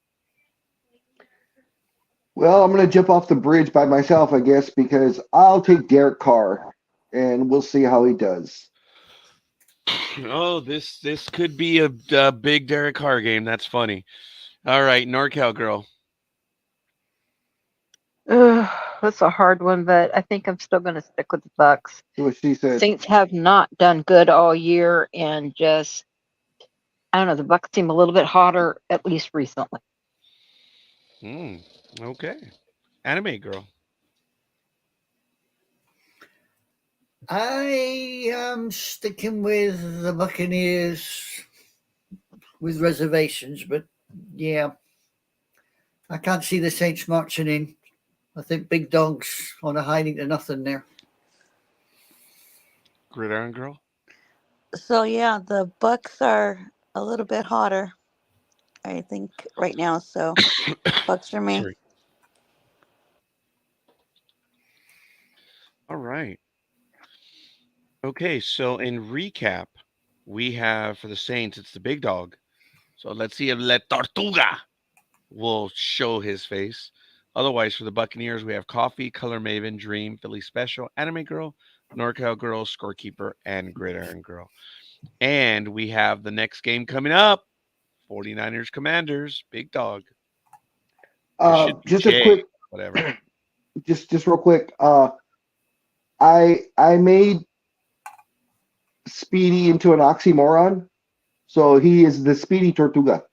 Well, I'm going to jump off the bridge by myself, I guess, because I'll take Derek Carr, and we'll see how he does. Oh, this could be a big Derek Carr game. That's funny. All right, NorCal girl. That's a hard one, but I think I'm still going to stick with the Bucks. See what she said. Saints have not done good all year, and just I don't know. The Bucks seem a little bit hotter, at least recently. Okay. Anime girl. I am sticking with the Buccaneers with reservations, but yeah, I can't see the Saints marching in. I think Big Dog's on a hiding to nothing there. Gridiron girl. So yeah, the Bucks are a little bit hotter, I think, right now. So Bucks for me. Sorry. All right. Okay, so in recap, we have for the Saints, it's the big dog. So let's see if La Tortuga will show his face. Otherwise, for the Buccaneers, we have Coffee, Color Maven, Dream, Philly Special, Anime Girl, NorCal Girl, Scorekeeper, and Gridiron Girl. And we have the next game coming up, 49ers Commanders, big dog. Just a quick, whatever. just real quick. I made Speedy into an oxymoron, so he is the Speedy Tortuga.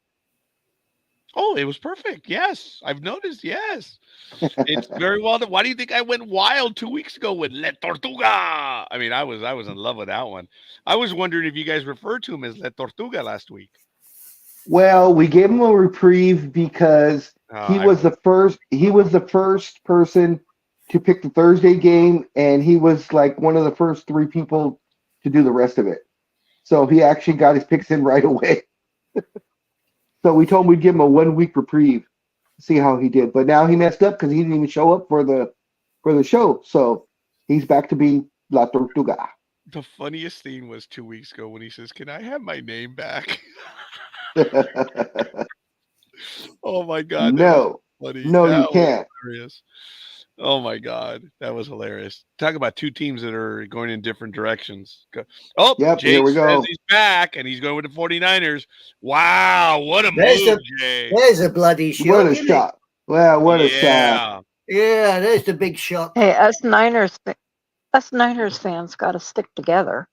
Oh, it was perfect. Yes, I've noticed. Yes, it's very well done. Why do you think I went wild 2 weeks ago with La Tortuga? I mean, I was in love with that one. I was wondering if you guys referred to him as La Tortuga last week. Well, we gave him a reprieve because he was the first. He was the first person to pick the Thursday game, and he was like one of the first 3 people to do the rest of it. So he actually got his picks in right away. So we told him we'd give him a 1 week reprieve, see how he did. But now he messed up because he didn't even show up for the show. So he's back to being La Tortuga. The funniest thing was 2 weeks ago when he says, "Can I have my name back?" Oh my God! No, funny. No, that you can't. Hilarious. Oh my God, that was hilarious. Talk about 2 teams that are going in different directions. Oh, yep, Jay here we says go. he's back, and he's going with the 49ers. Wow, what a There's move, Jay. There's a bloody shot. What a shot. Well, what a shot. Yeah, there's the big shot. Hey, us Niners fans got to stick together.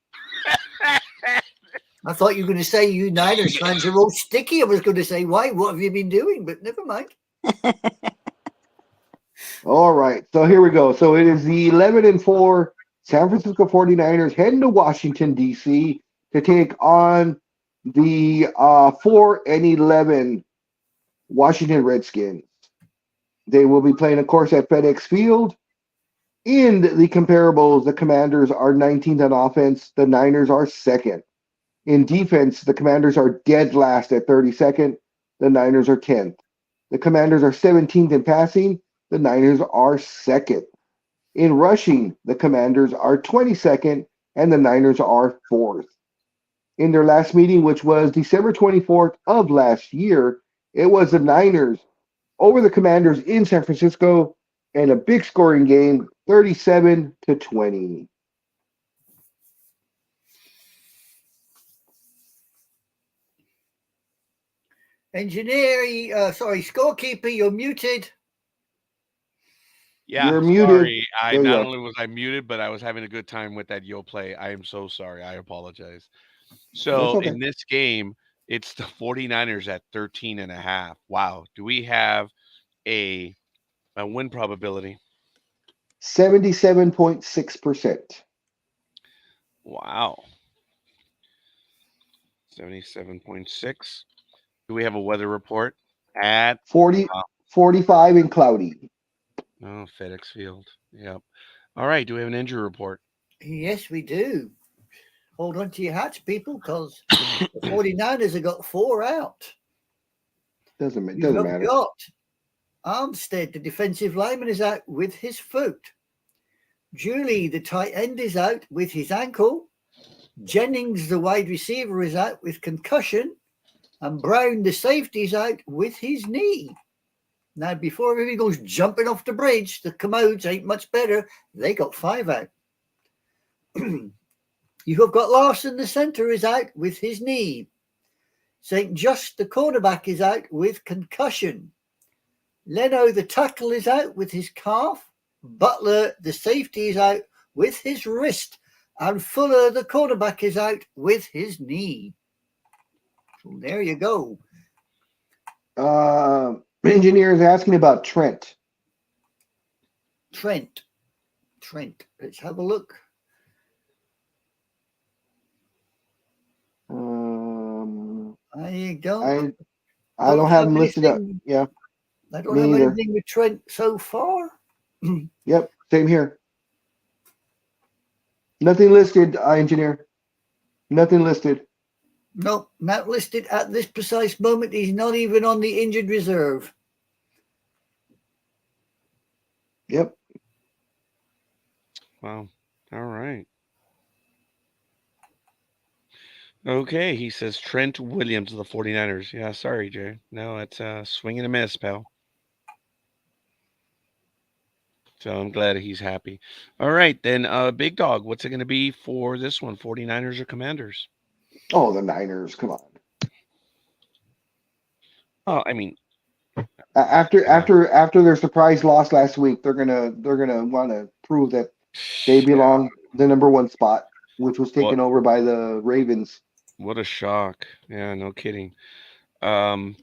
I thought you were going to say you Niners fans are all sticky. I was going to say, why? What have you been doing? But never mind. All right, so here we go. So it is the 11-4 San Francisco 49ers heading to Washington, D.C. to take on the 4-11 Washington Redskins. They will be playing, of course, at FedEx Field. In the comparables, the Commanders are 19th on offense. The Niners are second. In defense, the Commanders are dead last at 32nd. The Niners are 10th. The Commanders are 17th in passing. The Niners are second. In rushing, the Commanders are 22nd, and the Niners are 4th. In their last meeting, which was December 24th of last year, it was the Niners over the Commanders in San Francisco, and a big scoring game, 37-20. Scorekeeper, you're muted. Yeah, You're sorry. muted. Not only was I muted, but I was having a good time with that Yo play. I am so sorry. I apologize. So okay. in this game, it's the 49ers at 13.5. Wow. Do we have a win probability? 77.6%. Wow. 77.6. Do we have a weather report at 45 and cloudy? Oh, FedEx Field. Yep. All right. Do we have an injury report? Yes, we do. Hold on to your hats, people, because the 49ers have got 4 out. Doesn't You've matter. Got Armstead, the defensive lineman, is out with his foot. Julie, the tight end, is out with his ankle. Jennings, the wide receiver, is out with concussion. And Brown, the safety, is out with his knee. Now, before everybody goes jumping off the bridge, the Commodes ain't much better. They got 5 out. You have got Larson, the centre, is out with his knee. St. Just, the cornerback, is out with concussion. Leno, the tackle, is out with his calf. Butler, the safety, is out with his wrist. And Fuller, the cornerback, is out with his knee. So there you go. Engineer is asking about Trent. Trent. Let's have a look. I don't have him listed up. anything. Yeah. I don't Me have either. anything with Trent so far. Yep. Same here. Nothing listed, engineer. Nothing listed. Nope, not listed at this precise moment. He's not even on the injured reserve. Yep. Wow. All right. Okay, he says Trent Williams of the 49ers. Yeah, sorry, Jay. No, it's a swing and a miss, pal. So I'm glad he's happy. All right, then, Big Dog, what's it going to be for this one, 49ers or Commanders? Oh, the Niners. Come on. Oh, I mean, After their surprise loss last week, they're gonna want to prove that they belong the number 1 spot, which was taken over by the Ravens. What a shock. Yeah, no kidding. NorCal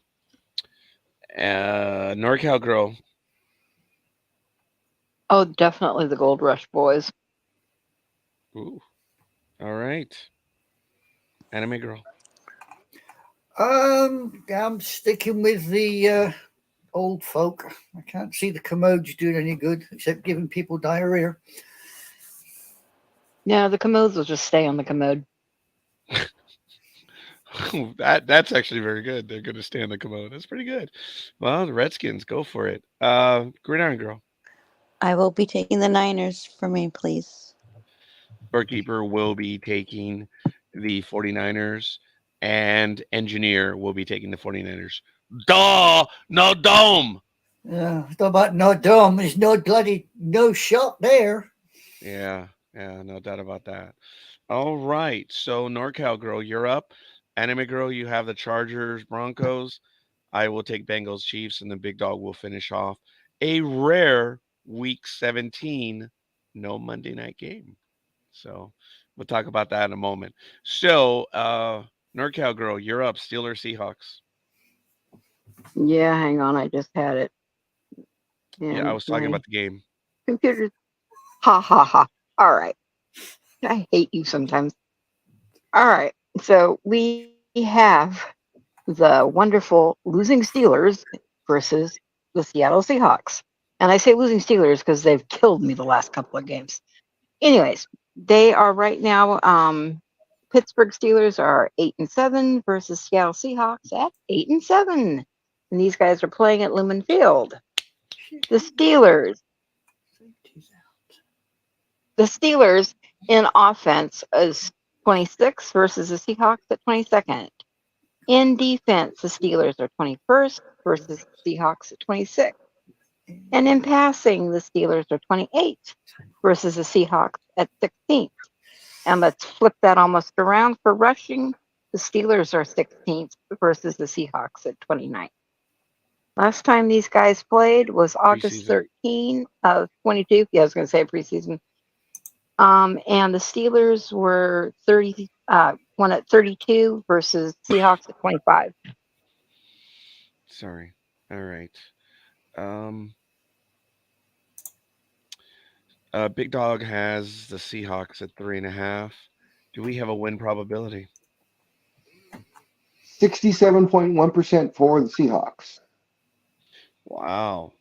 Girl. Oh, definitely the Gold Rush boys. Ooh. All right. Anime Girl. I'm sticking with the old folk. I can't see the Commodes doing any good except giving people diarrhea. Yeah, the Commodes will just stay on the commode. That's actually very good. They're going to stay on the commode. That's pretty good. Well, the Redskins, go for it. Gridiron Girl. I will be taking the Niners for me, please. Scorekeeper will be taking the 49ers, and Engineer will be taking the 49ers. Duh! No dome! Yeah, it's about no dome. There's no shot there. Yeah, no doubt about that. All right, so NorCal Girl, you're up. Anime Girl, you have the Chargers, Broncos. I will take Bengals, Chiefs, and the Big Dog will finish off a rare Week 17 no Monday night game. So we'll talk about that in a moment. So, NorCal Girl, you're up. Steelers, Seahawks. Yeah, hang on, I just had it. Yeah, I was talking about the game. Computers. Ha ha ha. All right. I hate you sometimes. All right. So we have the wonderful losing Steelers versus the Seattle Seahawks. And I say losing Steelers because they've killed me the last couple of games. Anyways, they are right now, Pittsburgh Steelers are 8-7 versus Seattle Seahawks at 8-7. And these guys are playing at Lumen Field. The Steelers in offense is 26 versus the Seahawks at 22nd. In defense, the Steelers are 21st versus the Seahawks at 26th. And in passing, the Steelers are 28th versus the Seahawks at 16th. And let's flip that almost around for rushing. The Steelers are 16th versus the Seahawks at 29th. Last time these guys played was August 13 of 22. Yeah, I was going to say preseason. And the Steelers were 1 at 32 versus Seahawks at 25. Sorry. All right. Big Dog has the Seahawks at 3.5. Do we have a win probability? 67.1% for the Seahawks. Wow.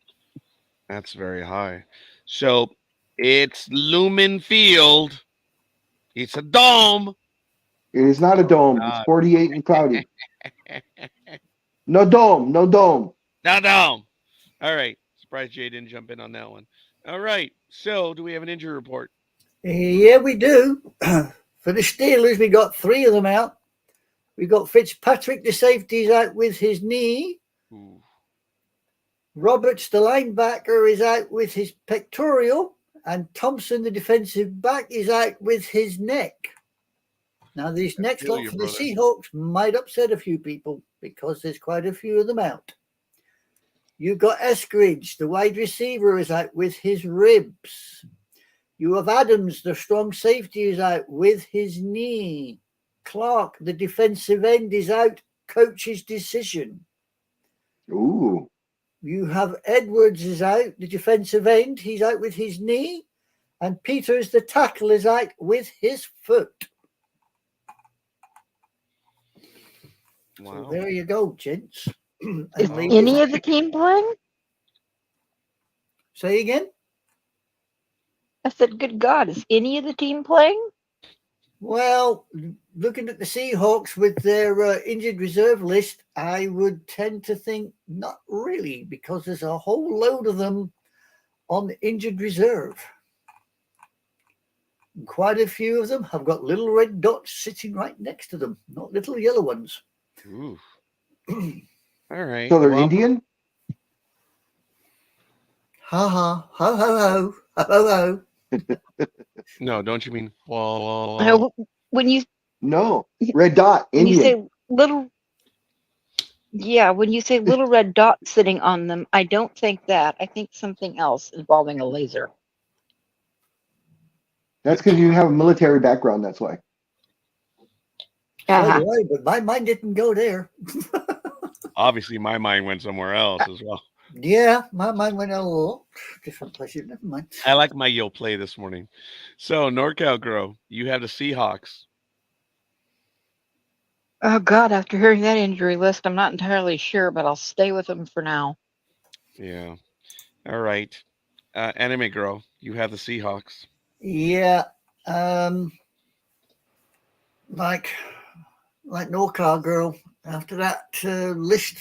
That's very high. So it's Lumen Field. It's a dome. It is not a dome. It's 48 and cloudy. No dome. No dome. No dome. All right. Surprised Jay didn't jump in on that one. All right. So do we have an injury report? Yeah, we do. For the Steelers, we got 3 of them out. We got Fitzpatrick, the safety's out with his knee. Ooh. Roberts, the linebacker, is out with his pectoral, and Thompson, the defensive back, is out with his neck. Now, this next feel lot you, for brother. the Seahawks might upset a few people because there's quite a few of them out. You've got Eskridge, the wide receiver, is out with his ribs. You have Adams, the strong safety, is out with his knee. Clark, the defensive end, is out. Coach's decision. Ooh. You have Edwards is out, the defensive end. He's out with his knee. And Peters, the tackle, is out with his foot. Wow. So there you go, gents. And Is ladies. any of the team playing? Say again? I said, good God, is any of the team playing? Well, looking at the Seahawks with their injured reserve list, I would tend to think not really, because there's a whole load of them on the injured reserve. And quite a few of them have got little red dots sitting right next to them, not little yellow ones. Ooh. All right. So they're Well, Indian? Ha ha, ho ho ho, ho ho ho. no, don't you mean? Well, When you No. Red dot, when you Indian. say little, yeah, when you say little red dots sitting on them, I don't think that. I think something else involving a laser. That's because you have a military background, that's why. Uh-huh. So do I, but my mind didn't go there. obviously, my mind went somewhere else as well. Yeah, my mind went a little different place. Never mind. I like my yo play this morning. So, NorCal Grow, you have the Seahawks. Oh God, after hearing that injury list, I'm not entirely sure, but I'll stay with them for now. Yeah. All right. Anime Girl, you have the Seahawks. Yeah, like NorCal Girl. After that list,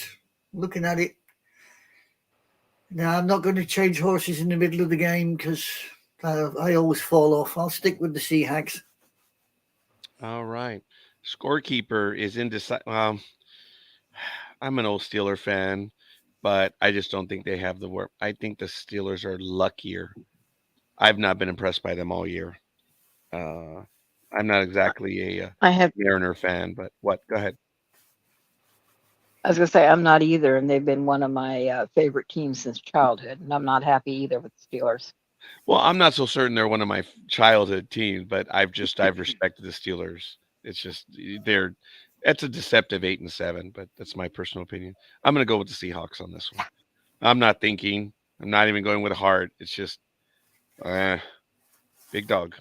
looking at it, now I'm not going to change horses in the middle of the game because I always fall off. I'll stick with the Sea Hags. All right. Scorekeeper is indecisive. I'm an old Steeler fan, but I just don't think they have the work. I think the Steelers are luckier. I've not been impressed by them all year. I'm not exactly a I have. Mariner fan, but what? Go ahead. I was gonna say I'm not either, and they've been one of my favorite teams since childhood, and I'm not happy either with the Steelers. Well, I'm not so certain they're one of my childhood teams, but I've respected the Steelers. It's just it's a deceptive 8-7, but that's my personal opinion. I'm gonna go with the Seahawks on this one. I'm not thinking. I'm not even going with a heart. It's just big dog.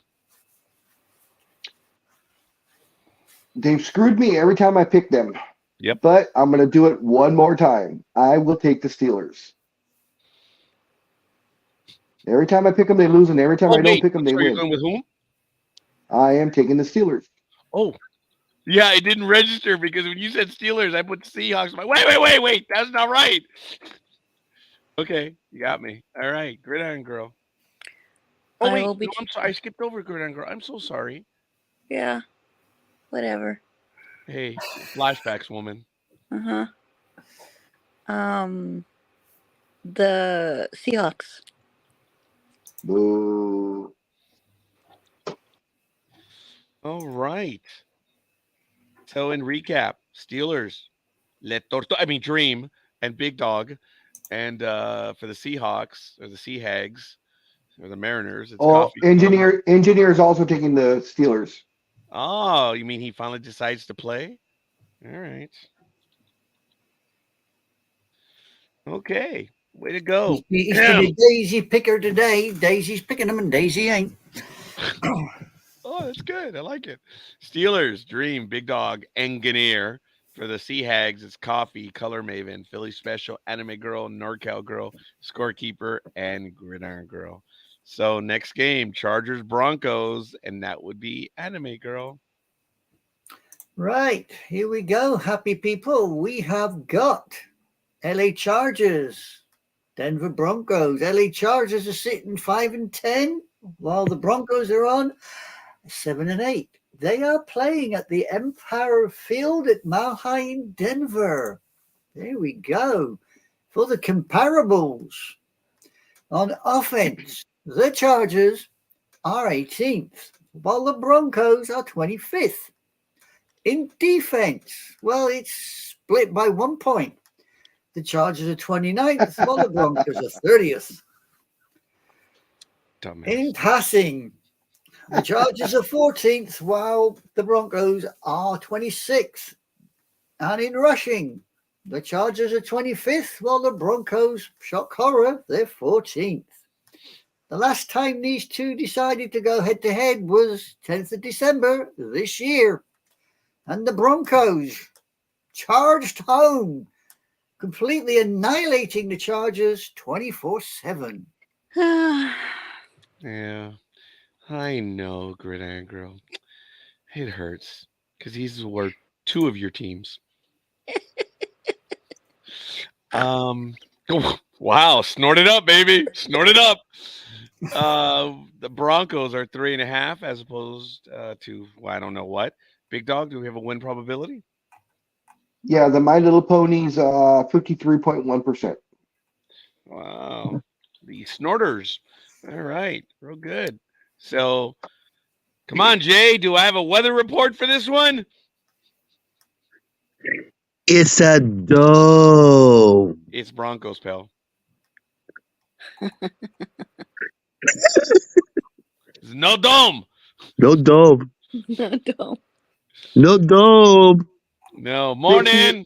They've screwed me every time I pick them. Yep. But I'm going to do it one more time. I will take the Steelers. Every time I pick them, they lose, and every time I don't pick them, they You're win. going with whom? I am taking the Steelers. Oh, yeah, it didn't register because when you said Steelers, I put Seahawks. I'm like, wait, that's not right. Okay, you got me. All right, Gridiron Girl. Oh, wait, no, I'm sorry. I skipped over Gridiron Girl. I'm so sorry. Yeah, whatever. Hey, flashbacks, woman. The Seahawks. Boo. All right. So in recap, Steelers, Dreem and Big Dog, and for the Seahawks or the Sea Hags or the Mariners, it's Coffee. Engineer is also taking the Steelers. Oh, you mean he finally decides to play? All right. Okay. Way to go. He's been a Daisy picker today. Daisy's picking them and Daisy ain't. Oh, that's good. I like it. Steelers, Dreem, Big Dog, Engineer. For the Sea Hags, it's Coffee, Color Maven, Philly Special, Anime Girl, NorCal Girl, Scorekeeper, and Gridiron Girl. So next game, Chargers, Broncos, and that would be Anime Girl. Right, here we go. Happy people. We have got LA Chargers, Denver Broncos. LA Chargers are sitting 5-10, while the Broncos are on 7-8. They are playing at the Empire Field at Mile High in Denver. There we go. For the comparables, on offense, the Chargers are 18th, while the Broncos are 25th. In defense, well, it's split by 1 point. The Chargers are 29th, while the Broncos are 30th. Dumbass. In passing, the Chargers are 14th, while the Broncos are 26th. And in rushing, the Chargers are 25th, while the Broncos, shock horror, they're 14th. The last time these two decided to go head-to-head was 10th of December this year. And the Broncos charged home, completely annihilating the Chargers 24-7. Yeah, I know, Gridiron Girl. It hurts because these were two of your teams. Wow, snort it up, baby, snort it up. The Broncos are 3.5 as opposed to I don't know what. Big Dog, do we have a win probability? Yeah, the My Little Ponies, 53.1%. Wow, the Snorters. All right, real good. So, come on, Jay. Do I have a weather report for this one? It's a dome. It's Broncos, pal. No dome. No dome. No, don't. No dome. No morning.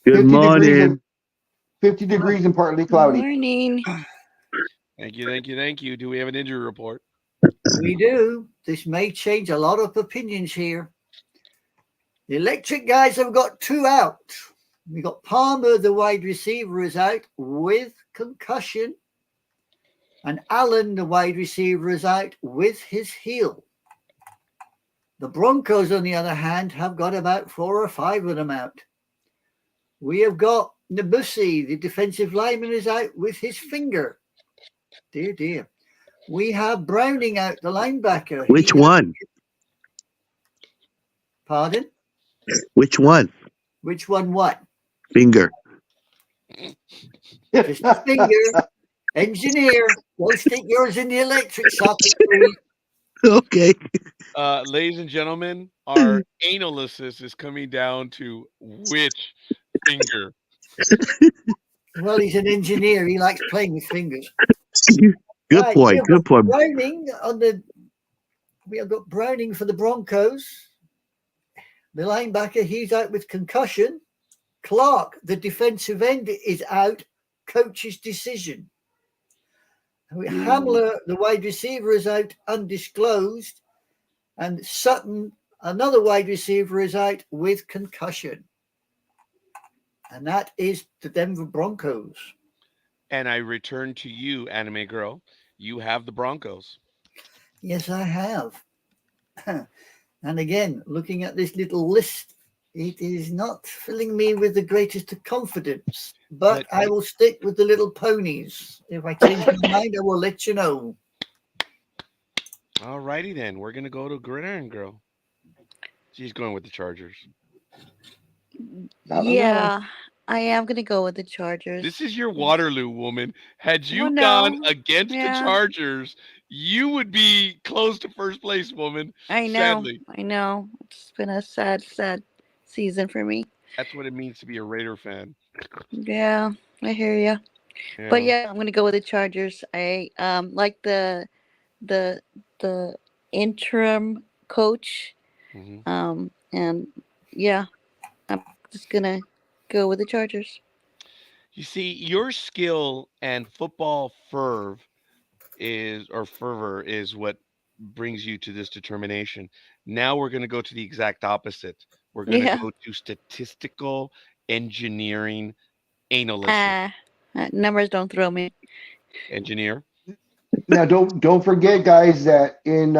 Good 50 degrees morning. and 50 degrees and partly cloudy. Morning. Thank you, thank you, thank you. Do we have an injury report? We do. This may change a lot of opinions here. The Electric guys have got 2 out. We got Palmer, the wide receiver, is out with concussion. And Allen, the wide receiver, is out with his heel. The Broncos, on the other hand, have got about 4 or 5 of them out. We have got Nabusi, the defensive lineman, is out with his finger. Dear, dear. We have Browning out, the linebacker. Which one? Pardon? Which one? Which one what? Finger. Just a finger. Engineer, go stick yours in the electric socket, please. Okay. Ladies and gentlemen, our analysis is coming down to which finger. Well, he's an engineer. He likes playing with fingers. Good Right, point. Good point. Browning we have got Browning for the Broncos. The linebacker, he's out with concussion. Clark, the defensive end, is out. Coach's decision. Hamler, the wide receiver, is out undisclosed. And Sutton, another wide receiver, is out with concussion. And that is the Denver Broncos. And I return to you, Anime Girl. You have the Broncos. Yes, I have. And again, looking at this little list, it is not filling me with the greatest of confidence. But I will stick with the little ponies. If I change my mind, I will let you know. All righty then. We're gonna go to Gridiron Girl. She's going with the Chargers. Yeah, I am going to go with the Chargers. This is your Waterloo, woman. Had you Oh, no. gone against Yeah. the Chargers, you would be close to first place, woman. I know. Sadly. I know. It's been a sad, sad season for me. That's what it means to be a Raider fan. Yeah, I hear you. But yeah, I'm gonna go with the Chargers. I like the interim coach. Mhm. And yeah, I'm just gonna go with the Chargers. You see, your skill and football fervor is what brings you to this determination. Now we're going to go to the exact opposite. We're going to Yeah. go to statistical engineering analysis. Numbers don't throw me. Engineer. Now, don't forget, guys, that in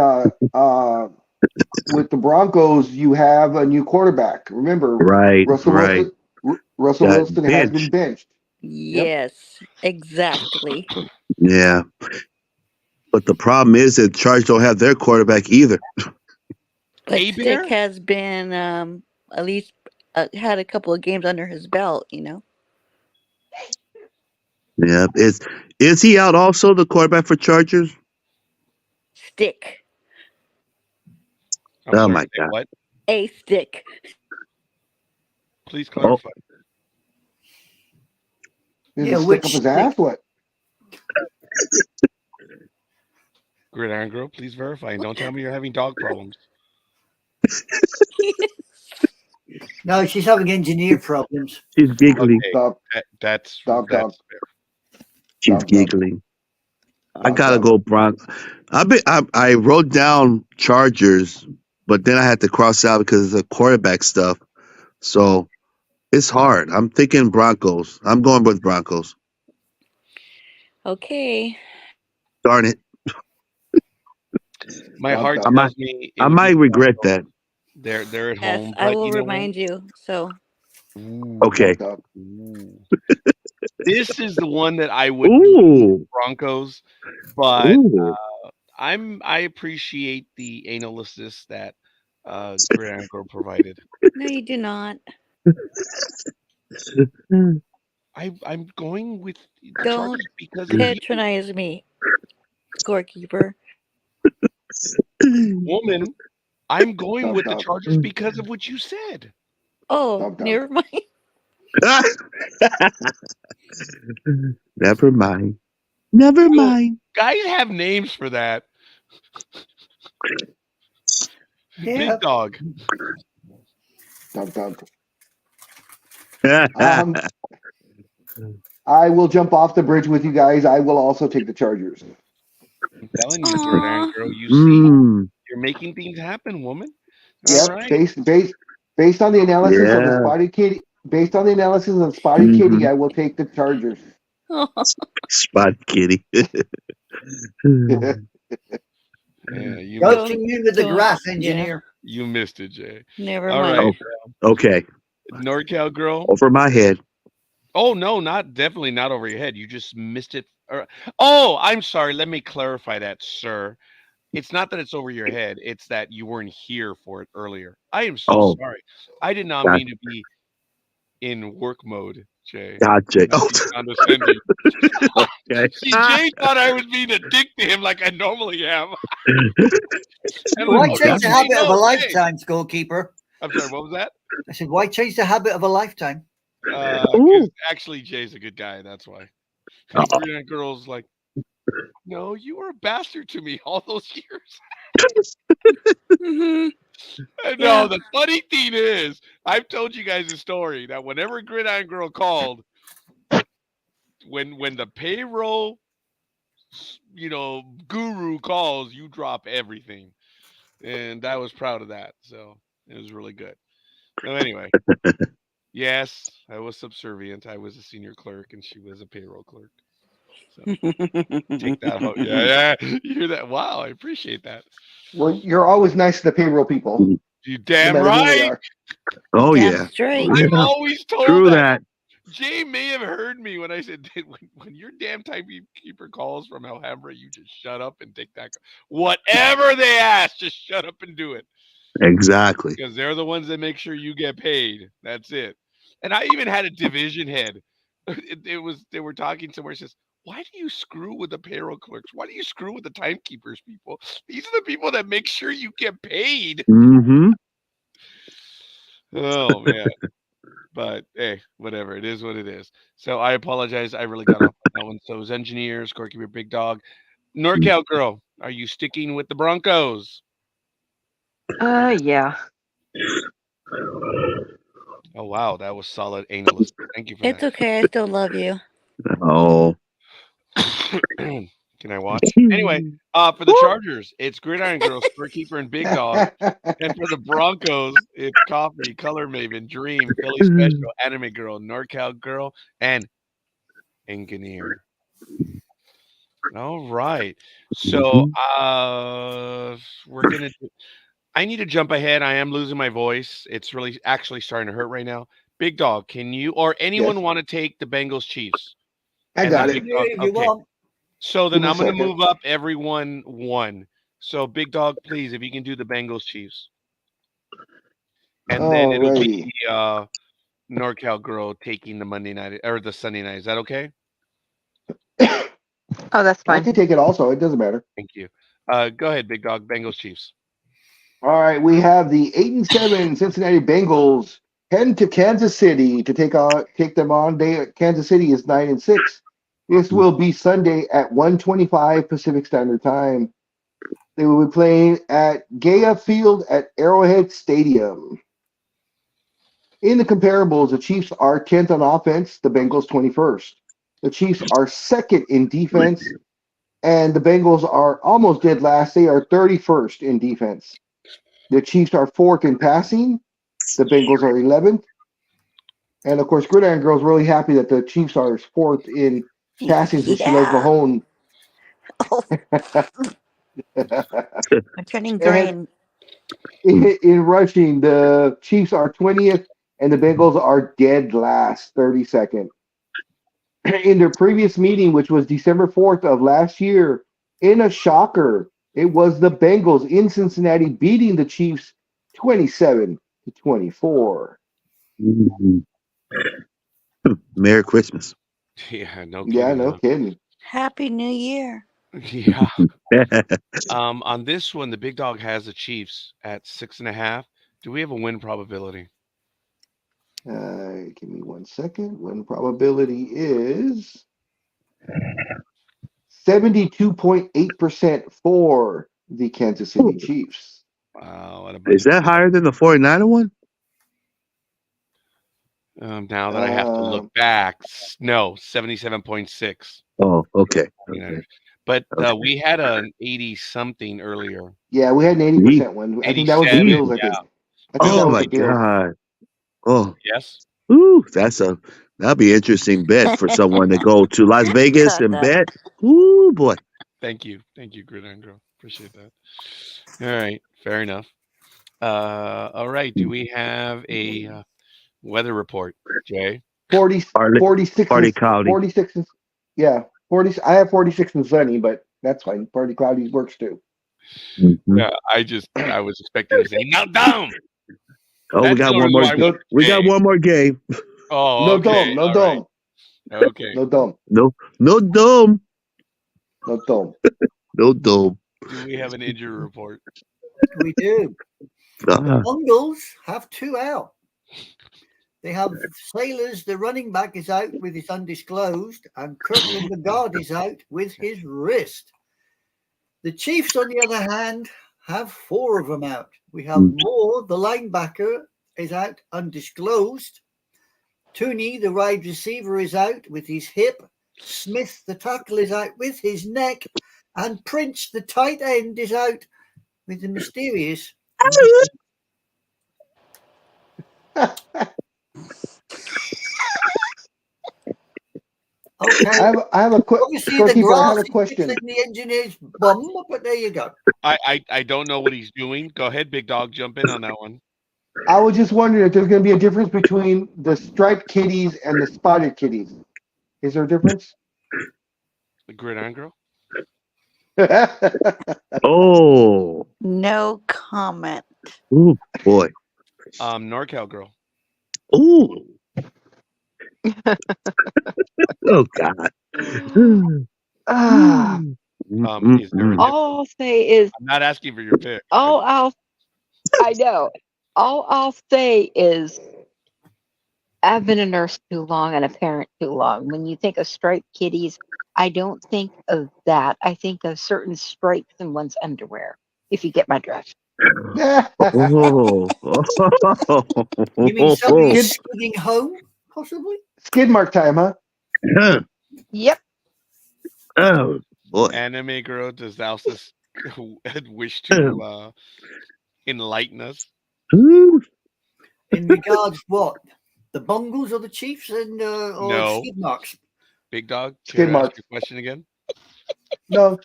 with the Broncos, you have a new quarterback. Remember, Right. Russell Right. Wilson Got has been benched. benched. Yes, exactly. Yeah. But the problem is that Chargers don't have their quarterback either. But A-Bear? Stick has been at least had a couple of games under his belt, you know. Yeah. Is he out also, the quarterback for Chargers? Stick. I'm Oh sorry. my Say God. what? A stick. Please Oh, clarify. Did Yeah, it stick which up his stick? ass? What? Gridiron Girl, please verify. And don't tell me you're having dog problems. No, she's having engineer problems. she's giggling. Okay. Dog, That's dog, dog, fair. She's dog, dog, giggling. I dog, gotta dog. go Bronx. I wrote down Chargers, but then I had to cross out because of the quarterback stuff. So it's hard. I'm thinking Broncos. I'm going with Broncos. Okay. Darn it. My Dog, heart I dog, might tells me it I would be might the regret Broncos. that. They're at Yes, home, I but will you know what? remind you. So Ooh, Okay. dog, dog. ooh. This is the one that I would Ooh. Broncos, but Ooh. I appreciate the analysis that Gridiron Girl provided. no, you do not. I'm going with the Don't Chargers because of you, patronize me, scorekeeper. woman. I'm going Dog, with the dog, Chargers because of what you said. Oh, dog, dog. never mind. Never mind. Never Oh, mind. guys have names for that. Yeah. Big Dog. Dog, dog. I will jump off the bridge with you guys. I will also take the Chargers. I'm telling you, Gridiron Aw. Girl. You see, Mm, you're making things happen, woman. All Yep, right. based on the analysis of the yeah. Spotted Kitty, based on the analysis of Spotted hmm Kitty, I will take the Chargers. Spot kitty. Yeah, you missed Ghosting it. me with the Don't. grass Yeah. engineer. You missed it, Jay. Never All mind. right, Okay. NorCal Girl. Over my head. Oh no, definitely not over your head. You just missed it. Oh, I'm sorry. Let me clarify that, sir. It's not that it's over your head. It's that you weren't here for it earlier. I am so Oh, sorry. I did not got, mean to be in work mode, Jay. gotcha. Not Oh, be condescending. okay. See, Jay thought I was being a dick to him like I normally am. And Why like, Oh, no, change the gotcha. Jay, habit of a no, Jay. lifetime, scorekeeper? I'm sorry. What was that? I said, why change the habit of a lifetime? Because Ooh. actually, Jay's a good guy. That's why. Oh, And Green Girl's like, no, you were a bastard to me all those years. hmm No, Yeah. the funny thing is, I've told you guys a story that whenever Gridiron Girl called, when the payroll, guru calls, you drop everything, and I was proud of that. So it was really good. So anyway, yes, I was subservient. I was a senior clerk, and she was a payroll clerk. So take that out. Yeah, yeah. You hear that? Wow, I appreciate that. Well, you're always nice to the payroll people, You no damn matter who they right. are. oh Damn yeah. straight. I've Yeah. always told True that. that. Jay may have heard me when I said when your damn timekeeper calls from Alhambra, you just shut up and take that. Whatever they ask, just shut up and do it Exactly. because they're the ones that make sure you get paid. That's it. And I even had a division head. They were talking somewhere. Says, why do you screw with the payroll clerks? Why do you screw with the timekeepers, people? These are the people that make sure you get paid. Mm-hmm. Oh man. But hey, whatever. It is what it is. So I apologize. I really got off on that one. So it was engineers, Scorekeeper, Big Dog. NorCal Girl, are you sticking with the Broncos? Yeah. Oh wow, that was solid analyst. Thank you for It's okay. I still love you. Oh. that. Can I watch? Anyway, for the Chargers, it's Gridiron Girl, Scorekeeper, and Big Dog. And for the Broncos, it's Coffee, Color Maven, Dream, Philly Special, Anime Girl, NorCal Girl, and Engineer. All right. So we're gonna I need to jump ahead. I am losing my voice. It's really actually starting to hurt right now. Big Dog, can you or Yes, anyone want to take the Bengals Chiefs? I And then got I it. can Big do Dog, it if you okay. want. So Give then me a I'm gonna second. move up everyone one. So Big Dog, please, if you can do the Bengals Chiefs. And then it'll be Alrighty. NorCal Girl taking the Monday night or the Sunday night. Is that okay? Oh, that's I fine. can take it also. It doesn't matter. Thank you. Go ahead, Big Dog. Bengals Chiefs. All right, we have the 8-7 Cincinnati Bengals heading to Kansas City to take them on. Kansas City is 9-6. This will be Sunday at 1:25 Pacific Standard Time. They will be playing at Gaya Field at Arrowhead Stadium. In the comparables, the Chiefs are 10th on offense, the Bengals 21st. The Chiefs are second in defense, and the Bengals are almost dead last. They are 31st in defense. The Chiefs are fourth in passing. The Bengals are 11th. And of course, Gridiron Girl's really happy that the Chiefs are fourth in passing since she loves Yeah. Mahone. Oh, I'm turning And green. in rushing, the Chiefs are 20th and the Bengals are dead last, 32nd. In their previous meeting, which was December 4th of last year, in a shocker, it was the Bengals in Cincinnati beating the Chiefs 27-24. Merry Christmas. Yeah, no Yeah, kidding. no Huh? kidding. Happy New Year. Yeah. On this one, the Big Dog has the Chiefs at 6.5. Do we have a win probability? Give me 1 second. Win probability is 72.8% for the Kansas City Chiefs. Wow, what a Is bunch that higher than the 49er one? now that I have to look back, no, 77.6. Oh, okay. 49ers. But Okay. we had an 80 something earlier. Yeah, we had an 80% one. I think that was the 87. Bills, I Yeah. think. I think that Oh was my the Bills. God. Oh, Yes. ooh, that'll be an interesting bet for someone to go to Las Vegas and That. bet. Ooh boy. Thank you. Thank you, Gridiron Girl. Appreciate that. All right. Fair enough. All right. Do we have a weather report, Jay? 40, Party, 46 party and cloudy. 46 and yeah, 40. I have 46 and sunny, but that's fine. Party cloudy works too. Mhm. Yeah, I was expecting to say, now down. Oh, we That's got the one reason more. why I went We got Jay. one more game. Oh, No okay. dome, no All right. dome, Okay. no dome, No dome. no dome. No dome. Do we have an injury report? We do. Ah. The Bungles have 2 out. They have Sailors, the running back, is out with his undisclosed, and Kirkland, the guard, is out with his wrist. The Chiefs, on the other hand, have 4 of them out. We have Moore, the linebacker, is out undisclosed. Tooney, the wide receiver, is out with his hip. Smith, the tackle, is out with his neck. And Prince, the tight end, is out with the mysterious. Okay. I have a quick Obviously, the Scorekeeper. I have grass a is question. tickling the engineer's bum, but there you go. I don't know what he's doing. Go ahead, Big Dog. Jump in on that one. I was just wondering if there's going to be a difference between the striped kitties and the spotted kitties. Is there a difference? The Gridiron Girl. Oh. No comment. Ooh boy. NorCal Girl. Ooh. Oh God. Ah, Is there a difference? all I'll say is, I'm not asking for your pick. I know. All I'll say is, I've been a nurse too long and a parent too long. When you think of striped kitties, I don't think of that. I think of certain stripes in one's underwear, if you get my drift. Oh. You mean somebody Skid, is skidding home, possibly? skid mark time, huh? Yep. Oh boy. Anime Girl, does Alsis wish to enlighten us? Ooh. In regards what? The Bungles or the Chiefs and or No. skid marks? Big Dog, Skid care to ask marks. your question again? No,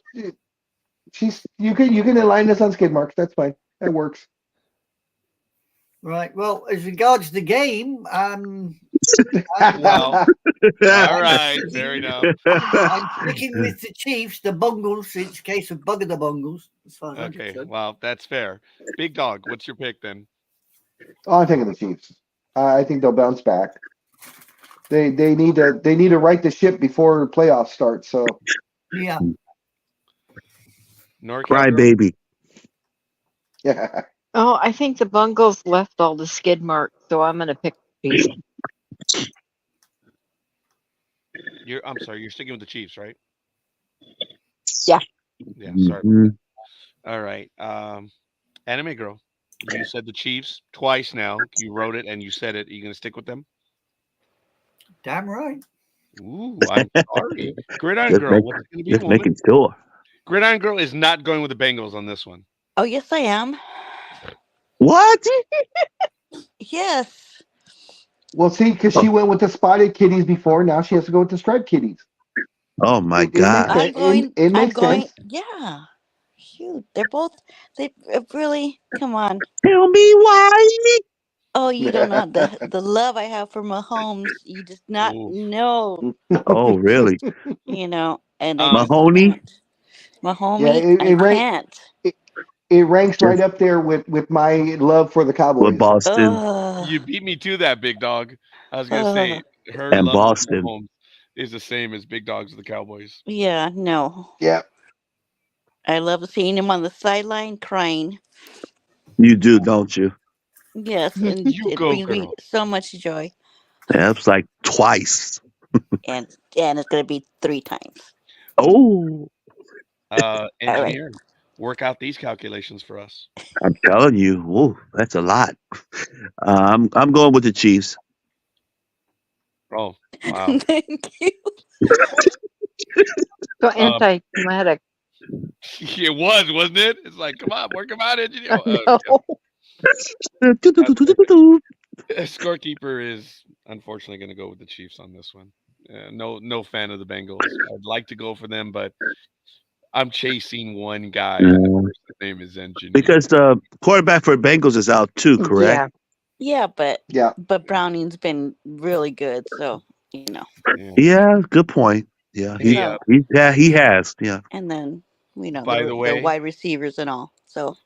you can align this on skid marks. That's fine. That works. Right. Well, as regards the game, Well, all right, fair enough. I'm sticking with the Chiefs, the Bungles. It's a case of bugger the Bungles, as far as I'm Okay, concerned. well, that's fair. Big Dog, what's your pick then? Oh, I'm taking the Chiefs. I think they'll bounce back. They need to right the ship before playoffs start. So Yeah. NorCal Cry girl. baby. yeah. Oh, I think the Bungles left all the skid marks, so I'm going to pick Chiefs. I'm sorry, you're sticking with the Chiefs, right? Yeah. Yeah, sorry. Mhm. All right. Anime girl. You said the Chiefs twice now. You wrote it and you said it. Are you gonna stick with them? Damn right. Ooh, I'm sorry. Gridiron Just girl, make, what's it gonna be, just woman? making sure. Gridiron girl is not going with the Bengals on this one. Oh, yes, I am. What? Yes. Well, see, because she went with the spotted kitties before, now she has to go with the striped kitties. Oh my It makes God. I'm sense. going. It I'm makes going. sense. Yeah. Shoot. They're both. They really. Come on. Tell me why. Oh, you don't know the love I have for Mahomes. You just not Ooh. know. Oh, really? And I just Mahoney can't. Yeah, Mahomie, I rank can't. it, it ranks right just up there with my love for the with Cowboys. Boston You Ugh. beat me to that, big dog. I was gonna say Ugh. her and love for Boston. Mahomes is the same as Big Dog's of the Cowboys. Yeah, no. Yeah, I love seeing him on the sideline crying. You do, don't you? Yes, and You it go, brings me girl. so much joy. That's like twice. And it's gonna be 3 times. Oh, All right. Engineer, work out these calculations for us. I'm telling you. Whoa, that's a lot. I'm going with the Chiefs. Oh, wow. Thank you. So Um, anticlimactic. it was, wasn't it? It's like, come on, work them out, engineer. I Oh, know. that's perfect. Scorekeeper is unfortunately going to go with the Chiefs on this one. No fan of the Bengals. I'd like to go for them, but I'm chasing one guy, and the Uh, person's name is Engineer. because the quarterback for Bengals is out too, correct? Yeah. Yeah, yeah. but Browning's been really good, so. Yeah. Yeah, good point. Yeah, Hey, So he has. Yeah, and then by the the way, wide receivers and all. So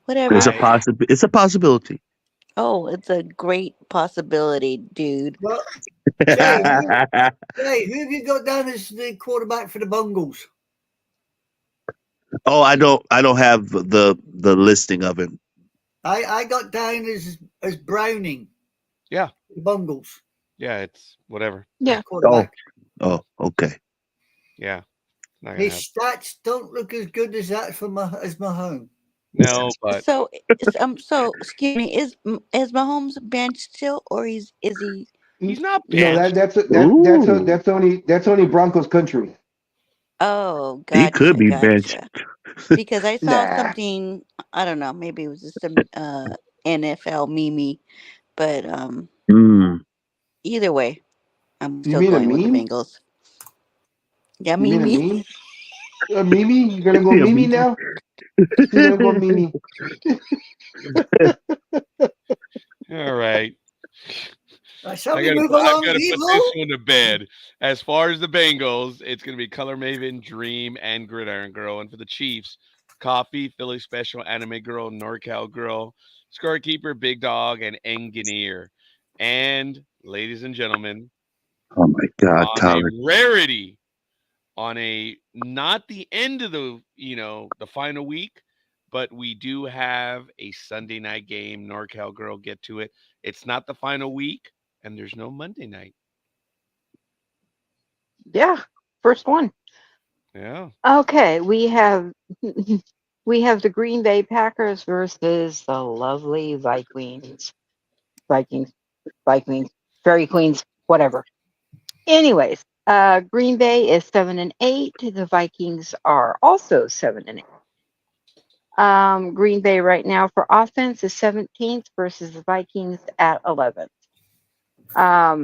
there's whatever. a I possibility. It's a possibility. Oh, it's a great possibility, dude. Well, Jay, who have you got down as the quarterback for the Bungles? Oh, I don't have the listing of it. I got down as Browning, yeah, the Bungles it's whatever. Yeah. quarterback. Oh, okay. Yeah, not gonna His happen. stats don't look as good as that as Mahomes. No, but So excuse me, is Mahomes benched still, or is he? he's not No, benched. Ooh, that's only Broncos country. Oh, he could gotcha, be benched. gotcha. Because I saw Nah. something. I don't know. Maybe it was just some NFL meme, but Mm. either way, I'm You still mean a going with the meme? Bengals. Yeah, You mean a meme. meme? Mimi? You're gonna go Yeah, Mimi now? She's gonna go Mimi. All right. Shall I we gotta move I've along, gotta put this Evo? one to bed. As far as the Bengals, it's gonna be Color Maven, Dream, and Gridiron Girl. And for the Chiefs, Coffee, Philly Special, Anime Girl, NorCal Girl, Scorekeeper, Big Dog, and Engineer. And ladies and gentlemen, oh my God, on a Tyler. rarity, on a not the end of the final week, but we do have a Sunday night game. NorCal Girl, get to it. It's not the final week, and there's no Monday night. Yeah. First one. Yeah. Okay, we have we have the Green Bay Packers versus the lovely Vikings. Vikings, Vikings, Fairy Queens, whatever. Anyways, Green Bay is 7-8. The Vikings are also 7-8. Green Bay right now for offense is 17th versus the Vikings at 11th.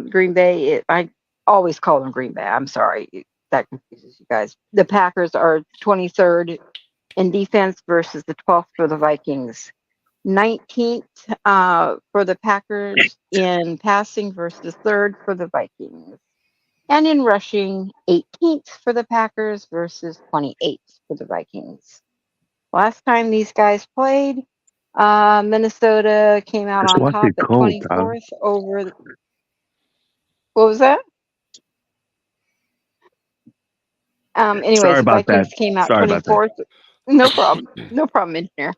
Green Bay, I always call them Green Bay. I'm sorry, that confuses you guys. The Packers are 23rd in defense versus the 12th for the Vikings. 19th for the Packers in passing versus 3rd for the Vikings. And in rushing, 18th for the Packers versus 28th for the Vikings. Last time these guys played, Minnesota came out Just on watch top it at cold, Tyler. 24th over What was that? Sorry Anyways, about that. Vikings came out Sorry about that. 24th. No problem. No problem, engineer.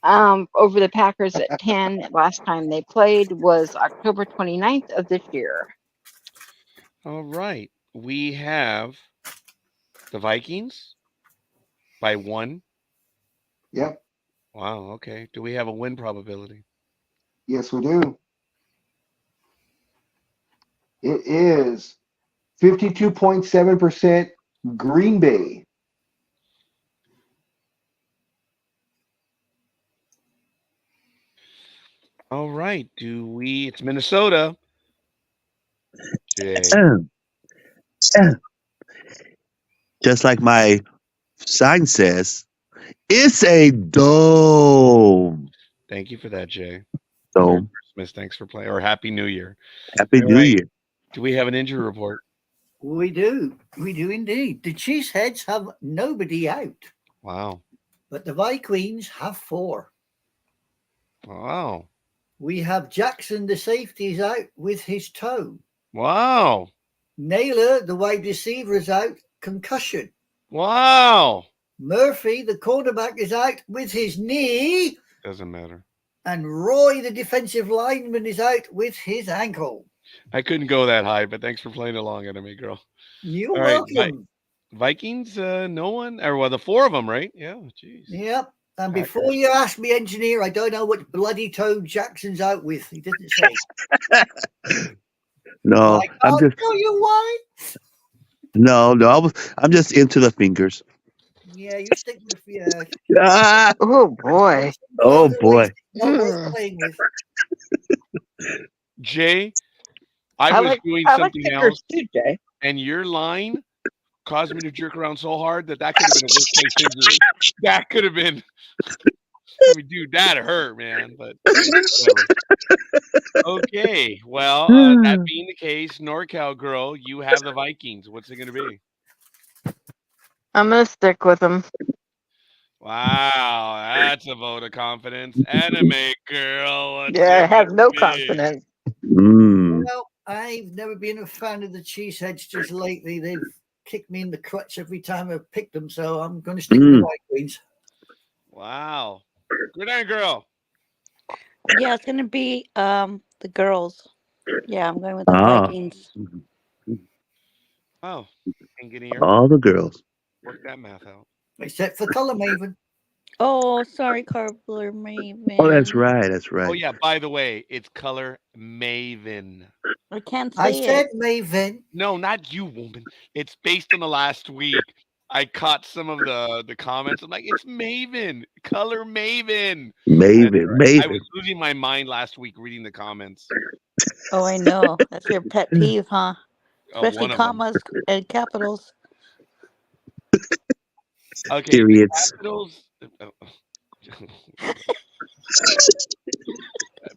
Over the Packers at 10. Last time they played was October 29th of this year. All right. We have the Vikings by 1. Yep. Wow. Okay. Do we have a win probability? Yes, we do. It is 52.7% Green Bay. All right. It's Minnesota. Jay. Just like my sign says, it's a dome. Thank you for that, Jay. Dome. Christmas. Thanks for playing. Or Happy New Year. Happy All New right. Year. Do we have an injury report? We do. We do indeed. The Cheeseheads have nobody out, Wow. but the Vikings have 4. Wow. We have Jackson, the safety, is out with his toe. Wow. Naylor, the wide receiver, is out, concussion. Wow. Murphy, the quarterback, is out with his knee. Doesn't matter. And Roy, the defensive lineman, is out with his ankle. I couldn't go that high, but thanks for playing along, enemy girl. You're All right, welcome. Vikings, no one, or well, the 4 of them, right? Yeah, jeez. Yep. And Packers. before you ask me, engineer, I don't know what bloody toe Jackson's out with. He didn't say. No, I'm I'll just tell you why. no. I'm just into the fingers. Yeah, you stick with Ah, Oh boy. oh boy. Not worth playing with. Jay, I was doing I like something fingers else, too, Jay. and your line caused me to jerk around so hard that could have been a worst case injury. That could have been. I mean, dude, that hurt, man. But whatever. Okay, well, that being the case, NorCal girl, you have the Vikings. What's it going to be? I'm gonna stick with them. Wow, that's a vote of confidence. Anime girl. What's Yeah, I it have gonna no be? confidence. Well, I've never been a fan of the Cheeseheads just lately. They've kicked me in the crutch every time I've picked them, so I'm going to stick with the Vikings. Wow. Good night, girl. Yeah, it's gonna be the girls. Yeah, I'm going with the Vikings. Oh, engineer. All the girls. Work that math out. Except for Color Maven. Oh, sorry, Color Maven. Oh, that's right. That's right. Oh yeah. By the way, it's Color Maven. I can't say I it. said Maven. No, not you, woman. It's based on the last week. I caught some of the comments. I'm like, it's Maven, Color Maven. Maven. I was losing my mind last week reading the comments. Oh, I know. That's your pet peeve, huh? Especially one of them. commas and capitals. Okay. Periods. Capitals.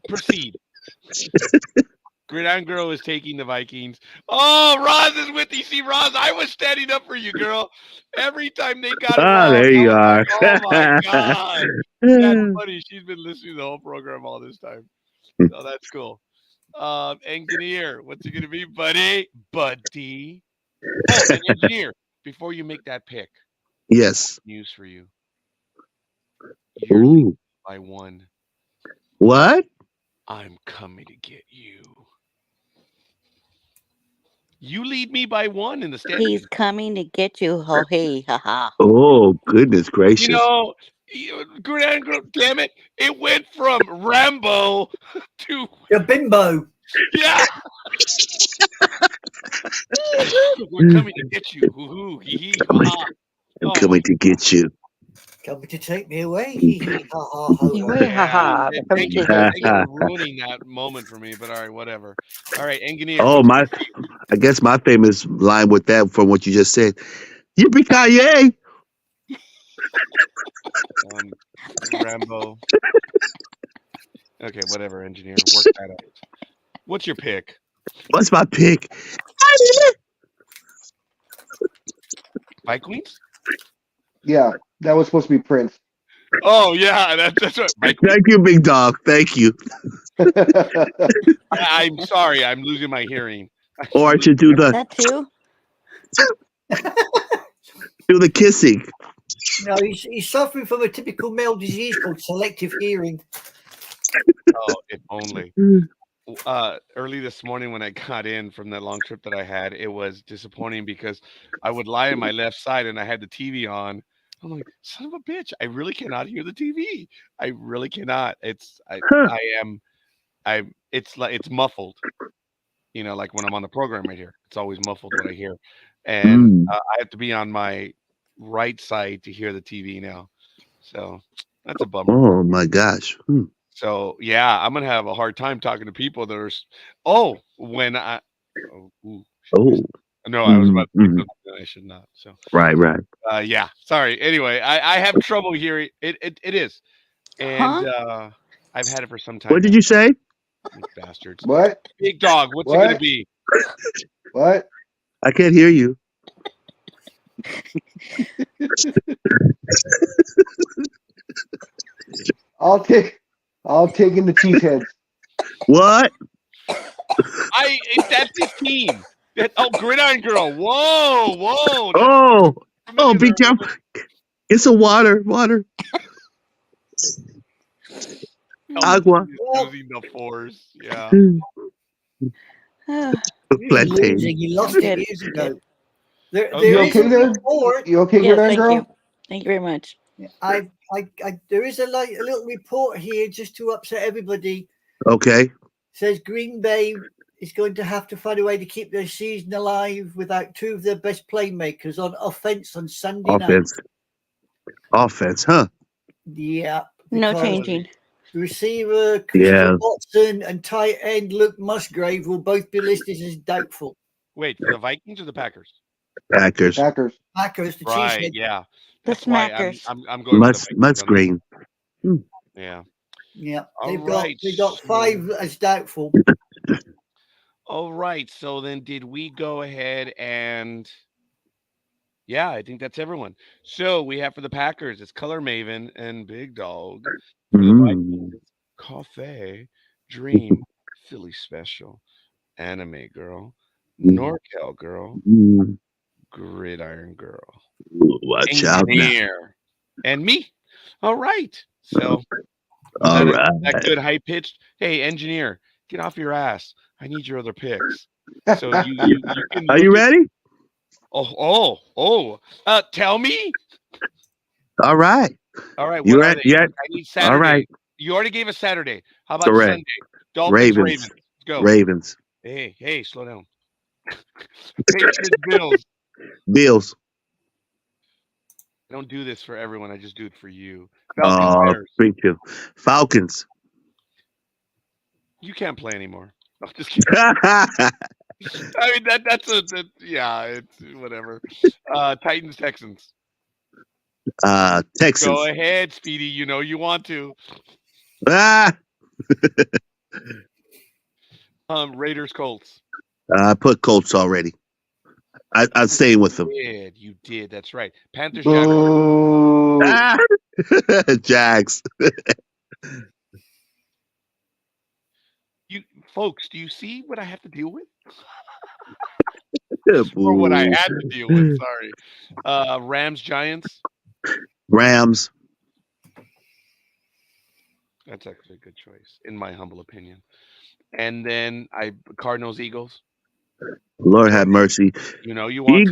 Proceed. Gridiron Girl is taking the Vikings. Oh, Roz is with you. See, Roz, I was standing up for you, girl. Every time they got it wrong, there you are. like, oh my God. That's funny. She's been listening to the whole program all this time. So that's cool. Engineer, what's it going to be, buddy? Buddy. Oh, and engineer, before you make that pick. Yes. News for you. You're leading by 1. What? I'm coming to get you. You lead me by 1 in the standings. He's coming to get you. Oh, hey, haha. Oh, goodness gracious. You know, damn it. It went from Rambo to Bimbo. Yeah. We're coming to get you. Hoo-hoo, hee-hee, ha-ha. I'm coming to get you. Coming to take me away. Hee hee ha ha ho. Ha. Thank you for ruining that moment for me, but all right, whatever. All right, engineer. Oh, I guess my famous line with that from what you just said. Yippee-ki-yay! Rambo. Okay, whatever, engineer. Work that out. What's your pick? What's my pick? Vikings? Yeah, that was supposed to be Prince. Oh, yeah, that's right. Thank you, big dog. Thank you. I'm sorry. I'm losing my hearing. Or I should do That too. the kissing. No, he's suffering from a typical male disease called selective hearing. Oh, if only. Early this morning when I got in from that long trip that I had, it was disappointing because I would lie on my left side and I had the TV on. I'm like, son of a bitch, I really cannot hear the TV. I really cannot. Huh. It's like it's muffled. You know, like when I'm on the program right here, it's always muffled what I hear, and I have to be on my right side to hear the TV now. So that's a bummer. Oh my gosh. So yeah, I'm gonna have a hard time talking to people that are. Oh, when I. Oh, ooh, Oh. no, I was about to say something that I should not. So Right. yeah, sorry. Anyway, I have trouble hearing it. It is, and I've had it for some time. What did you say? You bastards. What? Big Dog. What's it gonna be? What? I can't hear you. I'll take in the cheeseheads. What? That's his team. Gridiron Girl. Whoa. Oh, be careful. It's a water. Agua. Using the force. Yeah. Plantain. You lost it years ago. There You is okay a there? report. You okay, Yes, Gridiron thank Girl? you. Thank you very much. There is a little report here just to upset everybody. Okay. Says Green Bay is going to have to find a way to keep their season alive without two of their best playmakers on offense on Sunday night. Offense, huh? Yeah. No because changing. Receiver Christian Watson and tight end Luke Musgrave will both be listed as doubtful. Wait, for the Vikings or the Packers? Packers. The Right, Cheesehead. yeah. The That's why Smackers. I'm going with the Vikings on this Musgrave. one. Yeah. Yeah. All They've got 5 as doubtful. All right. So then did we go ahead and yeah, I think that's everyone. So we have for the Packers, it's Color Maven and Big Dog. For the Vikings, Coffee, Dream, Philly Special, Anime Girl, NorCal Girl, Gridiron Girl. Watch out now. Engineer, and me. All right. So All right. that good high pitched. Hey, engineer, get off your ass. I need your other picks. So you can. Are you ready? Tell me. All right. What You are ready? they? Yeah. I need Saturday. All right. You already gave us Saturday. How about Correct. Sunday? Dolphins, Ravens. Go. Ravens. Hey, slow down. Patriots, Bills. Bills. I don't do this for everyone. I just do it for you. Falcons, Bears. Thank you. Falcons. You can't play anymore. No, just kidding. I mean it's whatever. Titans, Texans. Texans. Go ahead, Speedy. You know you want to. Raiders, Colts. I put Colts already. I'm staying with them. You did. That's right. Panthers, Jaguars. Jags. You folks, do you see what I have to deal with? Or what I had to deal with. Sorry. Rams, Giants. Rams. That's actually a good choice, in my humble opinion. And then Cardinals, Eagles. Lord have mercy. You know you want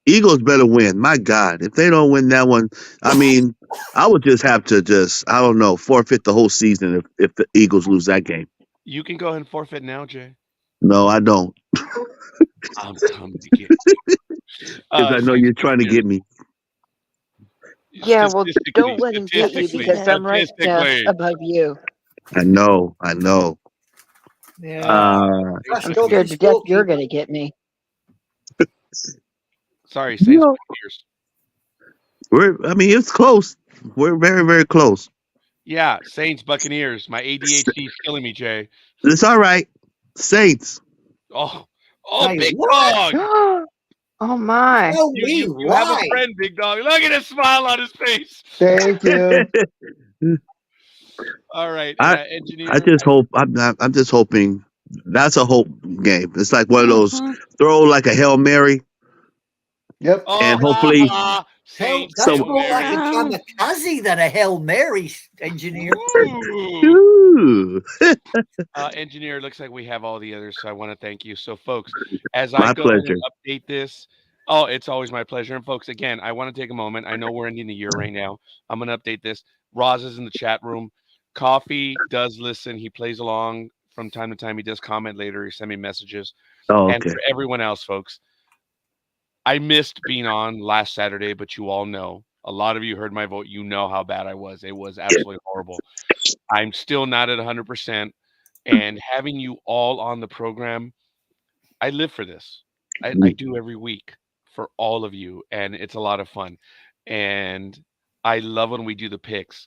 Eagles better win. My God, if they don't win that one, I mean, I would just have to I don't know, forfeit the whole season if the Eagles lose that game. You can go ahead and forfeit now, Jay. No, I don't. I'm coming to get you. Because I know you're trying to get me. Yeah, well, don't let him get you because I'm right above you. I know. Yeah. I'm scared to death you're going to get me. Sorry, Saints. It's close. We're very, very close. Yeah, Saints, Buccaneers. My ADHD is killing me, Jay. It's all right. Saints. Oh, Big Dog. Oh my! You have a friend, Big Dog. Look at his smile on his face. Thank you. All right, engineer. I just hope I'm just hoping That's a hope game. It's like one of those Mhm. throw like a Hail Mary, Yep. Oh, and ha, hopefully ha. Hell, Saints that's Hail some. more like a Mary. Um, kamikaze than a Hail Mary, engineer. Ooh. Ooh, Engineer, looks like we have all the others, so I want to thank you. So, folks, as I my go and pleasure. update this, oh, it's always my pleasure. And, folks, again, I want to take a moment. I know we're ending the year right now. I'm going to update this. Roz is in the chat room. Coffee does listen. He plays along from time to time. He does comment later. He send me messages. Oh, And okay. for everyone else, folks, I missed being on last Saturday, but you all know. A lot of you heard my vote. You know how bad I was. It was absolutely horrible. I'm still not at 100%. And having you all on the program, I live for this. I do every week for all of you, and it's a lot of fun. And I love when we do the picks.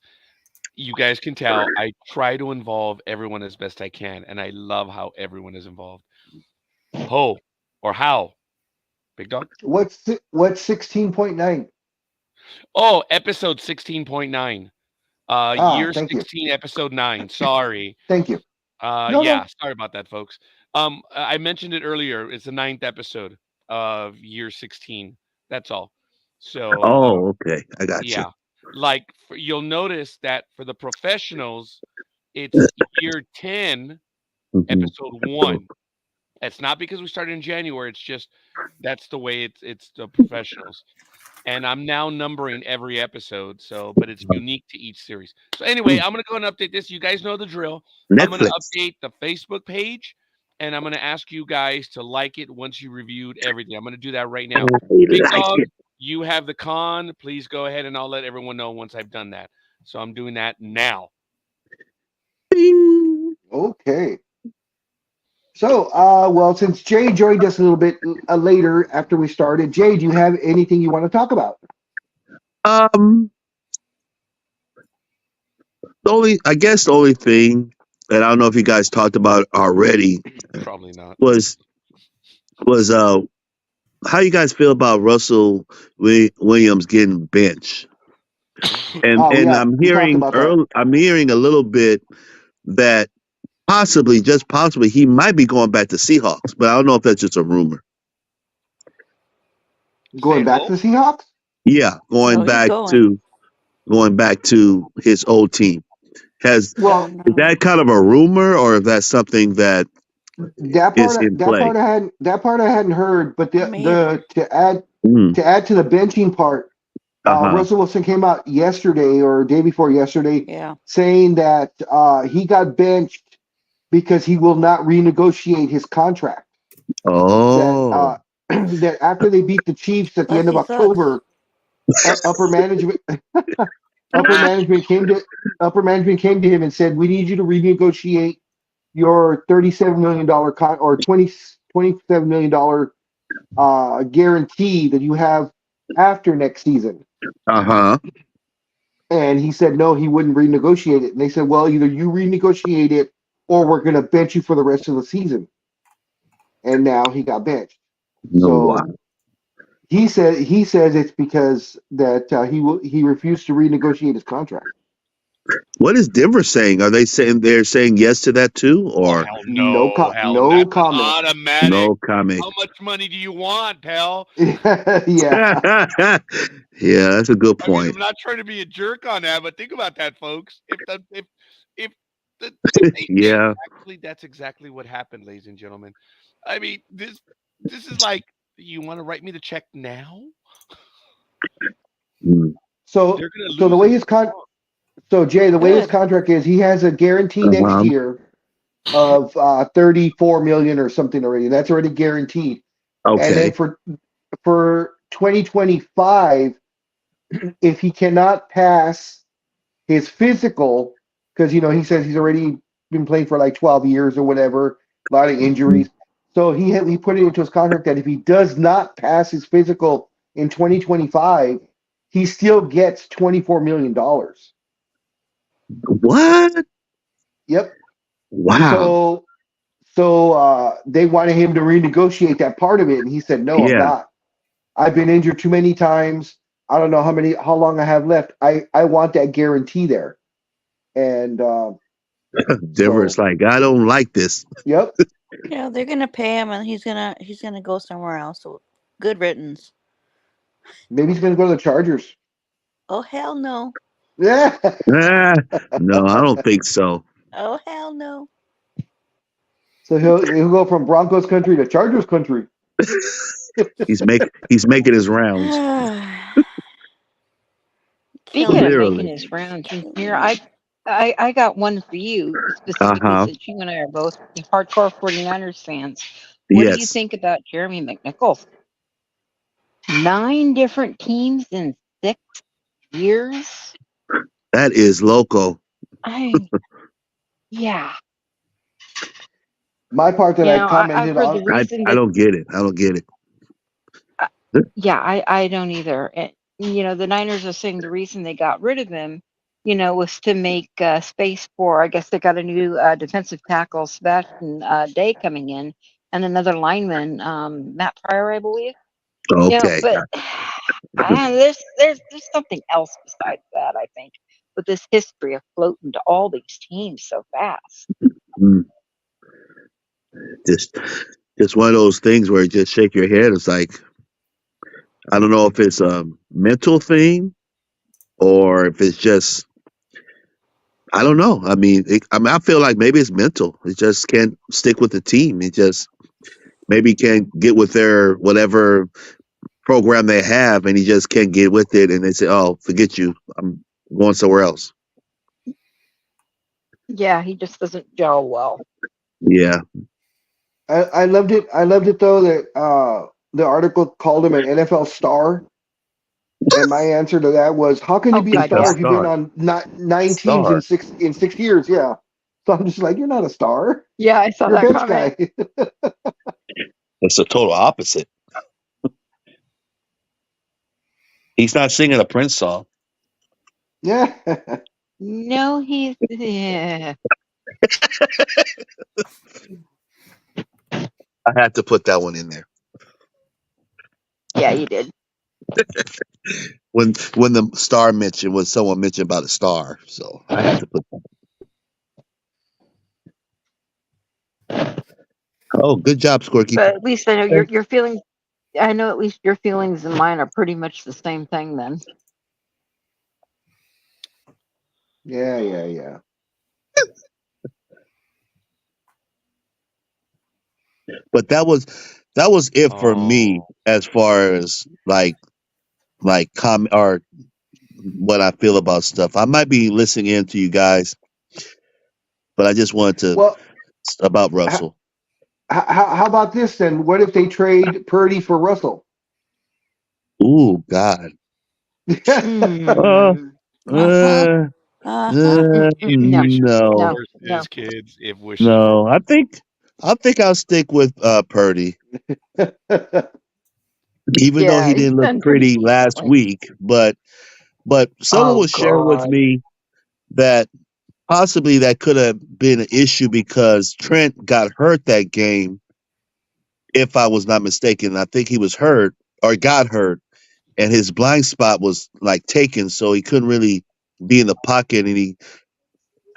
You guys can tell I try to involve everyone as best I can, and I love how everyone is involved. Ho or how, Big Dog? What's 16.9? Oh, episode 16.9. Year Thank you. 16, episode 9. Sorry. Thank you. No, Yeah, no. sorry about that, folks. I mentioned it earlier. It's the 9th episode of year 16. That's all. So, Oh, okay. I got you. yeah, like you'll notice that for the professionals, it's year 10, Mhm. episode 1. It's not because we started in January. It's just that's the way it's the professionals. And I'm now numbering every episode, but it's unique to each series. So anyway, I'm gonna go and update this. You guys know the drill. I'm gonna Netflix. update the Facebook page, and I'm gonna ask you guys to like it once you reviewed everything. I'm gonna do that right now. Big Like Dog, it. you have the con. Please go ahead, and I'll let everyone know once I've done that. So I'm doing that now. Bing. Okay. So, well, since Jay joined us a little bit later after we started, Jay, do you have anything you want to talk about? Um, I guess the only thing, and I don't know if you guys talked about it already, Probably not. was how you guys feel about Russell Williams getting benched, and Oh, yeah, I'm we talked hearing about that. I'm hearing a little bit that possibly, just possibly, he might be going back to Seahawks, but I don't know if that's just a rumor. Going Saying back ho? to the Seahawks? Yeah, oh, he's going back to his old team. Is Well, no. that kind of a rumor, or is that something that is in play? that part I hadn't heard, but Me to add Mm. to the benching part, Uh-huh. Russell Wilson came out yesterday or day before yesterday Yeah. saying that he got benched because he will not renegotiate his contract. Oh. That that after they beat the Chiefs at the end of He sucks. October, upper management upper management came to him and said, "We need you to renegotiate your $37 million or $27 million guarantee that you have after next season." Uh-huh. And he said no, he wouldn't renegotiate it. And they said, "Well, either you renegotiate it or we're going to bench you for the rest of the season." And now he got benched. No, So wow. he says it's because that he refused to renegotiate his contract. What is Denver saying? Are they saying they're saying yes to that too, Oh, or hell no. Hell no. No That's an comment. automatic. no comment? How much money do you want, pal? Yeah. Yeah, that's a good I mean, point. I'm not trying to be a jerk on that, but think about that, folks. If they Yeah. that's exactly what happened, ladies and gentlemen. I mean, this is like, you want to write me the check now? Mm. So They're gonna lose. so the way his Jay, the way his Good. contract is, he has a guarantee next Uh-huh. year of 34 million or something already. That's already guaranteed. And Okay. then for 2025, if he cannot pass his physical, because he says he's already been playing for like 12 years or whatever, a lot of injuries. So he put it into his contract that if he does not pass his physical in 2025, he still gets $24 million. What? Yep. Wow. So they wanted him to renegotiate that part of it, and he said, "No, I'm Yeah. not. I've been injured too many times. I don't know how long I have left. I want that guarantee there." And Denver's like, I don't like this. yep. Yeah, they're gonna pay him, and he's gonna go somewhere else. So good riddance. Maybe he's going to go to the Chargers. Oh hell no! Yeah. No, I don't think so. Oh hell no! So he'll go from Broncos country to Chargers country. He's making his rounds. Speaking of Killing making Literally. his rounds in me. here, I got one for you specifically Uh-huh. since you and I are both hardcore 49ers fans. What do you Yes. think about Jeremy McNichols? 9 different teams in 6 years? That is loco. Yeah. My part that You I know, I've commented heard the on. reason I that, don't get it. I don't get it. yeah, I don't either. And, you know, the Niners are saying the reason they got rid of him, you know, was to make space for, I guess they got a new defensive tackle, Sebastian Day, coming in, and another lineman, Matt Pryor, I believe. You know, Okay. but there's something else besides that, I think, with this history of floating to all these teams so fast. Mm. Just one of those things where you just shake your head. It's like, I don't know if it's a mental thing or if it's just, I don't know. I mean, I feel like maybe it's mental. It just can't stick with the team. It just maybe can't get with their whatever program they have, and he just can't get with it. And they say, "Oh, forget you. I'm going somewhere else." Yeah, he just doesn't gel well. Yeah. I loved it. I loved it though that the article called him an NFL star, and my answer to that was, how can you Oh be a God, star yeah. if you've been on not 9 teams in Star. 6 years? Yeah. So I'm just like, you're not a star. Yeah, I saw You're a that bench comment. guy. It's the total opposite. He's not singing a Prince song. Yeah. No, yeah. I had to put that one in there. Yeah, you did. When the star mentioned, when someone mentioned about a star, so I had to put that. Oh, good job, Scorekeeper. But at least I know your feelings. I know at least your feelings and mine are pretty much the same thing then. Yeah. But that was it for me as far as like or what I feel about stuff. I might be listening in to you guys, but I just wanted to Well, about h- Russell. how about this then? What if they trade Purdy for Russell? Ooh, God. Uh, Hmm. uh, Uh-huh. No, Wishes for no, no, no. his kids. If wishes for no. I think I'll stick with Purdy, even though Yeah, he he's didn't look done pretty pretty last decently. week. But someone Oh was sharing with God. me that possibly that could have been an issue because Trent got hurt that game. If I was not mistaken, I think he was hurt or got hurt, and his blind spot was like taken, so he couldn't really be in the pocket, and he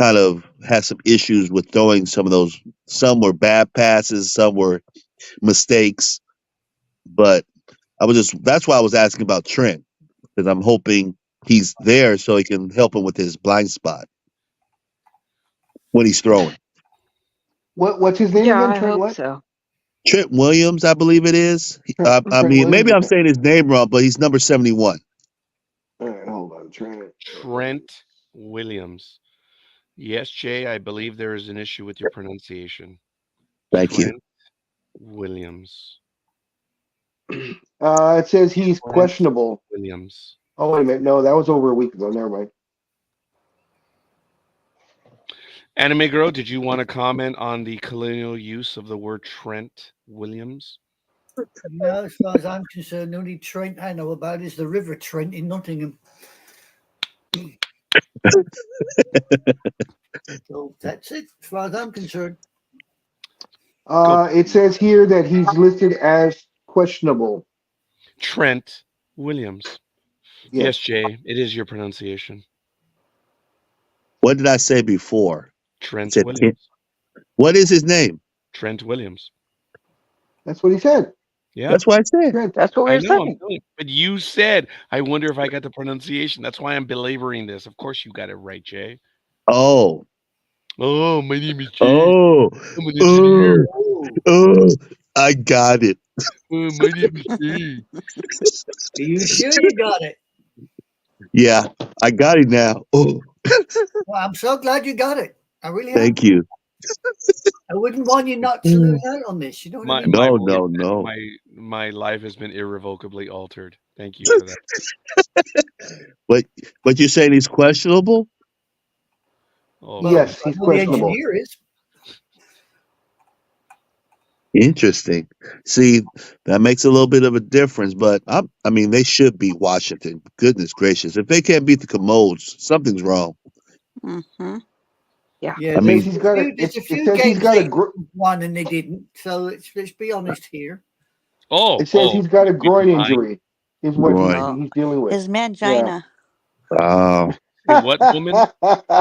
kind of had some issues with throwing some of those. Some were bad passes, some were mistakes, but that's why I was asking about Trent because I'm hoping he's there so he can help him with his blind spot when he's throwing. What's his name Yeah, again? I Trent hope what? so. Trent Williams, I believe it is. I Trent mean, Williams. maybe I'm Okay. saying his name wrong, but he's number 71. All right, hold on. Trent. Trent Williams. Yes, Jay, I believe there is an issue with your pronunciation. Thank you. Trent Williams. It says he's Trent questionable. Williams. Oh, wait a minute. No, that was over a week ago. Never mind. Anime Girl, did you want to comment on the colonial use of the word Trent Williams? No, as far as I'm concerned, the only Trent I know about is the River Trent in Nottingham. So that's it, as far as I'm concerned. It says here that he's listed as questionable. Trent Williams. Yes, Yes. Jay, it is your pronunciation. What did I say before? I Trent said, Williams. what is his name? Trent Williams. That's what he said. Yeah, That's what I said. Trent. That's what we I were know. I'm saying. telling you. But you said, I wonder if I got the pronunciation. That's why I'm belaboring this. Of course you got it right, Jay. Oh, Oh, my name is Jay. oh, I'm an oh, engineer. oh. I got it. Oh, my name is Jay. Are you sure you got it? Yeah, I got it now. Oh, Well, I'm so glad you got it. I really am. thank you. I wouldn't want you not to lose out on this. You know what I My mean? my No, voice, no, no. my life has been irrevocably altered. Thank you for that. But you're saying he's questionable? Oh, Well, Yes, I he's know the questionable. engineer is. Interesting. See, that makes a little bit of a difference, but I mean, they should beat Washington. Goodness gracious. If they can't beat the Commodes, something's wrong. Mm-hmm. Yeah, I It says mean, he's got a. there's a It few says he's games got they a. won and they didn't. So let's be honest here. oh, It says he's got a keep groin in mind. injury. Is what groin. Oh, he's dealing with. his Yeah. mangina. Oh. Hey, what woman?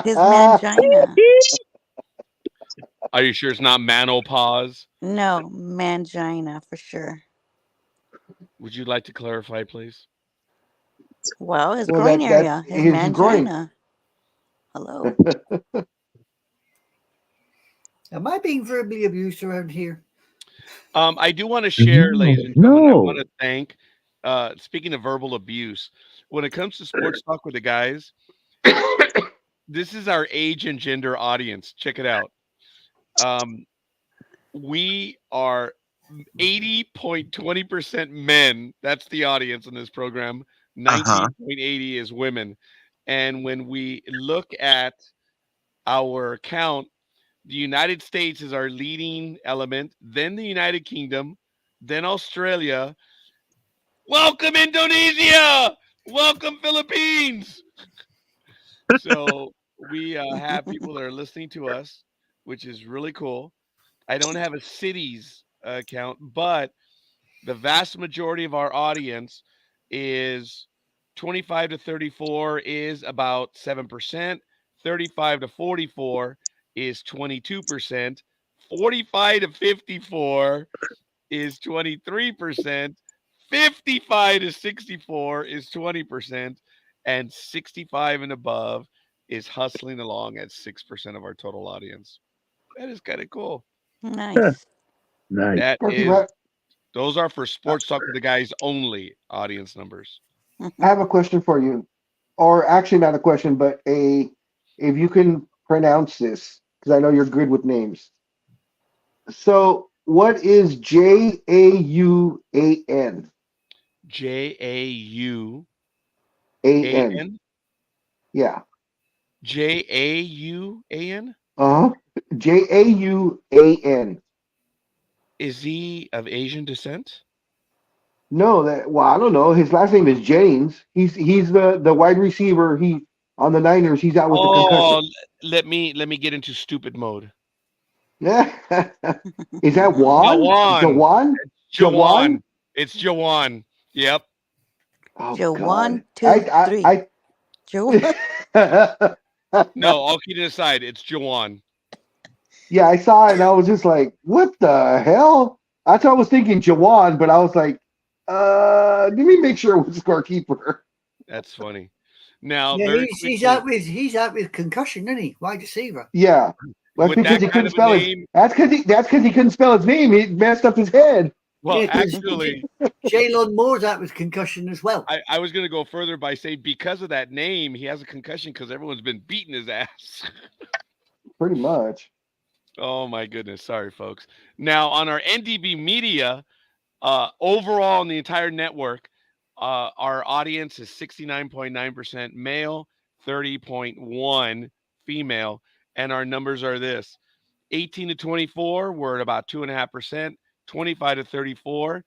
His mangina. Are you sure it's not menopause? No, mangina for sure. Would you like to clarify, please? Well, his Well, groin that's area, his his groin. mangina. Hello. Am I being verbally abused around here? I do want to share, ladies and No, gentlemen. I no. want to thank. Speaking of verbal abuse, when it comes to sports talk with the guys, this is our age and gender audience. Check it out. We are 80.20% men. That's the audience in this program. Uh-huh. 19.80 is women. And when we look at our count, the United States is our leading element, then the United Kingdom, then Australia. Welcome, Indonesia! Welcome, Philippines! So we have people that are listening to us, which is really cool. I don't have a cities count, but the vast majority of our audience is 25 to 34 is about 7%, 35 to 44 is 22%, 45 to 54 is 23%, 55 to 64 is 20%, and 65 and above is hustling along at 6% of our total audience. That is kind of cool. Nice. Nice. That Scorekeeper, is, those are for sports talk with the guys only audience numbers. I have a question for you, or actually not a question, but if you can pronounce this, because I know you're good with names. So, what is JAUAN? JAUAN. AN. Yeah. JAUAN. Uh huh. JAUAN. Is he of Asian descent? No, that well, I don't know. His last name is Jennings. He's the wide receiver. He on the Niners. He's out with the Oh, concussion. let me get into stupid mode. Yeah. Is that Juan? Jawan. Jawan? Jawan. It's Jawan. Yep. Oh Joe, God. 1, 2, 3. Joe. No, all kidding aside, it's Jawan. Yeah, I saw it and I was just like, what the hell? I thought I was thinking Jawan, but I was like, let me make sure it was Scorekeeper. That's funny. Now, Yeah, very he's quickly, out with concussion, isn't he? Wide receiver. Yeah. That's with because that he kind couldn't of a spell his name, that's because he couldn't spell his name. He messed up his head. well, Yeah, 'cause actually, Jalen Moore's out with concussion as well. I was going to go further by saying because of that name, he has a concussion because everyone's been beating his ass. Pretty much. Oh my goodness. Sorry, folks. Now on our NDB media, overall in the entire network, our audience is 69.9% male, 30.1 female, and our numbers are this: 18 to 24, we're at about 2.5%. 25 to 34,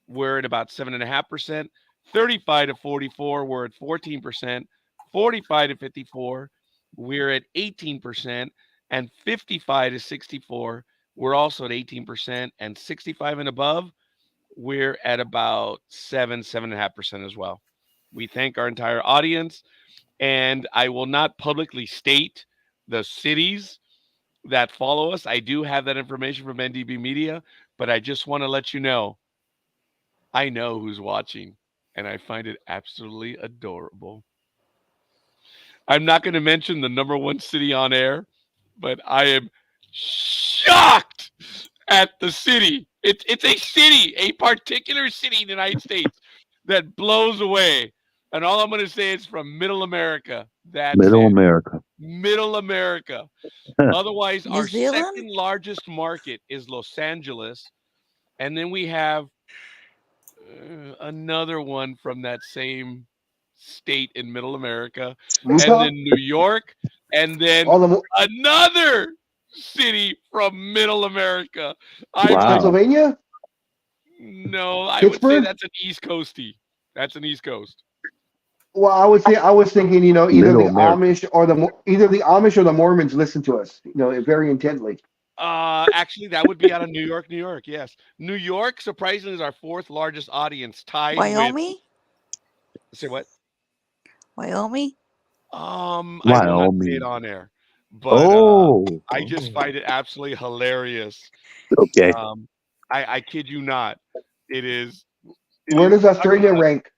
we're at about 7.5%. 35 to 44, we're at 14%. 45 to 54, we're at 18%. And 55 to 64, we're also at 18%. And 65 and above, we're at about 7.5% as well. We thank our entire audience, and I will not publicly state the cities that follow us. I do have that information from NDB Media, but I just want to let you know I know who's watching, and I find it absolutely adorable. I'm not going to mention the number one city on air, but I am shocked at the city. It's a city, a particular city in the United States that blows away. And all I'm going to say is from Middle America. That's Middle it. America. Middle America. Otherwise, New our Zealand? second largest market is Los Angeles. And then we have another one from that same state in Middle America, and Utah? then New York, and then Oh, the another city from Middle America. I would Wow. Pennsylvania? no, I would say Pittsburgh? that's an East Coastie. That's an East Coast. Well, I was thinking, either Middle the America. Amish or either the Amish or the Mormons listen to us, very intently. Actually, that would be out of New York, New York. Yes, New York, surprisingly, is our fourth largest audience, tied with. Wyoming? Say what? Wyoming? I will not say it Wyoming. on air, but Oh. I just find it absolutely hilarious. Okay. I kid you not. It is. Where does Australia rank?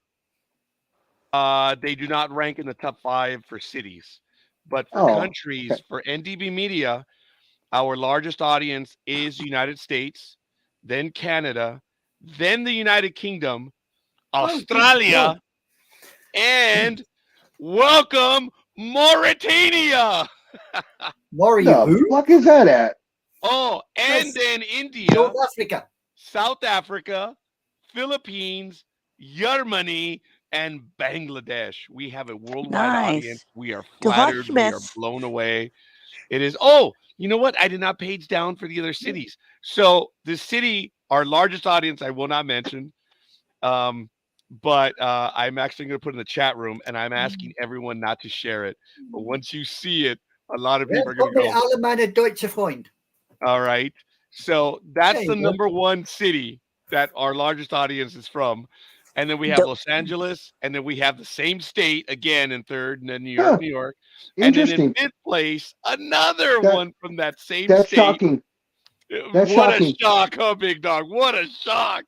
They do not rank in the top 5 for cities, but for Oh, countries, okay. for NDB Media, our largest audience is United States, then Canada, then the United Kingdom, Oh, good Australia, God. and welcome Mauritania. Maury, The who? fuck is that at? Oh, and Yes. then India, North Africa. South Africa, Philippines, Germany, and Bangladesh. We have a worldwide audience. Nice. We are To flattered. We are Hashmas. blown away. It is. Oh, you know what? I did not page down for the other cities. So the city, our largest audience, I will not mention. But I'm actually going to put in the chat room, and I'm asking everyone not to share it. But once you see it, a lot of Ja, people are going komm to mit go, alle meine deutsche Freund. all right. So There that's you the go. number one city that our largest audience is from. And then we have The, Los Angeles, and then we have the same state again in third, and then New York, Huh, New York. And then in interesting. fifth place, another That one from that same that's state. shocking. That's What a shocking. shock, huh, Big Dog? What a shock.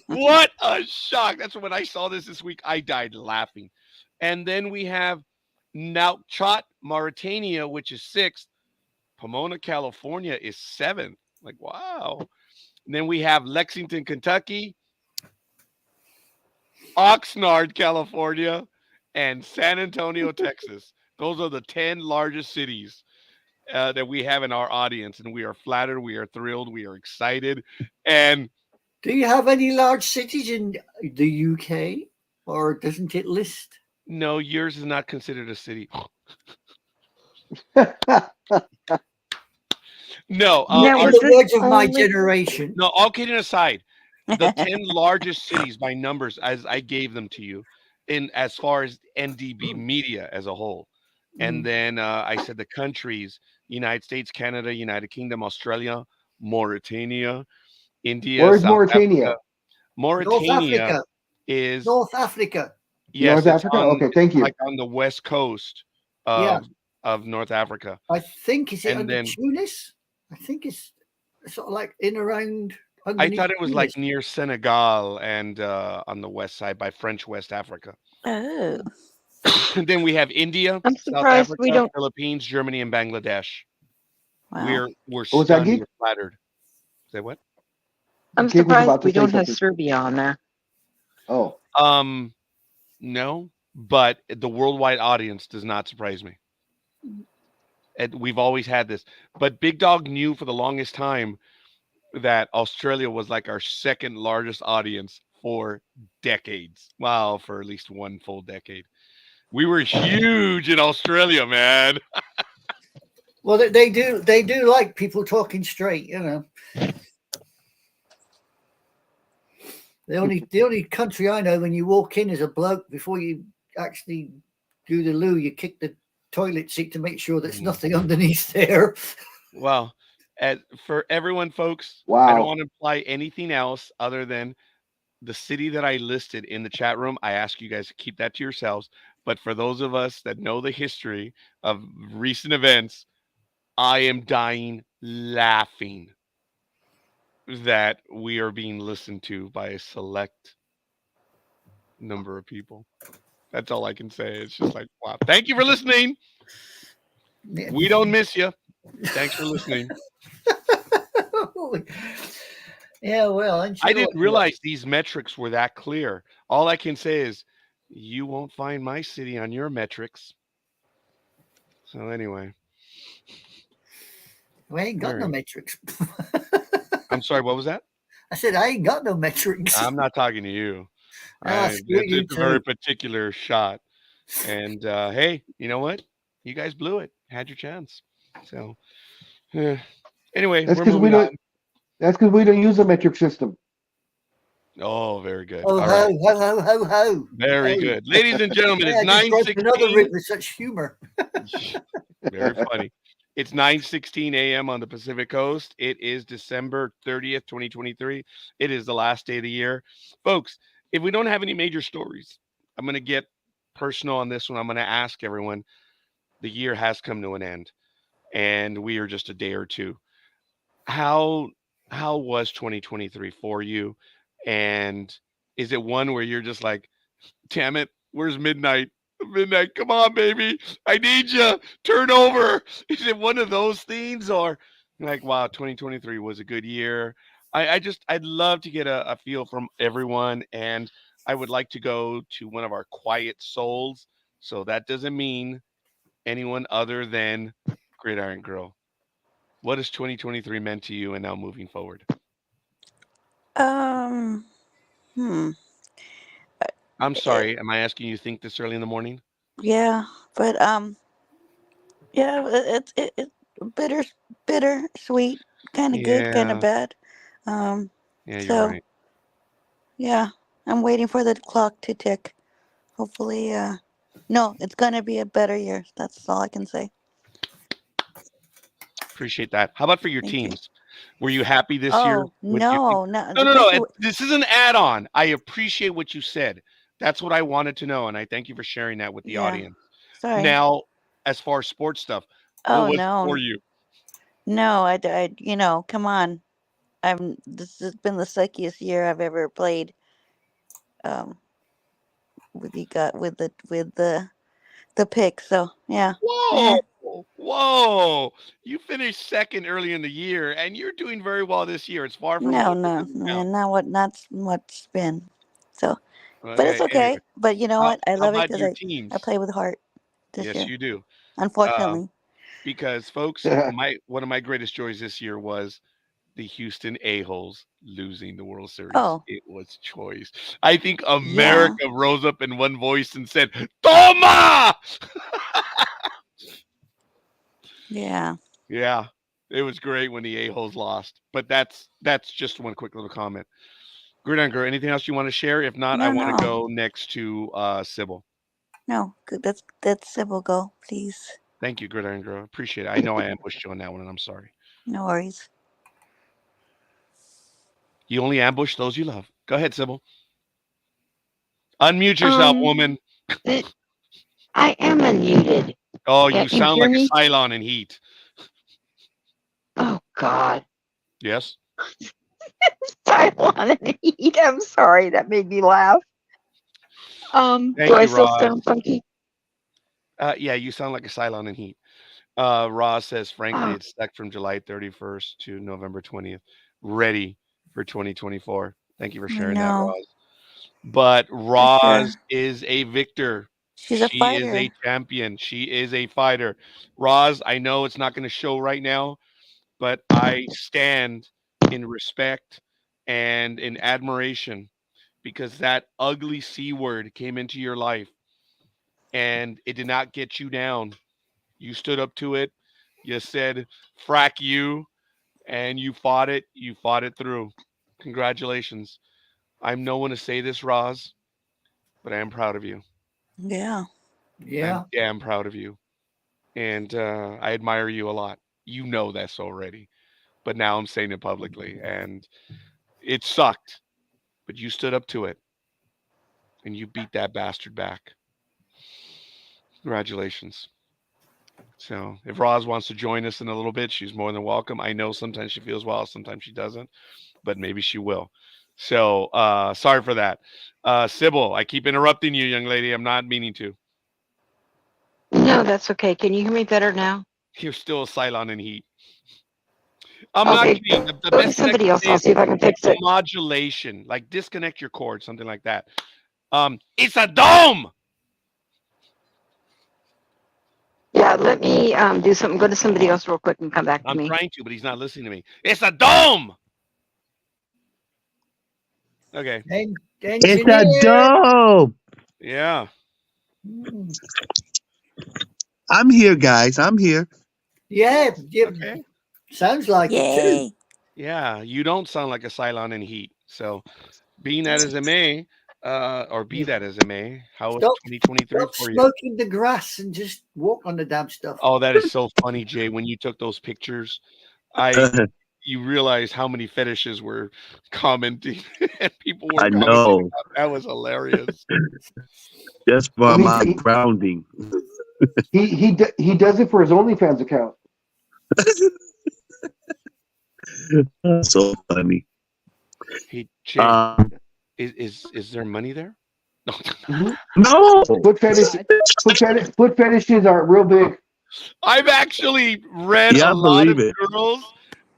What a shock. That's when I saw this week, I died laughing. And then we have Nouakchott, Mauritania, which is sixth. Pomona, California is seventh. Like, wow. And then we have Lexington, Kentucky, Oxnard, California, and San Antonio, Texas. Those are the 10 largest cities that we have in our audience. And we are flattered. We are thrilled. We are excited. And Do you have any large cities in the UK, or doesn't it list? no, yours is not considered a city. No, Now, In was the this words of my only generation, no, all kidding aside, the 10 largest cities by numbers as I gave them to you in as far as NDB media as a whole. And then I said the countries, United States, Canada, United Kingdom, Australia, Mauritania, India, Where's South Mauritania? Africa. North Mauritania Africa, is, North Africa. yes, North Africa? Okay, thank it's you. like on the west coast Yeah, of North Africa. I think is it And under then Tunis? I think it's sort of like in around I underneath thought it was like Tunis. near Senegal and on the west side by French West Africa. oh, And then we have India, I'm South surprised we Africa, don't. Philippines, Germany, and Bangladesh. wow. We're What was that, stunned. Geek? We're flattered. Say what? I'm Geek was surprised about to we say don't have something. Serbia on there. Oh, No, but the worldwide audience does not surprise me. And we've always had this. But Big Dog knew for the longest time that Australia was like our second largest audience for decades. Wow, for at least one full decade. We were huge in Australia, man. Well, they do like people talking straight, you know. The only country I know when you walk in as a bloke before you actually do the loo, you kick the toilet seat to make sure there's nothing underneath there. Well, for everyone, folks, I wow. don't want to imply anything else other than the city that I listed in the chat room. I ask you guys to keep that to yourselves. But for those of us that know the history of recent events, I am dying laughing that we are being listened to by a select number of people. That's all I can say. It's just like, wow. Thank you for listening. Yeah. We don't miss you. Thanks for listening. Yeah, well, I enjoy. didn't realize these metrics were that clear. All I can say is you won't find my city on your metrics. So anyway, We ain't got all no right. metrics. I'm sorry, what was that? I said I ain't got no metrics. I'm not talking to you. Screw you It's a very too. particular shot. And hey, you know what? You guys blew it. Had your chance. So anyway, That's we're because we moving don't. on. That's because we don't use a metric system. Oh, very good. Oh, All ho, right. ho, ho, ho, ho. Very Hey, good. Ladies and gentlemen, hey, it's I just broke another 9:16. rib with such humor. Very funny. It's 9:16 a.m. on the Pacific Coast. It is December 30th, 2023. It is the last day of the year. Folks, if we don't have any major stories, I'm going to get personal on this one. I'm going to ask everyone. The year has come to an end, and we are just a day or two. How how was 2023 for you? And is it one where you're just like, damn it, where's midnight? Midnight, come on, baby. I need you. Turn over. Is it one of those things? Or like, wow, 2023 was a good year. I'd love to get a feel from everyone. And I would like to go to one of our quiet souls. So that doesn't mean anyone other than Gridiron Girl. What has 2023 meant to you and now moving forward? Um. Hmm. I'm It, sorry. Am I asking you to think this early in the morning? yeah, but yeah, it bitter, bitter, sweet, kind of good, kind of Yeah. bad. Um. Yeah, you're So right. yeah, I'm waiting for the clock to tick. Hopefully, no, it's gonna be a better year. That's all I can say. Appreciate that. How about for your Thank you. teams? Were you happy this year Oh with your team? no, no, No, no, no. because you. This is an add-on. I appreciate what you said. That's what I wanted to know, and I thank you for sharing that with the Yeah. audience. Sorry. Now, as far as sports stuff, what Oh was it for no, you? no, come on. This has been the suckiest year I've ever played. Um, with the pick. So yeah, Whoa, eh. whoa! You finished second early in the year, and you're doing very well this year. It's far from No, over. It no, doesn't count. man, not what's been. So, but it's Anyway, okay. But you know how, what? I how love it about because your I teams? play with heart this Yes, year. you do. Uh, Unfortunately, because folks, my one of my greatest joys this year was the Houston A-holes losing the World Series. oh It was choice. I think yeah, America rose up in one voice and said, "Toma!" yeah, Yeah, it was great when the A-holes lost. But that's just one quick little comment. Gridiron Girl, anything else you want to share? If not, I no, want to no, go next to Sybil. no. Good. That's civil go, please. Thank you, Gridiron Girl. Appreciate it. I know I ambushed you on that one, and I'm sorry. No worries. You only ambush those you love. Go ahead, Sybil. Unmute yourself, Um, woman. it, I am unmuted. Oh, Yeah, you you sound hear like a me? Cylon in heat. Oh God, Yes. Cylon and heat. I'm sorry, that made me laugh. Do Thank I you, still Roz. sound funky? Yeah, you sound like a Cylon in heat. Roz says, frankly, Oh, it's stuck from July 31st to November 20th. Ready for 2024. Thank you for I sharing that, know Roz. But for Roz sure. is a victor. She's a She is a fighter. champion. She is a fighter. Roz, I know it's not going to show right now, but I stand in respect and in admiration because that ugly C word came into your life and it did not get you down. You stood up to it. You said, frack you, and you fought it. You fought it through. Congratulations. I'm no one to say this, Roz, but I am proud of you. Yeah. I'm Yeah. damn proud of you. And I admire you a lot. You know this already, but now I'm saying it publicly. And it sucked, but you stood up to it and you beat that bastard back. Congratulations. So if Roz wants to join us in a little bit, she's more than welcome. I know sometimes she feels well, sometimes she doesn't, but maybe she will. So sorry for that. Sybil, I keep interrupting you, young lady. I'm not meaning to. No, that's okay. Can you hear me better now? You're still a Cylon in heat. I'm not Okay, kidding. The go to best thing I somebody can else. say I'll is see if I can fix it. modulation, like disconnect your cord, something like that. It's a dome. Yeah, let me do something. Go to somebody else real quick and come back to I'm me. trying to, but he's not listening to me. It's a dome. Okay. It's a dope. Yeah. Hmm. I'm here, guys. I'm here. Yeah, Okay. sounds like it too. Yay. Yeah. You don't sound like a Cylon in heat. So, being that as it may, or be that as it may, how was Stop, 2023 stop for you? smoking the grass and just walk on the damn stuff. Oh, that is so funny, Jay. When you took those pictures, you realize how many fetishes were commenting and people were I commenting. know. That was hilarious. Just I for mean, my grounding. he does it for his OnlyFans account. So funny. Hey, Jay, Um, is there money there? No. Mhm. no. Foot fetishes are real big. I've actually read Yeah, a I lot of believe it. girls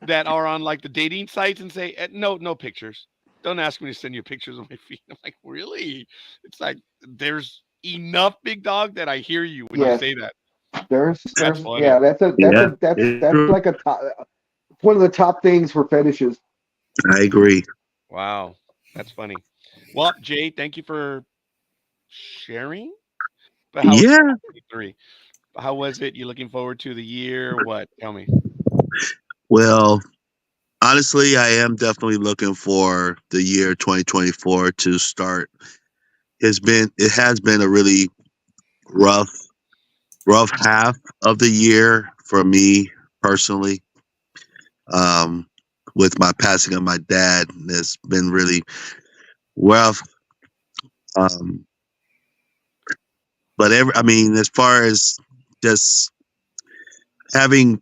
that are on like the dating sites and say, no pictures. Don't ask me to send you pictures of my feet. I'm like, really? It's like there's enough, big dog, that I hear you when you Yes, say that. there's That's funny. yeah. Yeah, it's That's true. like a top, one of the top things for fetishes. I agree. Wow, that's funny. Well, Jay, thank you for sharing. But how was Yeah. 2023? How was it? You looking forward to the year? What? Tell me. Well, honestly, I am definitely looking for the year 2024 to start. It has been a really rough half of the year for me personally. Um, with my passing of my dad, it's been really rough. Um, but I mean, as far as just having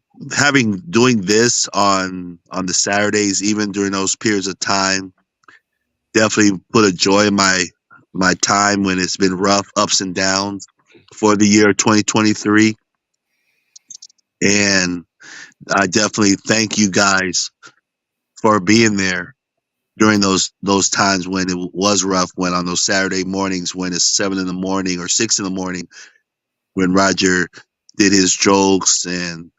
doing this on the Saturdays, even during those periods of time, definitely put a joy in my time when it's been rough ups and downs for the year 2023. And I definitely thank you guys for being there during those times when it was rough, when on those Saturday mornings when it's 7 in the morning or 6 in the morning, when Roger did his jokes and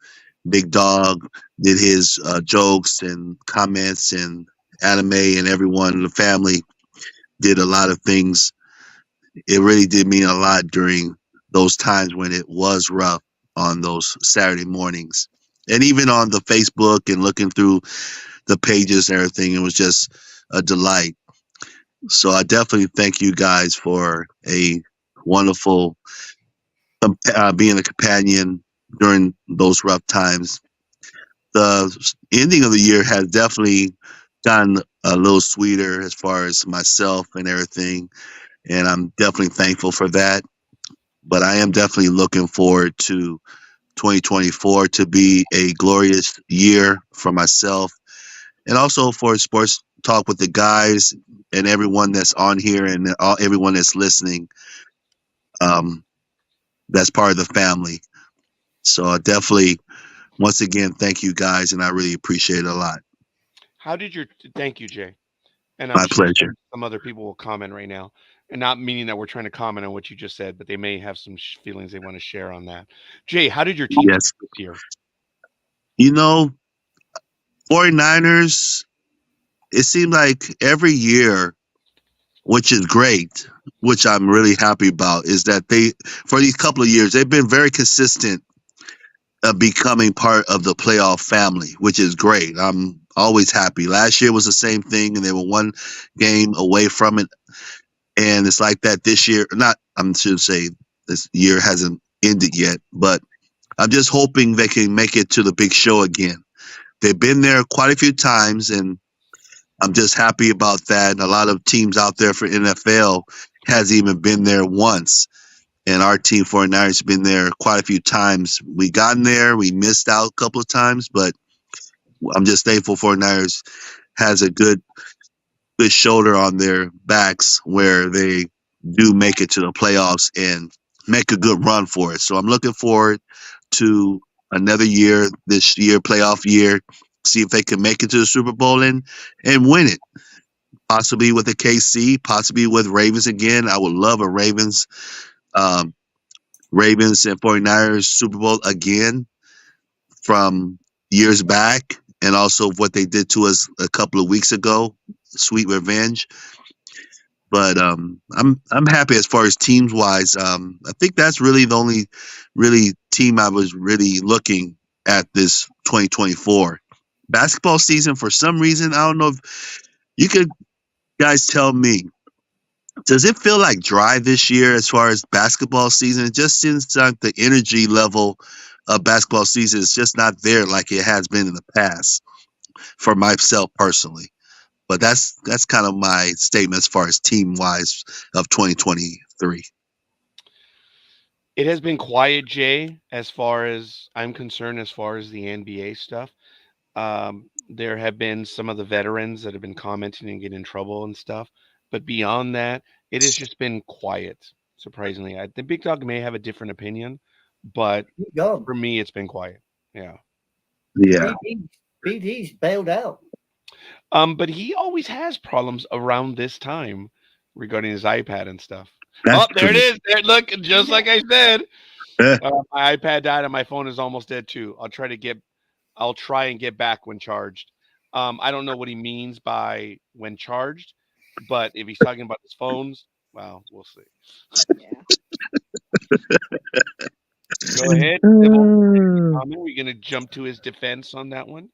Big Dog did his jokes and comments, and Anime and everyone in the family did a lot of things. It really did mean a lot during those times when it was rough on those Saturday mornings. And even on the Facebook and looking through the pages and everything, it was just a delight. So I definitely thank you guys for a wonderful being a companion during those rough times. The ending of the year has definitely gotten a little sweeter as far as myself and everything, and I'm definitely thankful for that. But I am definitely looking forward to 2024 to be a glorious year for myself and also for Sports Talk with the guys and everyone that's on here and everyone that's listening. Um, that's part of the family. So I definitely, once again, thank you guys, and I really appreciate it a lot. How did your Thank you, Jay. And I'm My sure pleasure. some other people will comment right now. And not meaning that we're trying to comment on what you just said, but they may have some feelings they want to share on that. Jay, how did your team Yes. this year? You know, 49ers, it seemed like every year, which is great, which I'm really happy about, is that for these couple of years, they've been very consistent becoming part of the playoff family, which is great. I'm always happy. Last year was the same thing, and they were one game away from it. And it's like that this year. Not, I should say this year hasn't ended yet, but I'm just hoping they can make it to the big show again. They've been there quite a few times, and I'm just happy about that. And a lot of teams out there for NFL has even been there once. and our team 49ers has been there quite a few times. We gotten there, we missed out a couple of times, but I'm just thankful 49ers has a good shoulder on their backs where they do make it to the playoffs and make a good run for it. So I'm looking forward to another year, this year, playoff year, see if they can make it to the Super Bowl and win it. Possibly with a KC, possibly with Ravens again. I would love a um, Ravens and 49ers Super Bowl again from years back, and also what they did to us a couple of weeks ago. Sweet revenge. But I'm happy as far as teams wise. I think that's really the only really team I was really looking at this 2024 basketball season. For some reason, I don't know if you could guys tell me. Does it feel like dry this year as far as basketball season? It just seems like the energy level of basketball season is just not there like it has been in the past for myself personally. But that's kind of my statement as far as team wise of 2023. It has been quiet, Jay, as far as I'm concerned, as far as the NBA stuff. There have been some of the veterans that have been commenting and getting in trouble and stuff. But beyond that, it has just been quiet, surprisingly. The Big Dog may have a different opinion, but Gone. for me, it's been quiet. Yeah. Yeah. BD's bailed out. But he always has problems around this time regarding his iPad and stuff. That's There it true. is. There, look, just like I said, Eh, my iPad died and my phone is almost dead too. I'll try and get back when charged. I don't know what he means by when charged, but if he's talking about his phones, well, we'll see. Yeah. Go ahead, Sybil. Are we going to jump to his defense on that one?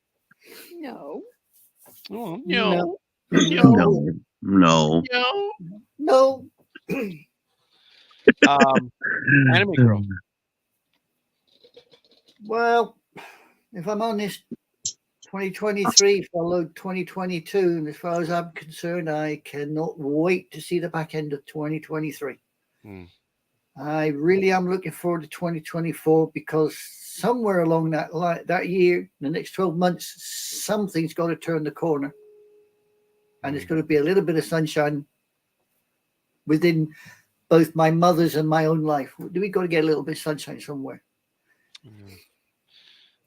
No. Oh, No. no, no. no. Anime girl. Well, if I'm honest, 2023 followed 2022, and as far as I'm concerned, I cannot wait to see the back end of 2023. I really am looking forward to 2024 because somewhere along that year, the next 12 months, something's got to turn the corner, and it's going to be a little bit of sunshine within both my mother's and my own life. We got to get a little bit of sunshine somewhere.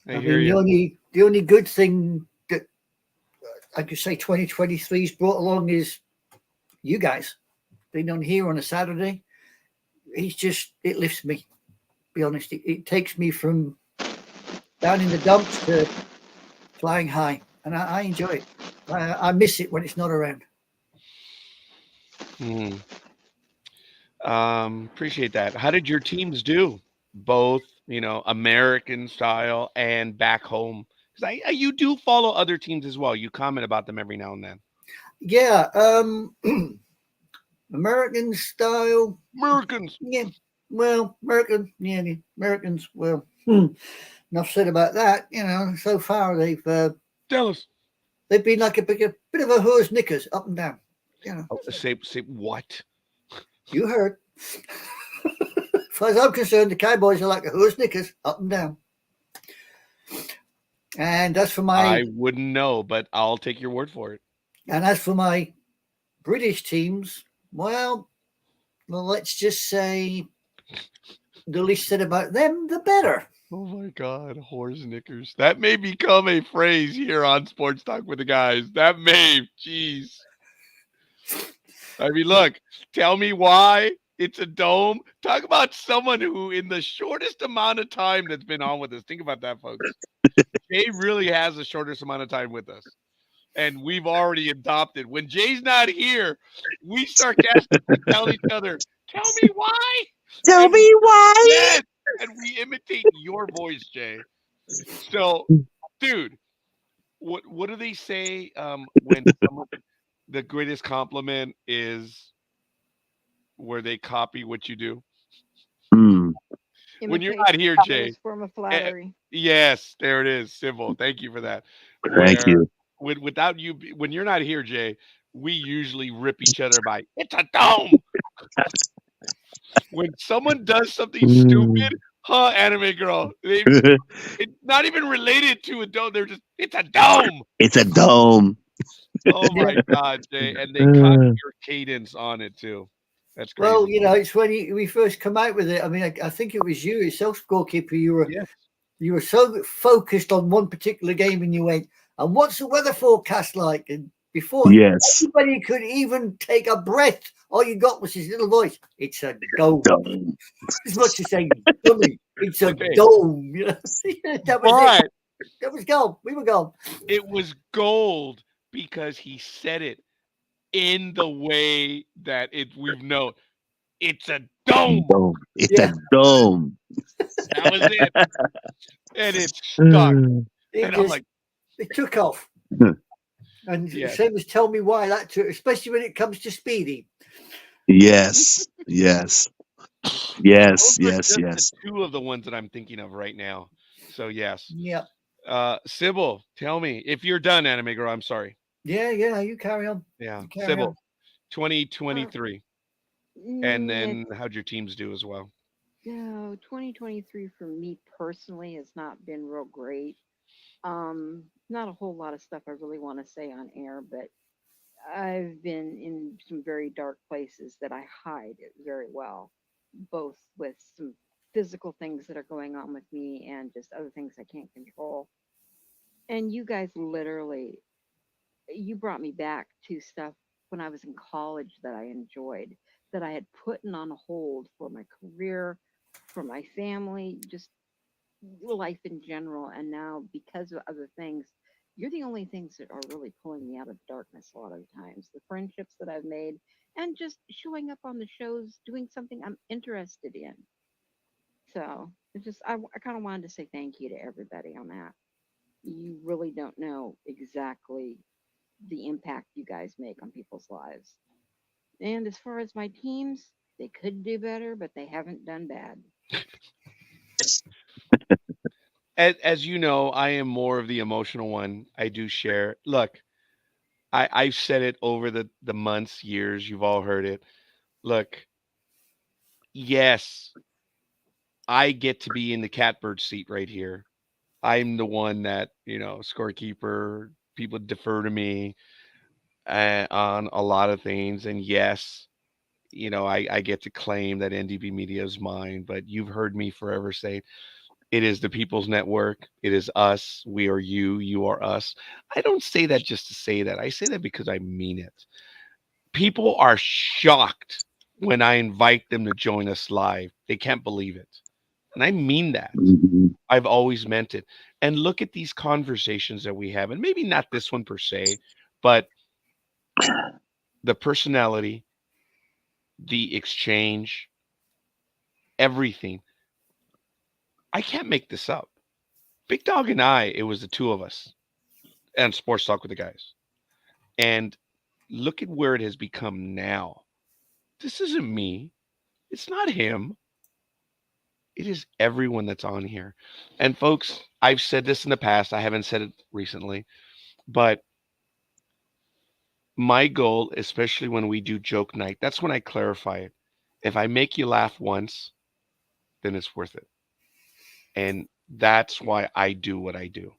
I hear you. The only good thing that I could say 2023's brought along is you guys being on here on a Saturday. It lifts me. Be honest, it takes me from down in the dumps to flying high, and I enjoy it. I miss it when it's not around. Appreciate that. How did your teams do? Both, American style and back home. Because you do follow other teams as well. You comment about them every now and then. Yeah, American style. Americans. Yeah, well, Americans. Well, enough said about that. So far they've tell us. They've been like a bit of a hose knickers up and down. Say what? You heard. As far as I'm concerned, the Cowboys are like a hose knickers up and down. And as for I wouldn't know, but I'll take your word for it. And as for my British teams, well, let's just say the least said about them, the better. Oh my God, horse knickers. That may become a phrase here on Sports Talk with the Guys. That may, jeez. I mean, look, tell me why it's a dome. Talk about someone who, in the shortest amount of time that's been on with us, think about that, folks. Jay really has the shortest amount of time with us. And we've already adopted. When Jay's not here, we sarcastically tell each other, tell me why. Tell me why. Yes, and we imitate your voice, Jay. So, dude, what do they say when the greatest compliment is where they copy what you do? When you're not here, Jay. Form of flattery. Yes, there it is. Sybil, thank you for that. Thank you. Without you, when you're not here, Jay, we usually rip each other by, it's a dome. When someone does something stupid, huh, anime girl? It's not even related to a dome. They're just, it's a dome. It's a dome. Oh Yeah. my God, Jay. And they cut your cadence on it too. That's crazy. Well, it's when we first come out with it. I mean, I think it was you yourself, Scorekeeper. Yes. You were so focused on one particular game, and you went, "And what's the weather forecast like?" And before Yes. anybody could even take a breath, all you got was his little voice. It's a dome. Dome. As much as saying, "Dummy," it's a Okay. dome. That was it. But That was gone. We were gone. it was gold because he said it in the way that we've known. It's a dome. Dome. It's Yeah. a dome. That was it. And it stuck. And I'm like, It took off. And Yes. same as tell me why that took, especially when it comes to Speedy. Yes. Yes. Yes. those are Yes. just Yes. the two of the ones that I'm thinking of right now. So yes. Yeah. Sybil, tell me if you're done, anime girl. I'm sorry. Yeah. You carry on. Yeah, You carry Sybil, on. 2023, and then how'd your teams do as well? No, 2023 for me personally has not been real great. Not a whole lot of stuff I really want to say on air, but I've been in some very dark places that I hide it very well, both with some physical things that are going on with me and just other things I can't control. And you guys literally, you brought me back to stuff when I was in college that I enjoyed, that I had put on hold for my career, for my family, just life in general. And now, because of other things, you're the only things that are really pulling me out of darkness a lot of the times. The friendships that I've made, and just showing up on the shows, doing something I'm interested in. So it's just, I kind of wanted to say thank you to everybody on that. You really don't know exactly the impact you guys make on people's lives. And as far as my teams, they could do better, but they haven't done bad. As you know, I am more of the emotional one. I do share. Look, I've said it over the months, years. You've all heard it. Look, yes, I get to be in the catbird seat right here. I'm the one that, scorekeeper, people defer to me on a lot of things. And yes, I get to claim that NDB Media is mine, but you've heard me forever say it is the People's Network. It is us. We are you. You are us. I don't say that just to say that. I say that because I mean it. People are shocked when I invite them to join us live. They can't believe it. And I mean that. Mhm. I've always meant it. And look at these conversations that we have, and maybe not this one per se, but the personality, the exchange, everything. I can't make this up. Big Dog and I, it was the two of us and Sports Talk with the guys. And look at where it has become now. This isn't me. It's not him. It is everyone that's on here. And folks, I've said this in the past. I haven't said it recently, but my goal, especially when we do joke night, that's when I clarify it. If I make you laugh once, then it's worth it. And that's why I do what I do.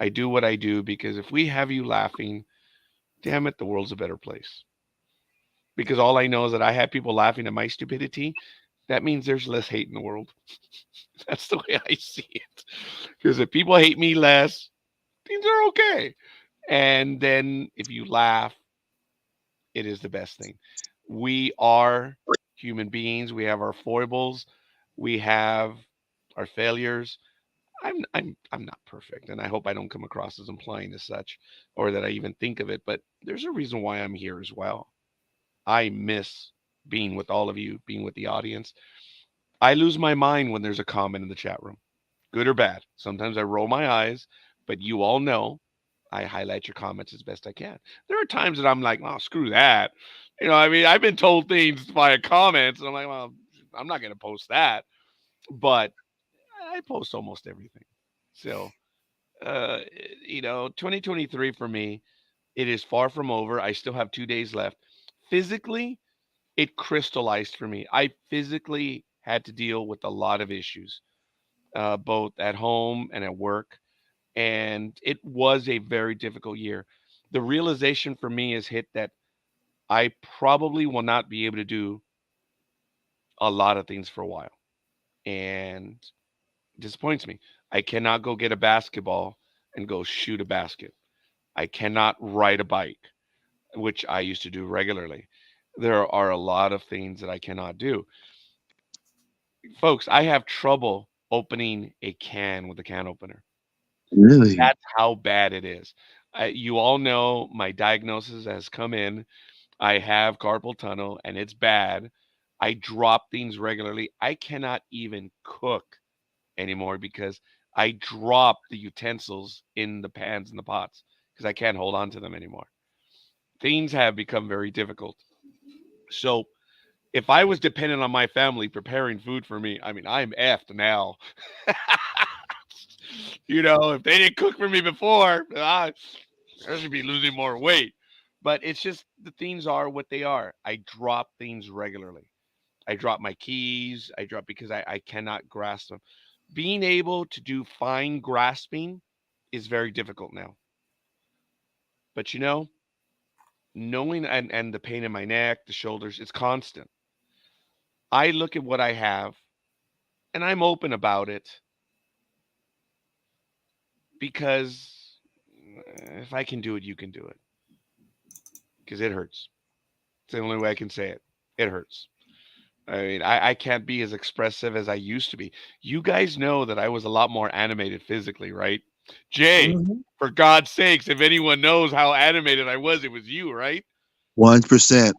I do what I do because if we have you laughing, damn it, the world's a better place. Because all I know is that I have people laughing at my stupidity. That means there's less hate in the world. That's the way I see it. Because if people hate me less, things are okay. And then if you laugh, it is the best thing. We are human beings. We have our foibles. We have our failures. I'm not perfect, and I hope I don't come across as implying as such, or that I even think of it. But there's a reason why I'm here as well. I miss being with all of you, being with the audience. I lose my mind when there's a comment in the chat room, good or bad. Sometimes I roll my eyes, but you all know I highlight your comments as best I can. There are times that I'm like, oh, screw that. I mean, I've been told things via comments, and I'm like, well, I'm not going to post that. But I post almost everything. So, uh, 2023 for me, it is far from over. I still have 2 days left. Physically, it crystallized for me. I physically had to deal with a lot of issues, both at home and at work. And it was a very difficult year. The realization for me is hit that I probably will not be able to do a lot of things for a while. And it disappoints me. I cannot go get a basketball and go shoot a basket. I cannot ride a bike, which I used to do regularly. There are a lot of things that I cannot do. Folks, I have trouble opening a can with a can opener. Really? That's how bad it is. You all know my diagnosis has come in. I have carpal tunnel and it's bad. I drop things regularly. I cannot even cook anymore because I drop the utensils in the pans and the pots because I can't hold on to them anymore. Things have become very difficult. So if I was dependent on my family preparing food for me, I mean, I'm effed now. If they didn't cook for me before, I should be losing more weight. But it's just the things are what they are. I drop things regularly. I drop my keys. I drop because I cannot grasp them. Being able to do fine grasping is very difficult now. But knowing and the pain in my neck, the shoulders, it's constant. I look at what I have and I'm open about it because if I can do it, you can do it. Because it hurts. It's the only way I can say it. It hurts. I mean, I can't be as expressive as I used to be. You guys know that I was a lot more animated physically, right? Jay, Mhm. for God's sakes, if anyone knows how animated I was, it was you, right? 1%.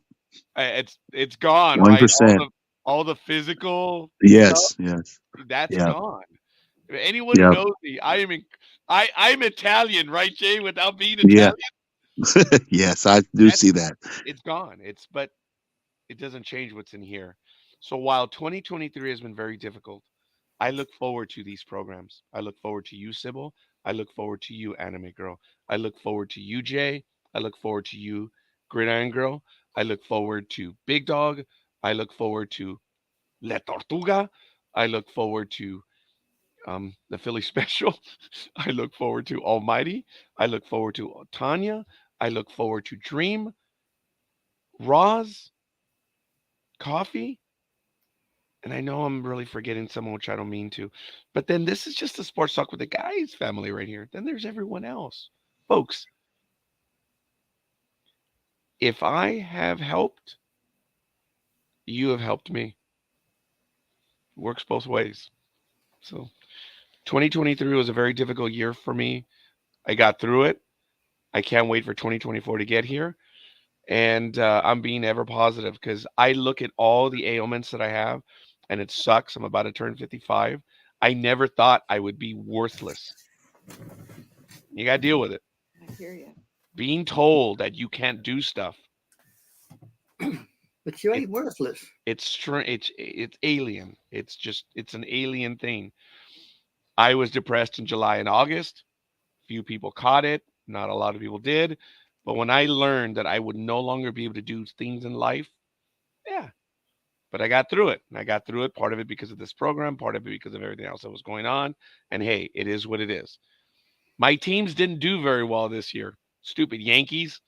It's gone, right? 1%. All the physical stuff, Yes. Yes. that's Yep. gone. Anyone who Yep. knows me, I'm Italian, right, Jay? Without being Yeah. Italian, Yes, I do that's see that. it's gone. But it doesn't change what's in here. So while 2023 has been very difficult, I look forward to these programs. I look forward to you, Sybil. I look forward to you, Anime Girl. I look forward to you, Jay. I look forward to you, Gridiron Girl. I look forward to Big Dog. I look forward to La Tortuga. I look forward to the Philly Special. I look forward to Almighty. I look forward to Tanya. I look forward to Dream, Roz, Coffee. And I know I'm really forgetting someone, which I don't mean to. But then this is just the Sports Talk with the Guys family right here. Then there's everyone else. Folks, if I have helped, you have helped me. Works both ways. So 2023 was a very difficult year for me. I got through it. I can't wait for 2024 to get here. And I'm being ever positive because I look at all the ailments that I have and it sucks. I'm about to turn 55. I never thought I would be worthless. You got to deal with it. I hear you. Being told that you can't do stuff, But you ain't worthless. it's alien. It's an alien thing. I was depressed in July and August. Few people caught it. Not a lot of people did. But when I learned that I would no longer be able to do things in life, yeah. But I got through it. And I got through it, part of it because of this program, part of it because of everything else that was going on. And hey, it is what it is. My teams didn't do very well this year. Stupid Yankees.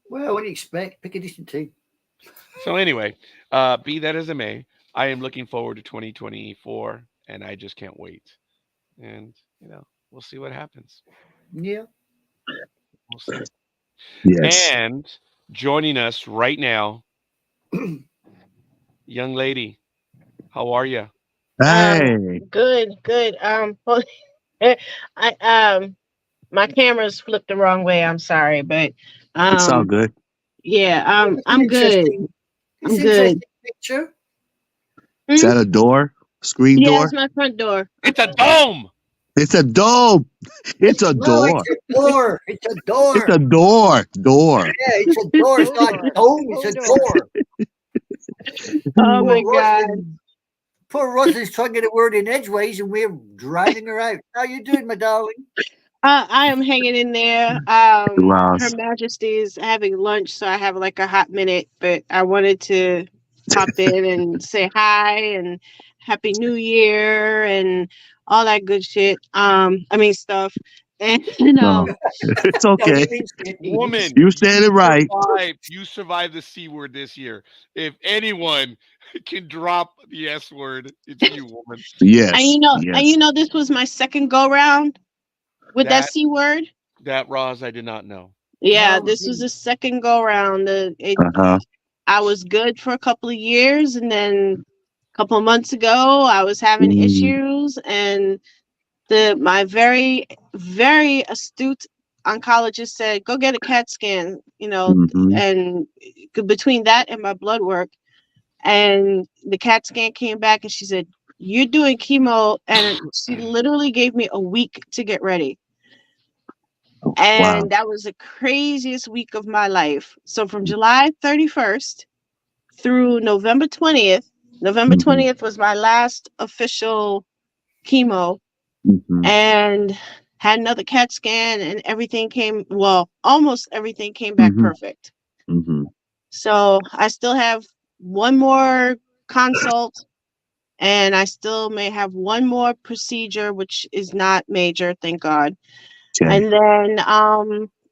Well, what do you expect? Pick a decent team. So anyway, be that as it may, I am looking forward to 2024, and I just can't wait. And we'll see what happens. Yeah. We'll see. Yes. And joining us right now, young lady, how are you? Hey. Good. I my camera's flipped the wrong way. I'm sorry, but It's all um, good. yeah, It's an I'm good. interesting. It's I'm an good. interesting picture. Is Hmm? that a door? Screen Yeah, door? it's my front door. It's a dome. It's a dome. It's a No, door. it's a door. It's a It's door. a door. Door. Yeah, it's a door. It's not a dome. It's a door. Oh my Poor God. Rosalind. Poor Rosalind's trying to get a word in edgeways, and we're driving her out. How you doing, my darling? I am hanging in there. Her Ross. Majesty is having lunch, so I have like a hot minute, but I wanted to pop in and say hi and Happy New Year and all that good shit. I mean stuff. And Oh, it's okay. Woman, You said it right. you survived the C word this year. If anyone can drop the S word, it's you, woman. Yes. and Yes. you know this was my second go round with that That C word. Roz, I did not know. Yeah, No, this was the second go round. Uh-huh. I was good for a couple of years, and then a couple of months ago, I was having Mm, issues, and my very astute oncologist said, "Go get a CAT scan." mm-hmm. And between that and my blood work, and the CAT scan came back, and she said, "You're doing chemo," and she literally gave me a week to get ready. Wow. And that was the craziest week of my life. So from July 31st through November 20th, November Mm-hmm. 20th was my last official chemo, Mm-hmm. and had another CAT scan, and everything came, well, almost everything came back Mm-hmm. perfect. Mm-hmm. So I still have one more consult, and I still may have one more procedure, which is not major, thank God. Okay. And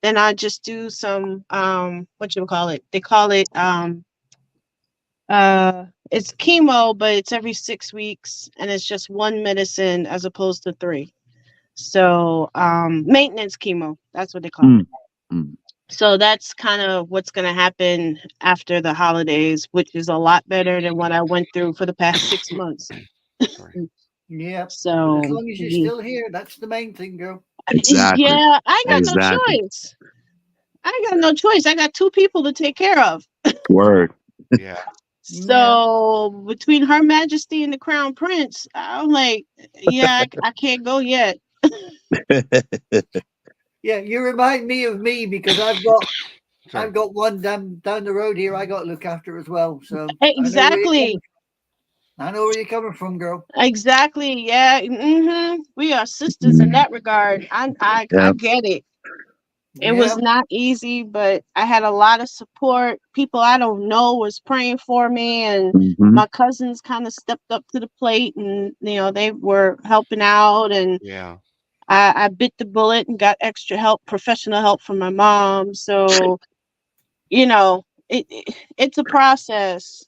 then I just do some what you call it? They call it it's chemo, but it's every 6 weeks, and it's just one medicine as opposed to three. So maintenance chemo, that's what they call it. Mm. So that's kind of what's going to happen after the holidays, which is a lot better than what I went through for the past 6 months. Sorry. yeah. But So as long as you're still here, that's the main thing, girl. Exactly. yeah, I got no Exactly. choice. I got no choice. I got two people to take care of. Word. Yeah. So between Her Majesty and the Crown Prince, I'm like, yeah, I can't go yet. Yeah, you remind me of me because Sorry. I've got one down the road here I got to look after as well. So Exactly. I know where you're coming from, girl. Exactly. Yeah. We are sisters in that regard. I Yeah. get it. It Yeah, was not easy, but I had a lot of support. People I don't know was praying for me, and Mm-hmm. my cousins kind of stepped up to the plate, and they were helping out, and Yeah. I bit the bullet and got extra help, professional help from my mom. So it's a process.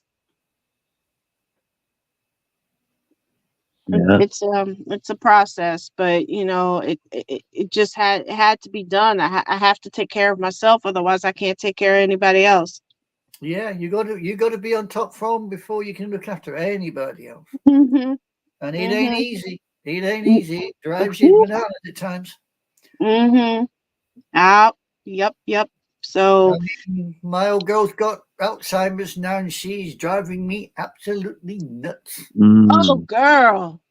Yeah. It's a process, but it just had to be done. I have to take care of myself, otherwise I can't take care of anybody else. yeah. You got to be on top form before you can look after anybody else. Mhm. And it ain't Mhm. easy. It ain't easy. It drives you Whew. bananas at times. Mhm. Out. Yep. So, I mean, my old girl's got Alzheimer's now, and she's driving me absolutely nuts. oh Mm. girl.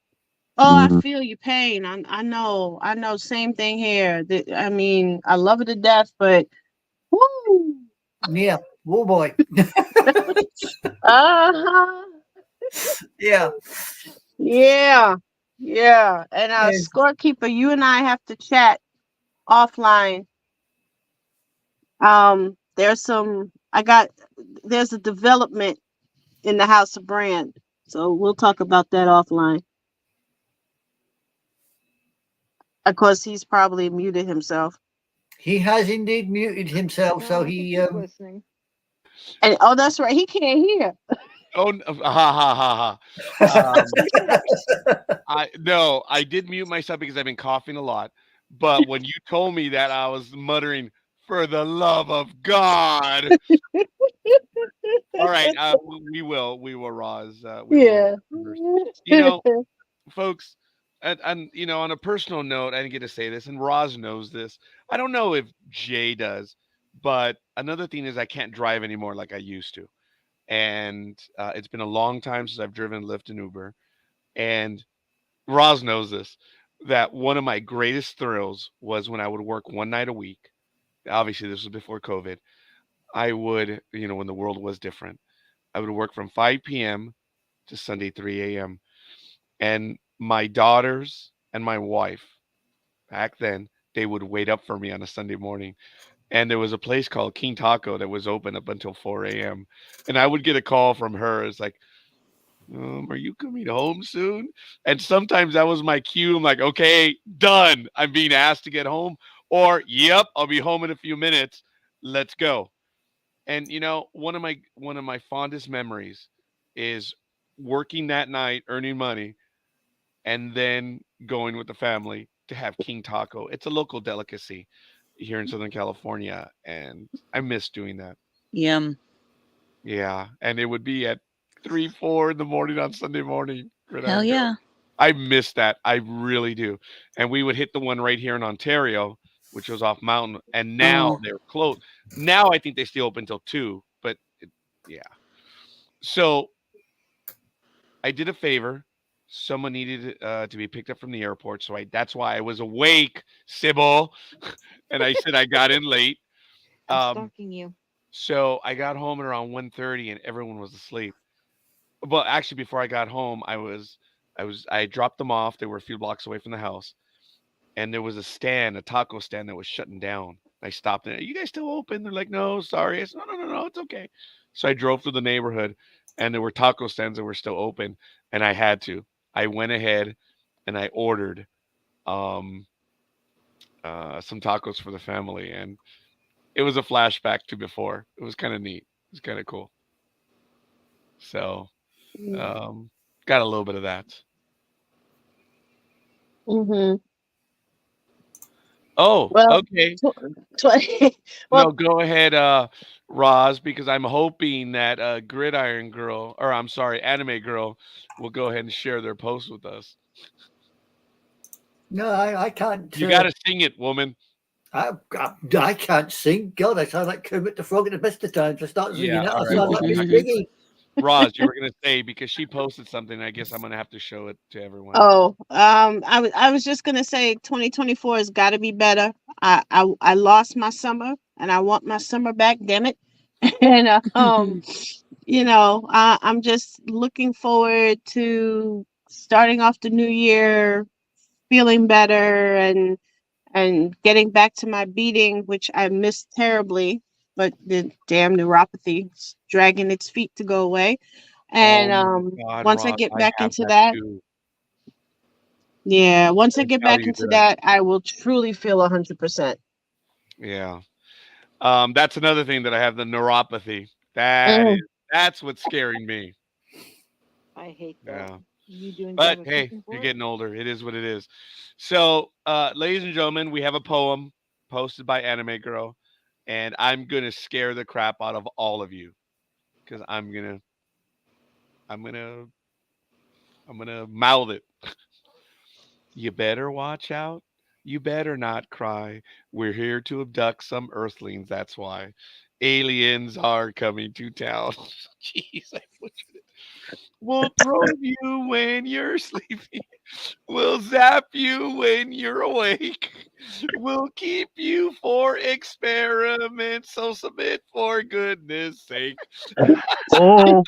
Oh, I Mm. feel your pain. I know. Same thing here. I mean, I love her to death, but woo. Yeah. Oh boy. Uh-huh. Yeah. Yeah. Yeah. And Yes. Scorekeeper, you and I have to chat offline. There's there's a development in the House of Brand. So we'll talk about that offline. Of course, he's probably muted himself. He has indeed muted himself, so No, I think he he's listening. And oh, that's right, he can't hear. Oh, ha ha ha ha. I did mute myself because I've been coughing a lot. But when you told me that, I was muttering, "For the love of God!" All right, we will, Roz. We will Yeah. converse. You know, folks, and on a personal note, I didn't get to say this, and Roz knows this. I don't know if Jay does, but another thing is I can't drive anymore like I used to, and it's been a long time since I've driven Lyft and Uber, and Roz knows this. That one of my greatest thrills was when I would work one night a week. Obviously, this was before COVID. I would, when the world was different, I would work from 5 p.m. to Sunday 3 a.m. And my daughters and my wife back then they would wait up for me on a Sunday morning. And there was a place called King Taco that was open up until 4 a.m. And I would get a call from her. It's like, are you coming home soon? And sometimes that was my cue. I'm like, okay, done. I'm being asked to get home. Or, yep, I'll be home in a few minutes. Let's go. And one of my fondest memories is working that night, earning money, and then going with the family to have King Taco. It's a local delicacy here in Southern California, and I miss doing that. Yum. Yeah, and it would be at 3, 4 in the morning on Sunday morning. Hell yeah. I miss that. I really do. And we would hit the one right here in Ontario, which was off Mountain, and now Oh. they're closed. Now I think they stay open until 2, but yeah. So I did a favor. Someone needed to be picked up from the airport, so that's why I was awake, Sybil, and I said I got in late. I'm Um, stalking you. so I got home at around 1:30, and everyone was asleep. Well, actually, before I got home, I dropped them off. They were a few blocks away from the house, and there was a taco stand that was shutting down. I stopped it. Are you guys still open? They're like, no, sorry. I said, no, no, no, no, it's okay. So I drove through the neighborhood, and there were taco stands that were still open, and I had to. I went ahead and I ordered um, some tacos for the family, and it was a flashback to before. It was kind of neat. It was kind of cool. So got a little bit of that. Mm-hmm. Oh, Well, okay. 20. No, Well, go ahead, Roz, because I'm hoping that Gridiron Girl, or I'm sorry, Anime Girl, will go ahead and share their post with us. No, I can't. You got to sing it, woman. I can't sing. God, I sound like Kermit the Frog at the best of times. I start singing Yeah, that. all I right. sound Well, like Miss Piggy. Roz, you were gonna say because she posted something. I guess I'm gonna have to show it to everyone. oh, I was just gonna say 2024 has got to be better. I lost my summer, and I want my summer back. Damn it! And I'm just looking forward to starting off the new year feeling better and getting back to my beating, which I missed terribly. But the damn neuropathy is dragging its feet to go away. Oh And my God, once I Roz, get I back have into that that, too. yeah, once I I get tell back you into that. that, I will truly feel 100%. Yeah. That's another thing that I have the neuropathy. Mm. That's what's scaring me. I hate that. Yeah. You doing But damage hey, control for you're it? getting older. It is what it is. So, ladies and gentlemen, we have a poem posted by Anime Girl, and I'm gonna scare the crap out of all of you because I'm gonna, I'm gonna mouth it. You better watch out. You better not cry. We're here to abduct some earthlings. That's why aliens are coming to town. Jeez, I butchered it. We'll throw you when you're sleeping. We'll zap you when you're awake. We'll keep you for experiments. So submit for goodness sake. Oh,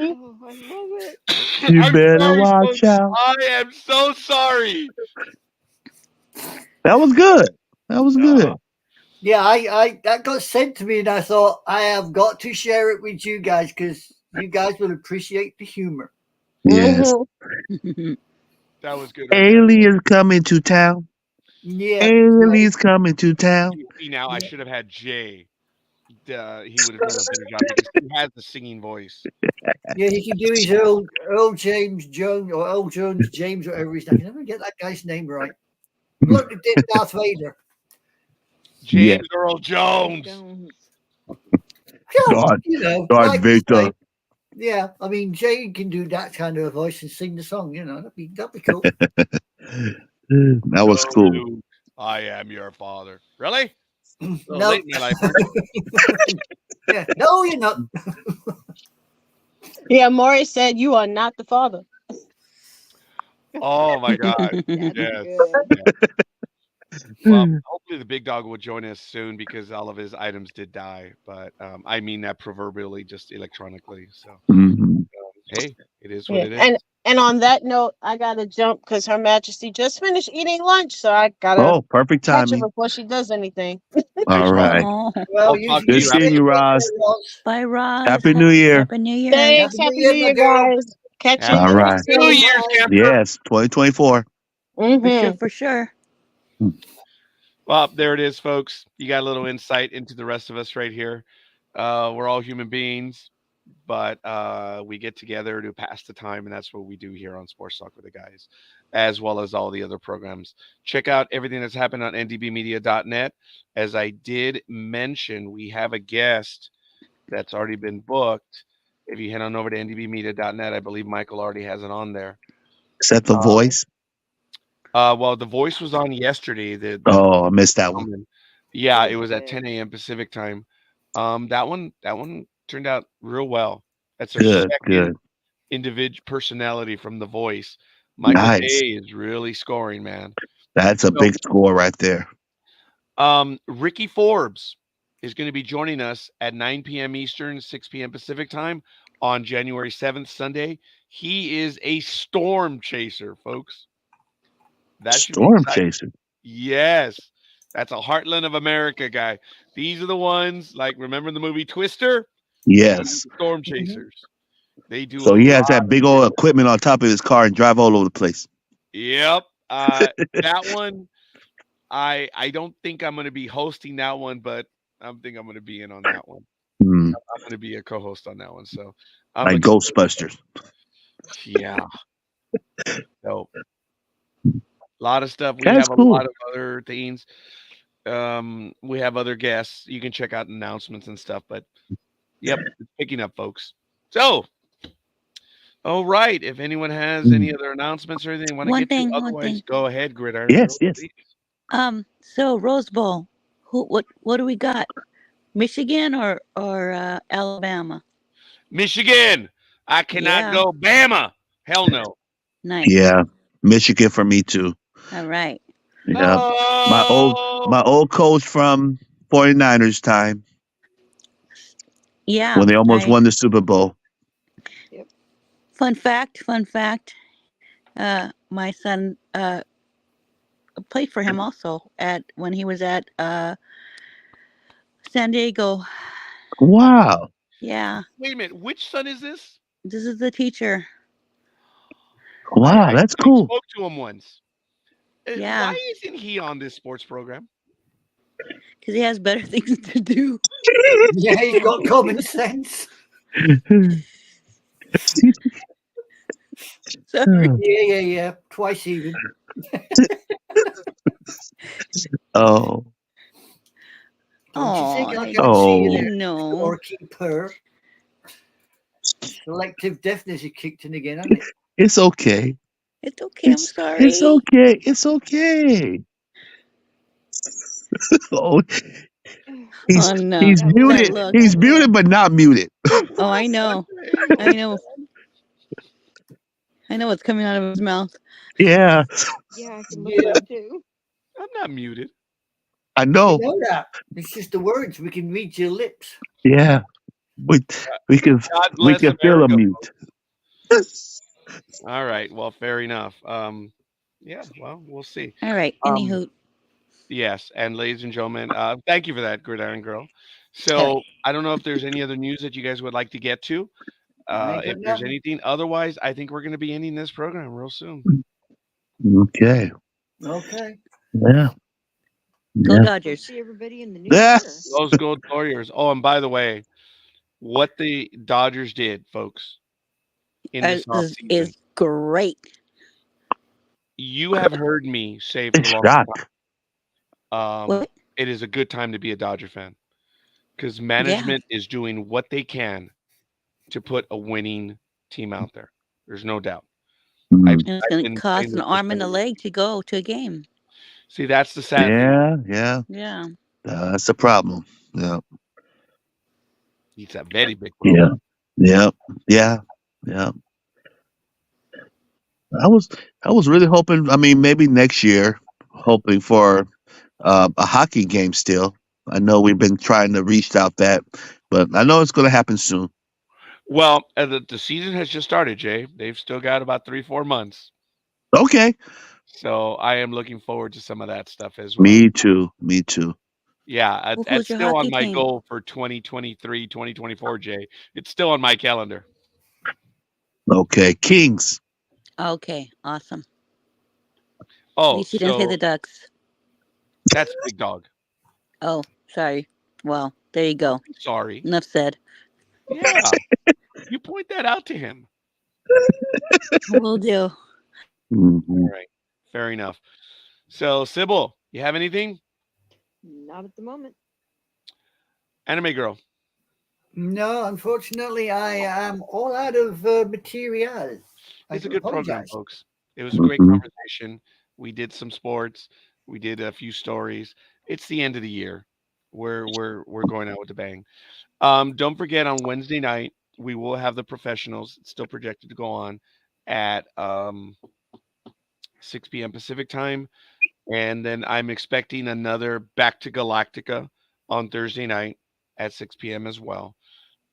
Oh, I love it. you I'm better sorry, watch folks. out. I am so sorry. That was good. That was good. Yeah, I that got sent to me, and I thought I have got to share it with you guys because you guys will appreciate the humor. Yes. Mhm. That was good right there. Aliens coming to town. Yeah, Aliens coming to town. See, now I should have had Jay. He would have done a better job because he has the singing voice. yeah, he can do his Earl James Jones or Earl Jones James, whatever he's. I can never get that guy's name right. Look, it did Darth Vader. Yeah. James Earl Jones. Jones. Yeah, God, God like you Victor. say, yeah, I mean, Jay can do that kind of a voice and sing the song. That'd be cool. That was So, cool. Luke, I am your father. Really? A little No, late in my life, aren't you? yeah, no, you're not. Yeah, Maury said you are not the father. Oh my God. That's Yes. good. Well, hopefully the big dog will join us soon because all of his items did die. But I mean that proverbially, just electronically. So Mhm. hey, It is what Yeah, it is. and on that note, I gotta jump because Her Majesty just finished eating lunch, so I gotta Oh, perfect catch her timing. before she does anything. All Nice one. right. Oh, Well, We'll you, talk to Good you you seeing after. you, Roz. Ross. bye, Roz. Happy New Year. Happy New Year. Thanks. Happy New Happy Year, New my Year, girl. guys. Catch you Happy All right. soon. New Year's, Bye. Camper. Yes, 2024. For sure, Mm-hmm. for sure. Well, there it is, folks. You got a little insight into the rest of us right here. We're all human beings, but we get together to pass the time, and that's what we do here on Sports Talk with the Guys, as well as all the other programs. Check out everything that's happened on ndbmedia.net. As I did mention, we have a guest that's already been booked. If you head on over to ndbmedia.net, I believe Michael already has it on there. Is that the voice? Well, the voice was on yesterday. Oh, I missed that one. Gentleman. Yeah, it was at 10 a.m. Pacific time. That one turned out real well. That's our Good, second good. individual personality from The Voice. Michael Nice. Day is really scoring, man. That's a So, big score right there. Ricky Forbes is going to be joining us at 9 p.m. Eastern, 6 p.m. Pacific time on January 7th, Sunday. He is a storm chaser, folks. That should be Storm exciting. chaser. Yes. That's a Heartland of America guy. These are the ones, like, remember the movie Twister? Yes. Storm chasers. They do So a he has lot that of big old equipment on top of his car and drive all over the place. Yep. That one, I don't think I'm going to be hosting that one, but I think I'm going to be in on that one. Hmm. I'm going to be a co-host on that one. So I'm Like looking. Ghostbusters. Yeah. So a lot of stuff. We That's have a cool. lot of other things. We have other guests. You can check out announcements and stuff. But yep, it's picking up, folks. So, all right. If anyone has any other announcements or anything want to One get to, thing, one otherwise, thing. go ahead, Gridiron. Yes, Girl, yes. please. So Rose Bowl. What do we got? Michigan or Alabama? Michigan. I cannot Yeah. go. Bama. Hell no. Nice. Yeah. Michigan for me too. All right. Yeah. My Oh. old coach from 49ers time Yeah. when they almost won the Super Bowl. Fun fact. My son played for him also when he was at San Diego. Wow. Yeah. Wait a minute. Which son is this? This is the teacher. Wow, I that's actually cool. spoke to him once. Yeah. Why isn't he on this sports program? Because he has better things to do. Yeah, he's got common sense. Sorry. Yeah. Twice even. Oh. Don't you think I Oh, can see you Oh. there? no. Scorekeeper. Selective deafness is kicked in again, hasn't it? It's okay. It's okay. I'm sorry. It's okay. It's okay. Oh, Oh, no. he's That muted. look. He's muted, but not muted. Oh, I know. I know. I know what's coming out of his mouth. Yeah, Yeah, I can look at it too. I'm not muted. I You know. know that. It's just the words. We can read your lips. Yeah, we can God bless feel a America, mute. All right. Well, fair enough. Yeah. Well, we'll see. All right. Anywho. Yes, and ladies and gentlemen, thank you for that, Gridiron Girl. So I don't know if there's any other news that you guys would like to get to. If there's anything, otherwise, I think we're going to be ending this program real soon. Okay. Okay. Yeah. Go Dodgers. See everybody in the new Yeah. year. Those Gold Warriors. Oh, and by the way, what the Dodgers did, folks, in this offseason, is great. You have heard me say for It's a long shock. time. It is a good time to be a Dodger fan because management is doing what they can to put a winning team out there. There's no doubt. And it's going to cost an arm and a leg to go to a game. See, that's the sad thing. Yeah. That's the problem. Yeah. It's a very big problem. Yeah. I was really hoping. I mean, maybe next year, hoping for a hockey game. Still, I know we've been trying to reach out that, but I know it's going to happen soon. Well, the season has just started, Jay. They've still got about 3-4 months. Okay. So I am looking forward to some of that stuff as well. Me too. Me too. Yeah, Well, that's who's your still on hockey my team? goal for 2023, 2024, Jay. It's still on my calendar. Okay. Kings. Okay, awesome. At Oh, least you didn't say so the Ducks. that's Big Dog. Oh, sorry. Well, there you go. Sorry. Enough said. Yeah, you point that out to him. Will do. Mhm. All right, fair enough. So, Sybil, you have anything? Not at the moment. Anime girl. No, unfortunately, I am all out of material. I It's a do good program, apologize. folks. It was a great Mhm. conversation. We did some sports. We did a few stories. It's the end of the year. We're going out with a bang. Don't forget on Wednesday night we will have the professionals. It's still projected to go on at 6 p.m. Pacific time, and then I'm expecting another Back to Galactica on Thursday night at 6 p.m. as well.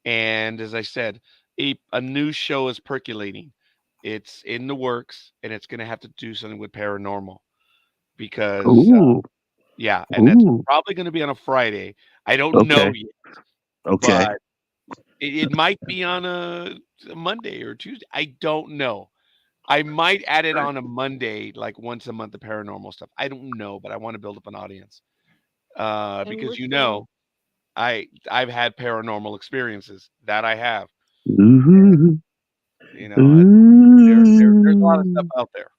And as I said, a new show is percolating. It's in the works, and it's going to have to do something with paranormal because, Ooh. yeah, and that's Ooh. probably going to be on a Friday. I don't know Okay. yet, Okay. but it might be on a Monday or Tuesday. I don't know. I might add it on a Monday, like once a month, the paranormal stuff. I don't know, but I want to build up an audience And because listen, I've had paranormal experiences that I have. Ooh. You know, there's a lot of stuff Ooh. out there.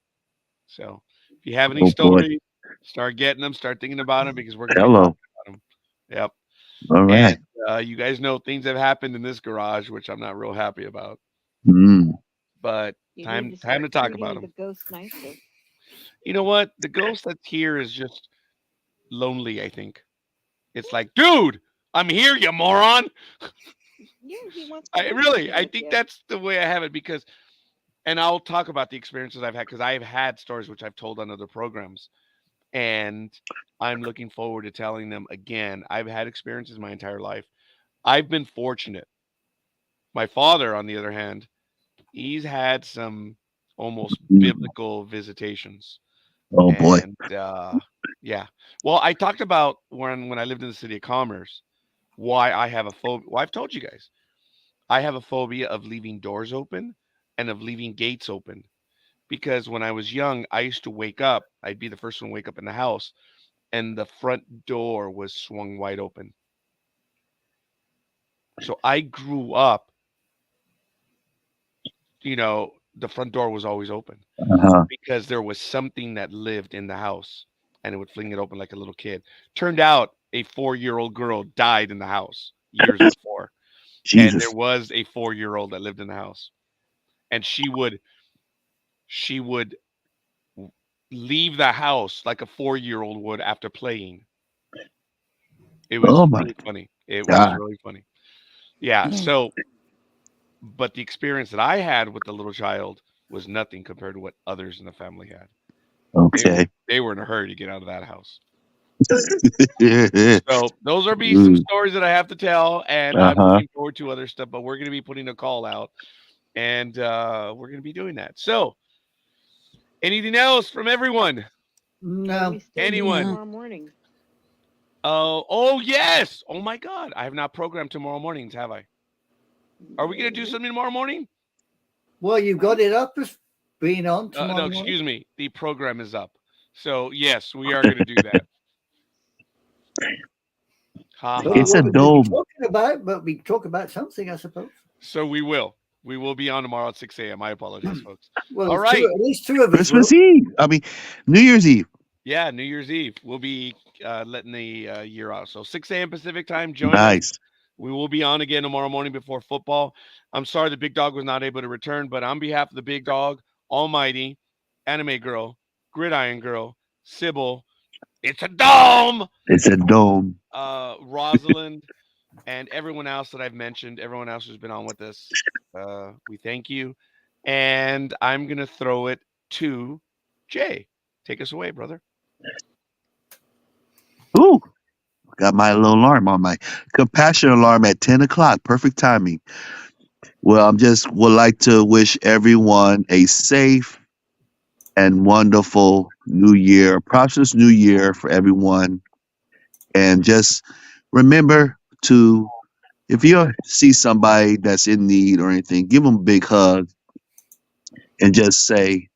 So if you have any Oh boy. stories, start getting them, start thinking about them because we're going to be Hello. talking about them. Yep. All right. And you guys know things have happened in this garage, which I'm not real happy about. Mm. But you need time to time start to talk about treating the them. ghost nicer. You know what? The ghost that's here is just lonely. I think it's like, dude, I'm here, you moron. Yeah, he wants to I really, communicate I with think you. that's the way I have it because, and I'll talk about the experiences I've had because I've had stories which I've told on other programs, and I'm looking forward to telling them again. I've had experiences my entire life. I've been fortunate. My father, on the other hand, he's had some almost Mm. biblical visitations, Oh boy. and yeah. Well, I talked about when I lived in the city of Commerce, why I have a phobia. Well, I've told you guys. I have a phobia of leaving doors open and of leaving gates open because when I was young, I used to wake up. I'd be the first one to wake up in the house, and the front door was swung wide open. So I grew up, the front door was always open Uh-huh. because there was something that lived in the house and it would fling it open like a little kid. Turned out a 4-year-old girl died in the house years before, and there Jesus. was a 4-year-old that lived in the house, and she would leave the house like a 4-year-old would after playing. It was Oh my really funny. It was God. really funny. Yeah. Yeah. So, but the experience that I had with the little child was nothing compared to what others in the family had. They were Okay. they were in a hurry to get out of that house. Uh-huh. So those are be some stories that I have to tell, and I'm looking forward to other stuff. But we're going to be putting a call out, and we're going to be doing that. So, anything else from everyone? No, we No, still do Anyone? No. tomorrow morning. Oh yes. Oh my God, I have not programmed tomorrow mornings, have I? Are we going to do Nope. something tomorrow morning? well, you got it up as being on tomorrow No, morning. excuse me. The program is up. So yes, we are going to do that. Ha Don't know It's ha. a what we're going to be dome. talking about, but we talk about something, I suppose. So we will. We will be on tomorrow at 6 a.m. I apologize, folks. Well, All it's two, right. at least two of us will. Christmas Eve. I mean, New Year's Eve. Yeah, New Year's Eve. We'll be letting the year out. So 6 a.m. Pacific time. Join us. Nice. We will be on again tomorrow morning before football. I'm sorry the big dog was not able to return, but on behalf of the big dog, Almighty, Anime Girl, Gridiron Girl, Sybil, it's a dome. It's a dome. Rosalind, and everyone else that I've mentioned, everyone else who's been on with us, we thank you. And I'm gonna throw it to Jay. Take us away, brother. Ooh. Got my little alarm on my compassion alarm at 10 o'clock. Perfect timing. Well, I'm just would like to wish everyone a safe and wonderful new year, prosperous new year for everyone. And just remember to, if you see somebody that's in need or anything, give them a big hug and just say,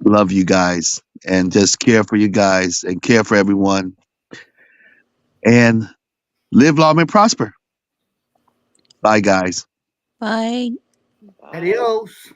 love you guys, and just care for you guys and care for everyone and live long and prosper. Bye, guys. Bye. Bye. Adios.